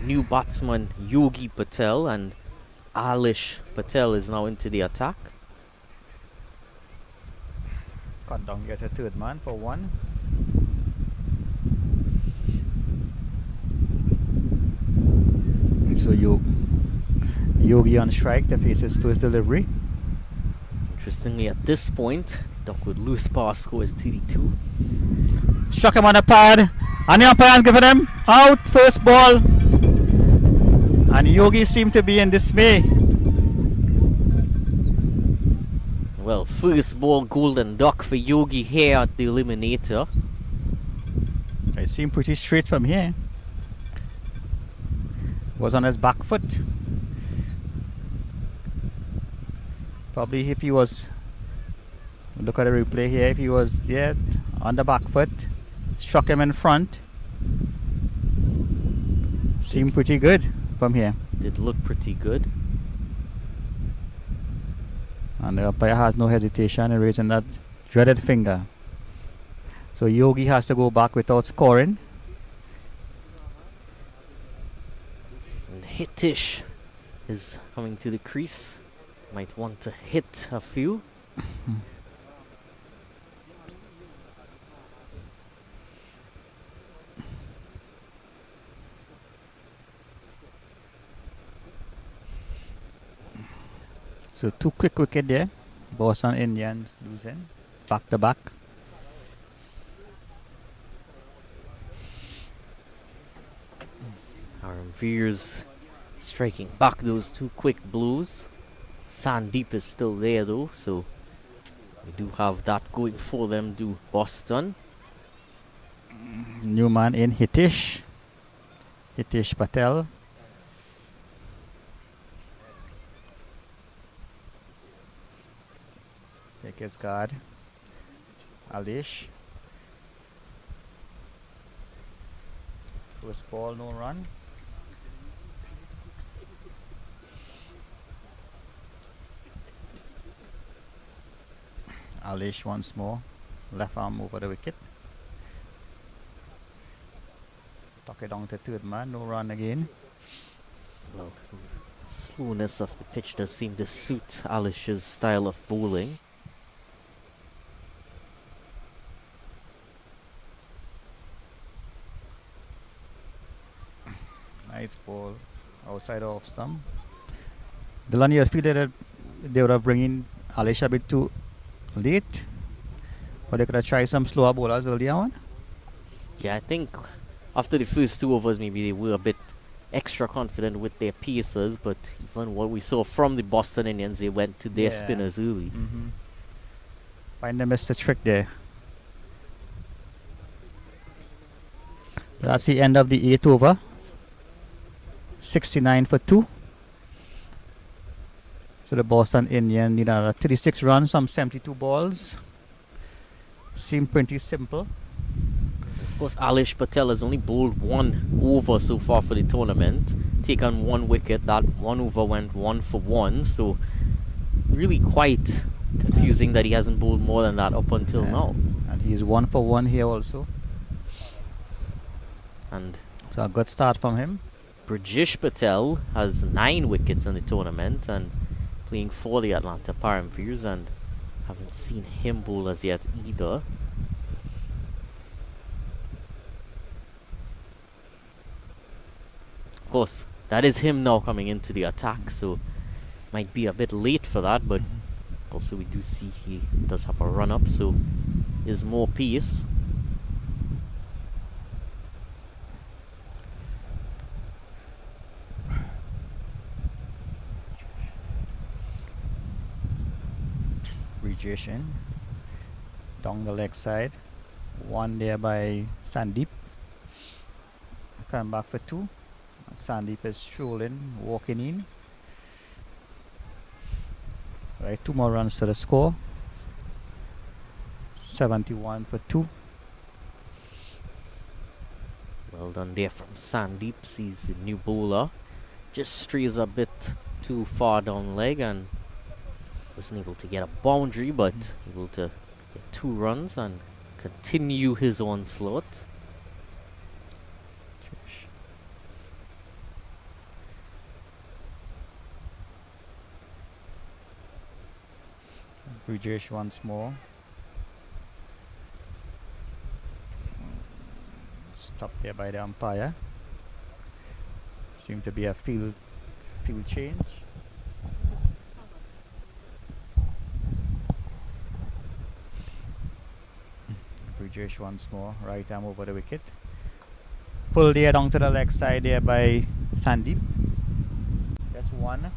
E: New batsman Yogi Patel and Alish Patel is now into the attack.
H: Cut down, get a third man for 1. So Yogi on strike to face his first delivery.
E: Interestingly, at this point, Duckwood loose pass score is 32.
H: Struck him on the pad. And the umpire giving them out, first ball. And Yogi seemed to be in dismay.
E: Well, first ball golden duck for Yogi here at the eliminator.
H: It seemed pretty straight from here. Was on his back foot. Probably if he was, look at the replay here, if he was on the back foot, struck him in front. Seemed pretty good from here.
E: Did look pretty good.
H: And the umpire has no hesitation in raising that dreaded finger. So Yogi has to go back without scoring.
E: And Hitish is coming to the crease. Might want to hit a few.
H: So 2 quick wicket there. Boston Indians losing. Back to back.
E: Paramveers striking back those 2 quick blows. Sandeep is still there though, so we do have that going for them, do Boston.
H: New man in Hitish Patel. Take his guard. Alish. First ball, no run. Alish once more. Left arm over the wicket. Tuck it down to third man, no run again.
E: Well, slowness of the pitch does seem to suit Alish's style of bowling.
H: Nice ball outside off stump. Dylan, you feel that they would have bringing Alish a bit too late? Or they could have tried some slower bowlers earlier on?
E: Yeah, I think after the first 2 overs maybe they were a bit extra confident with their pieces, but even what we saw from the Boston Indians, they went to their spinners early.
H: Find them missed the trick there. That's the end of the 8th over. 69 for 2. So the Boston Indians need another 36 runs, some 72 balls. Seemed pretty simple.
E: Of course, Alish Patel has only bowled 1 over so far for the tournament, taken 1 wicket. That 1 over went 1 for 1, so really quite confusing that he hasn't bowled more than that up until now.
H: And he's 1 for 1 here also.
E: And
H: so a good start from him.
E: Brijesh Patel has 9 wickets in the tournament and playing for the Atlanta Paramveers, and haven't seen him bowl as yet either. Of course, that is him now coming into the attack, so might be a bit late for that, but also we do see he does have a run up, so there's more pace.
H: Rejection down the leg side. 1 there by Sandeep. Come back for 2. Sandeep is strolling, walking in. Right, 2 more runs to the score. 71 for 2.
E: Well done there from Sandeep. Sees the new bowler. Just strays a bit too far down leg and wasn't able to get a boundary, but able to get 2 runs and continue his onslaught.
H: Brijesh once more. Stopped there by the umpire. Seemed to be a field change. Brijesh once more, right arm over the wicket. pull there down to the leg side there by Sandeep. That's one.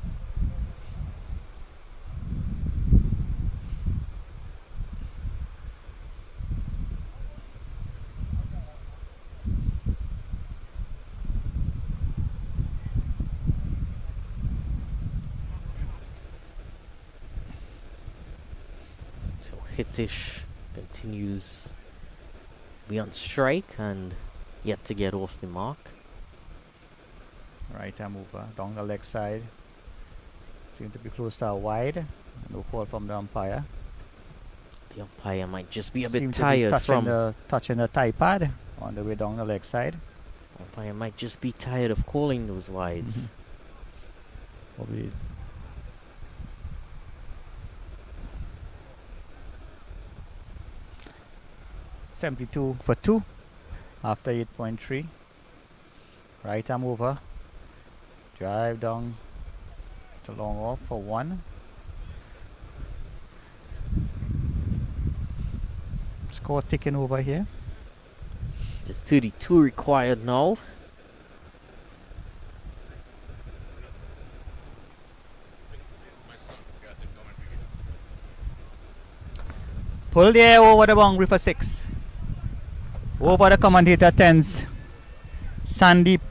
E: So Hitish continues to be on strike and yet to get off the mark.
H: Right hand mover down the leg side. Seems to be close to a wide. No call from the umpire.
E: The umpire might just be a bit
H: Seem to be
E: tired from.
H: touching the thigh pad on the way down the leg side.
E: Umpire might just be tired of calling those wides.
H: Probably. $72 for 2 after 8.3. Right arm over. Drive down to long off for 1. Score ticking over here.
E: There's 32 required now.
H: Pull the air over the boundary for 6. Over the commentator 10s. Sandeep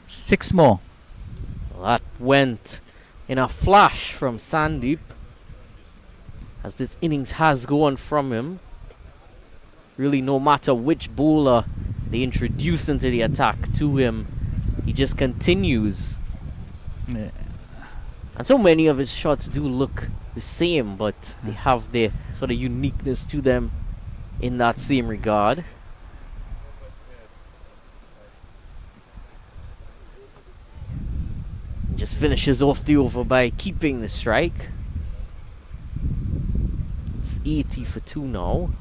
H: 6 more.
E: That went in a flash from Sandeep, as this innings has gone from him. Really, no matter which bowler they introduce into the attack to him, he just continues.
H: Yeah.
E: And so many of his shots do look the same, but they have their sort of uniqueness to them in that same regard. Just finishes off the over by keeping the strike. It's 80 for 2 now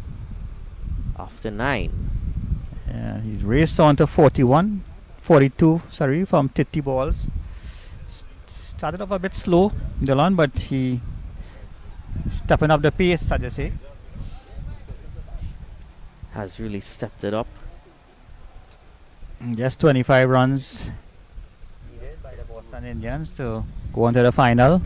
E: after 9.
H: Yeah, he's raced on to 42 from 30 balls. Started off a bit slow, Dylan, but he stepping up the pace, I'd say.
E: Has really stepped it up.
H: Just 25 runs needed by the Boston Indians to go on to the final.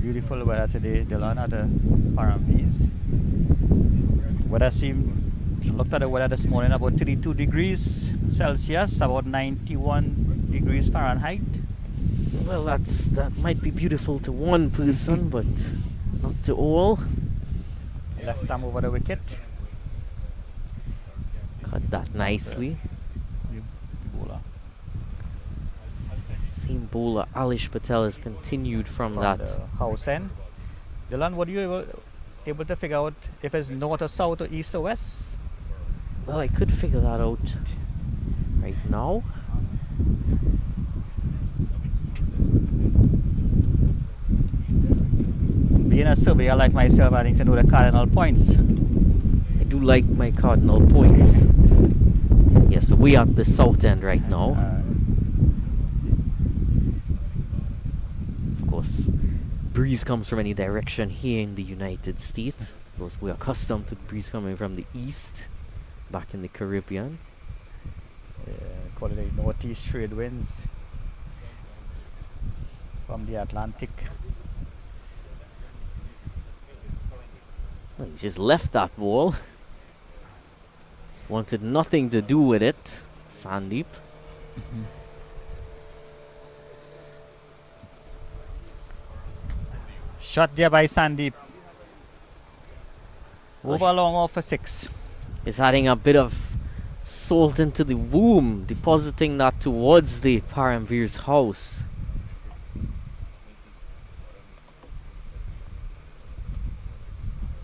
H: Beautiful weather today, Dylan, at the Paramveers. Weather looked at the weather this morning, about 32 degrees Celsius, about 91 degrees Fahrenheit.
E: Well, that might be beautiful to one person, but not to all.
H: Left arm over the wicket.
E: Cut that nicely.
H: Bowler.
E: Same bowler, Alish Patel, has continued from that.
H: The house end. Dylan, what are you able to figure out if it's north or south or east or west?
E: Well, I could figure that out right now.
H: Being a surveyor like myself, I need to know the cardinal points.
E: I do like my cardinal points. Yeah, so we are at the south end right now. Of course, breeze comes from any direction here in the United States. Because we are accustomed to the breeze coming from the east, back in the Caribbean.
H: Call it a northeast trade winds from the Atlantic.
E: Well, he just left that ball. Wanted nothing to do with it, Sandeep.
H: Shot there by Sandeep. Over long off for 6.
E: Is adding a bit of salt into the womb, depositing that towards the Paramveers house.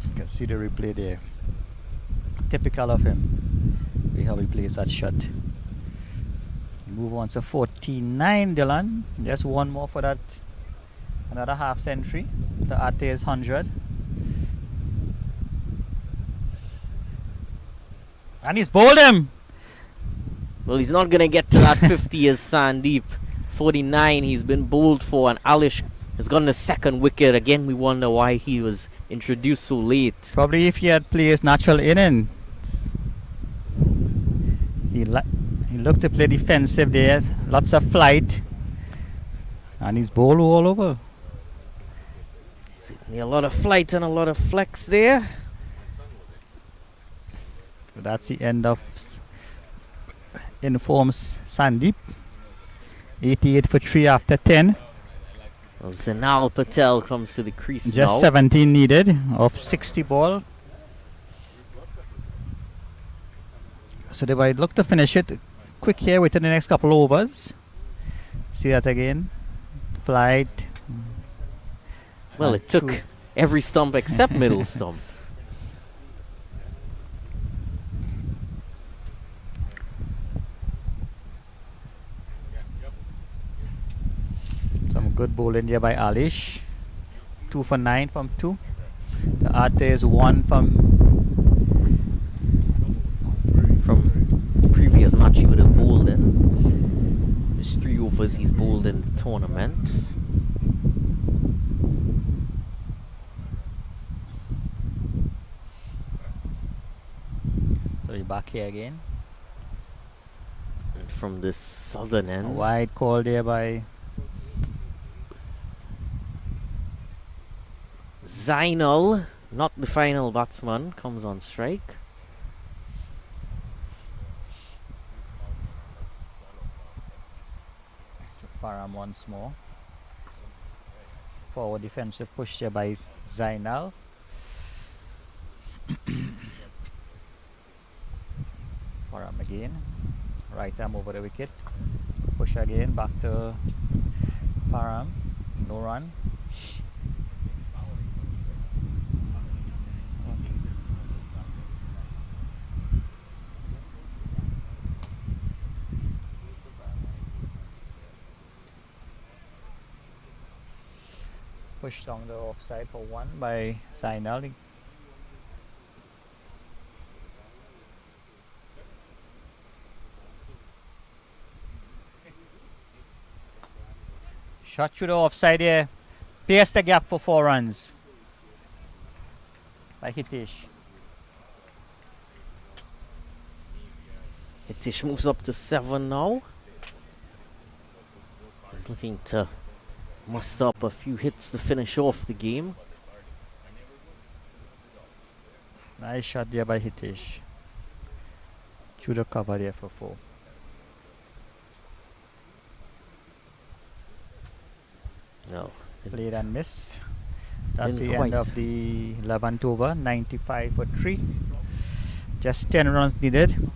H: You can see the replay there. Typical of him. See how he plays that shot. Move on to 49, Dylan. Just one more for that. Another half century. The Ate is 100. And he's bowled him.
E: Well, he's not going to get to that 50 as Sandeep. 49 he's been bowled for, and Alish has gotten a second wicket. Again, we wonder why he was introduced so late.
H: Probably if he had played his natural inning. He looked to play defensive there. Lots of flight. And he's bowled all over.
E: Certainly a lot of flight and a lot of flex there.
H: So that's the end of informs Sandeep. 88 for 3 after 10.
E: Well, Zinal Patel comes to the crease now.
H: Just 17 needed of 60 ball. So they might look to finish it quick here within the next couple overs. See that again. Flight.
E: Well, it took every stump except middle stump.
H: Some good bowling here by Alish. 2 for 9 from 2. The Arte is 1 from
E: previous match he would have bowled in. There's 3 overs he's bowled in the tournament.
H: So you're back here again.
E: And from the southern
H: A
E: end.
H: wide call there by
E: Zainal, not the final batsman, comes on strike.
H: Param once more. Forward defensive push there by Zainal. Param again. Right arm over the wicket. Push again back to Param. No run. Pushed on the offside for 1 by Zainal. Shot through the offside here. Pierce the gap for 4 runs by Hitesh.
E: Hitesh moves up to 7 now. He's looking to muster up a few hits to finish off the game.
H: Nice shot there by Hitesh. Through the cover there for 4.
E: No.
H: Played and miss. That's
E: Didn't
H: the end
E: quite.
H: of the 11th over. 95 for 3. Just 10 runs needed.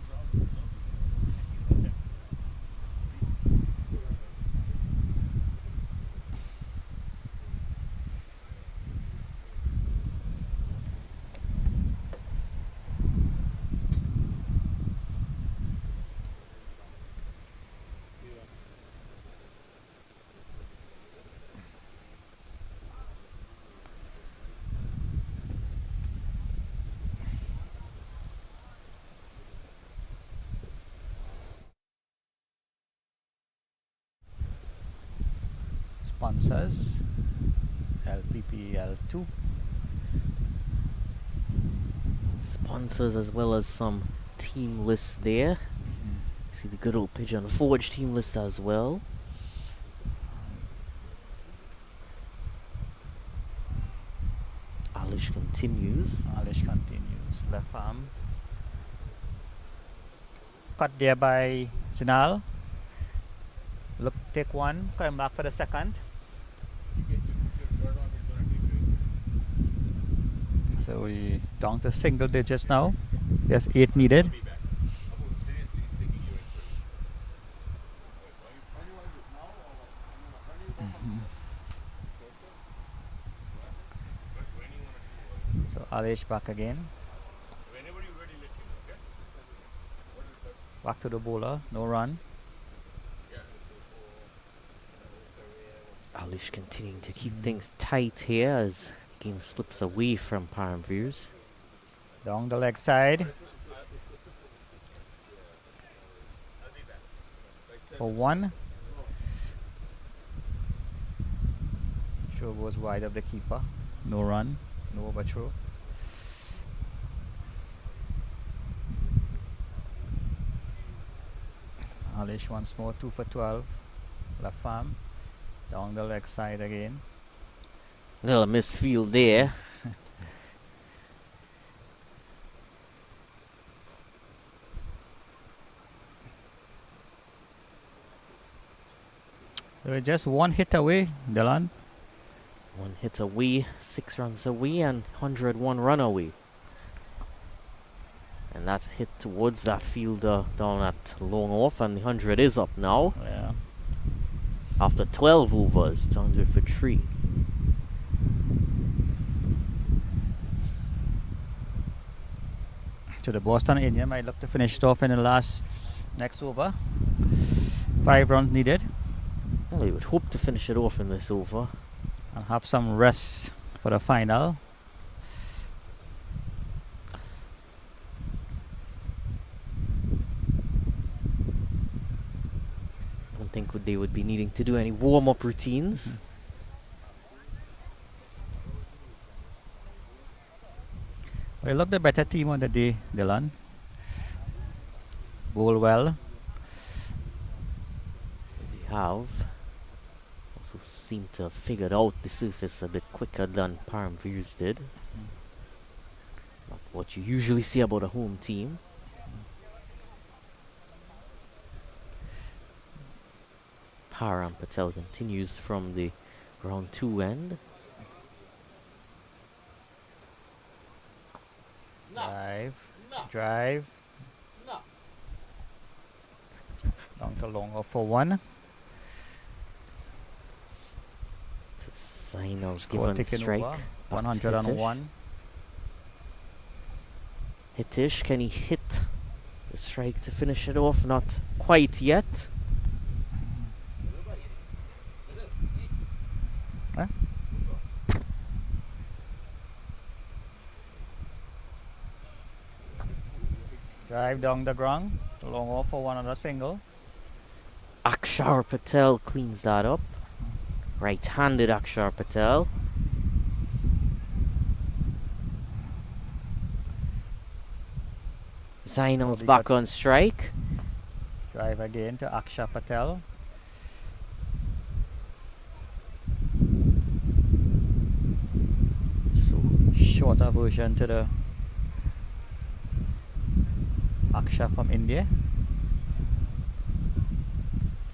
H: Sponsors LPPL 2.
E: Sponsors as well as some team lists there. See the good old Pigeon Forge team list as well. Alish continues.
H: Alish continues. Left arm. Cut there by Zinal. Look, take 1. Come back for the second. So we down to single digits now. There's 8 needed. So Alish back again. Back to the bowler. No run.
E: Alish continuing to keep things tight here as the game slips away from Paramveers.
H: Down the leg side. for 1. Throw goes wide of the keeper. No run, no overthrow. Alish once more, 2 for 12. Left arm, down the leg side again.
E: Little misfield there.
H: They're just 1 hit away, Dylan.
E: 1 hit away, 6 runs away, and 101 run away. And that's hit towards that fielder down at long off, and the 100 is up now.
H: Yeah.
E: After 12 overs, it's 100 for 3.
H: So the Boston Indian might look to finish it off in the next over. 5 runs needed.
E: Well, we would hope to finish it off in this over.
H: And have some rest for the final.
E: I don't think they would be needing to do any warm-up routines.
H: They look the better team on the day, Dylan. Bowl well.
E: They have also seem to have figured out the surface a bit quicker than Paramveers did. Not what you usually see about a home team. Param Patel continues from the round 2 end.
H: Drive. Down to long off for 1.
E: Signals
H: Score
E: given
H: taken
E: strike.
H: over.
E: Back to
H: 101.
E: Hitish, can he hit the strike to finish it off? Not quite yet.
H: Huh? Drive down the ground. Long off for 1 another single.
E: Akshar Patel cleans that up. Right-handed Akshar Patel. Zainal's back on strike.
H: Drive again to Aksha Patel. So shorter version to the Aksha from India.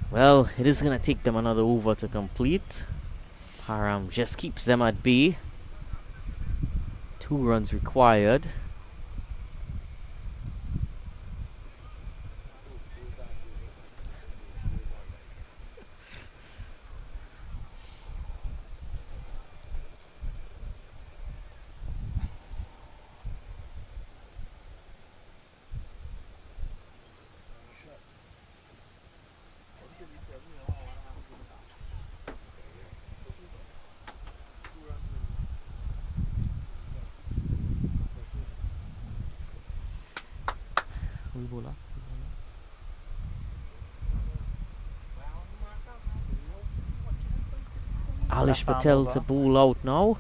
E: Well, it is going to take them another over to complete. Param just keeps them at bay. 2 runs required. Alish Patel to bowl out now.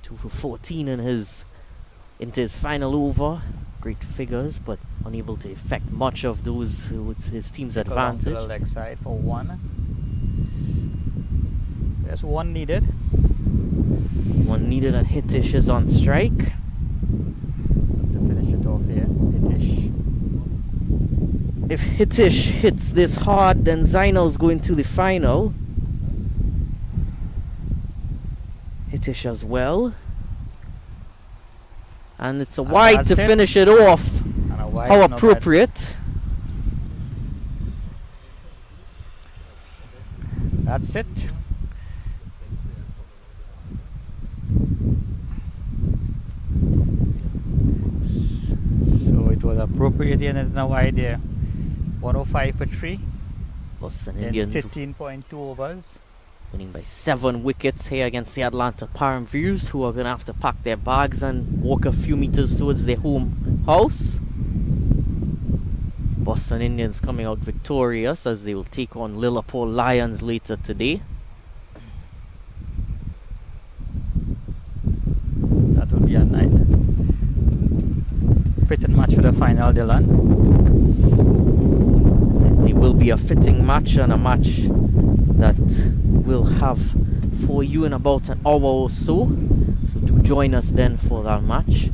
E: 2 for 14 into his final over. Great figures, but unable to effect much of those with his team's advantage.
H: To the leg side for 1. There's 1 needed.
E: 1 needed, and Hitish is on strike.
H: To finish it off here, Hitish.
E: If Hitish hits this hard, then Zainal's going to the final. Hitish as well. And it's a wide to finish it off. How appropriate.
H: That's it. So it was appropriate and no idea. 105 for 3.
E: Boston
H: In
E: Indians
H: 15.2 overs.
E: winning by 7 wickets here against the Atlanta Paramveers, who are going to have to pack their bags and walk a few meters towards their home house. Boston Indians coming out victorious as they will take on Liverpool Lions later today.
H: That will be a night. Fitting match for the final, Dylan.
E: It will be a fitting match and a match that we'll have for you in about an hour or so. So do join us then for that match.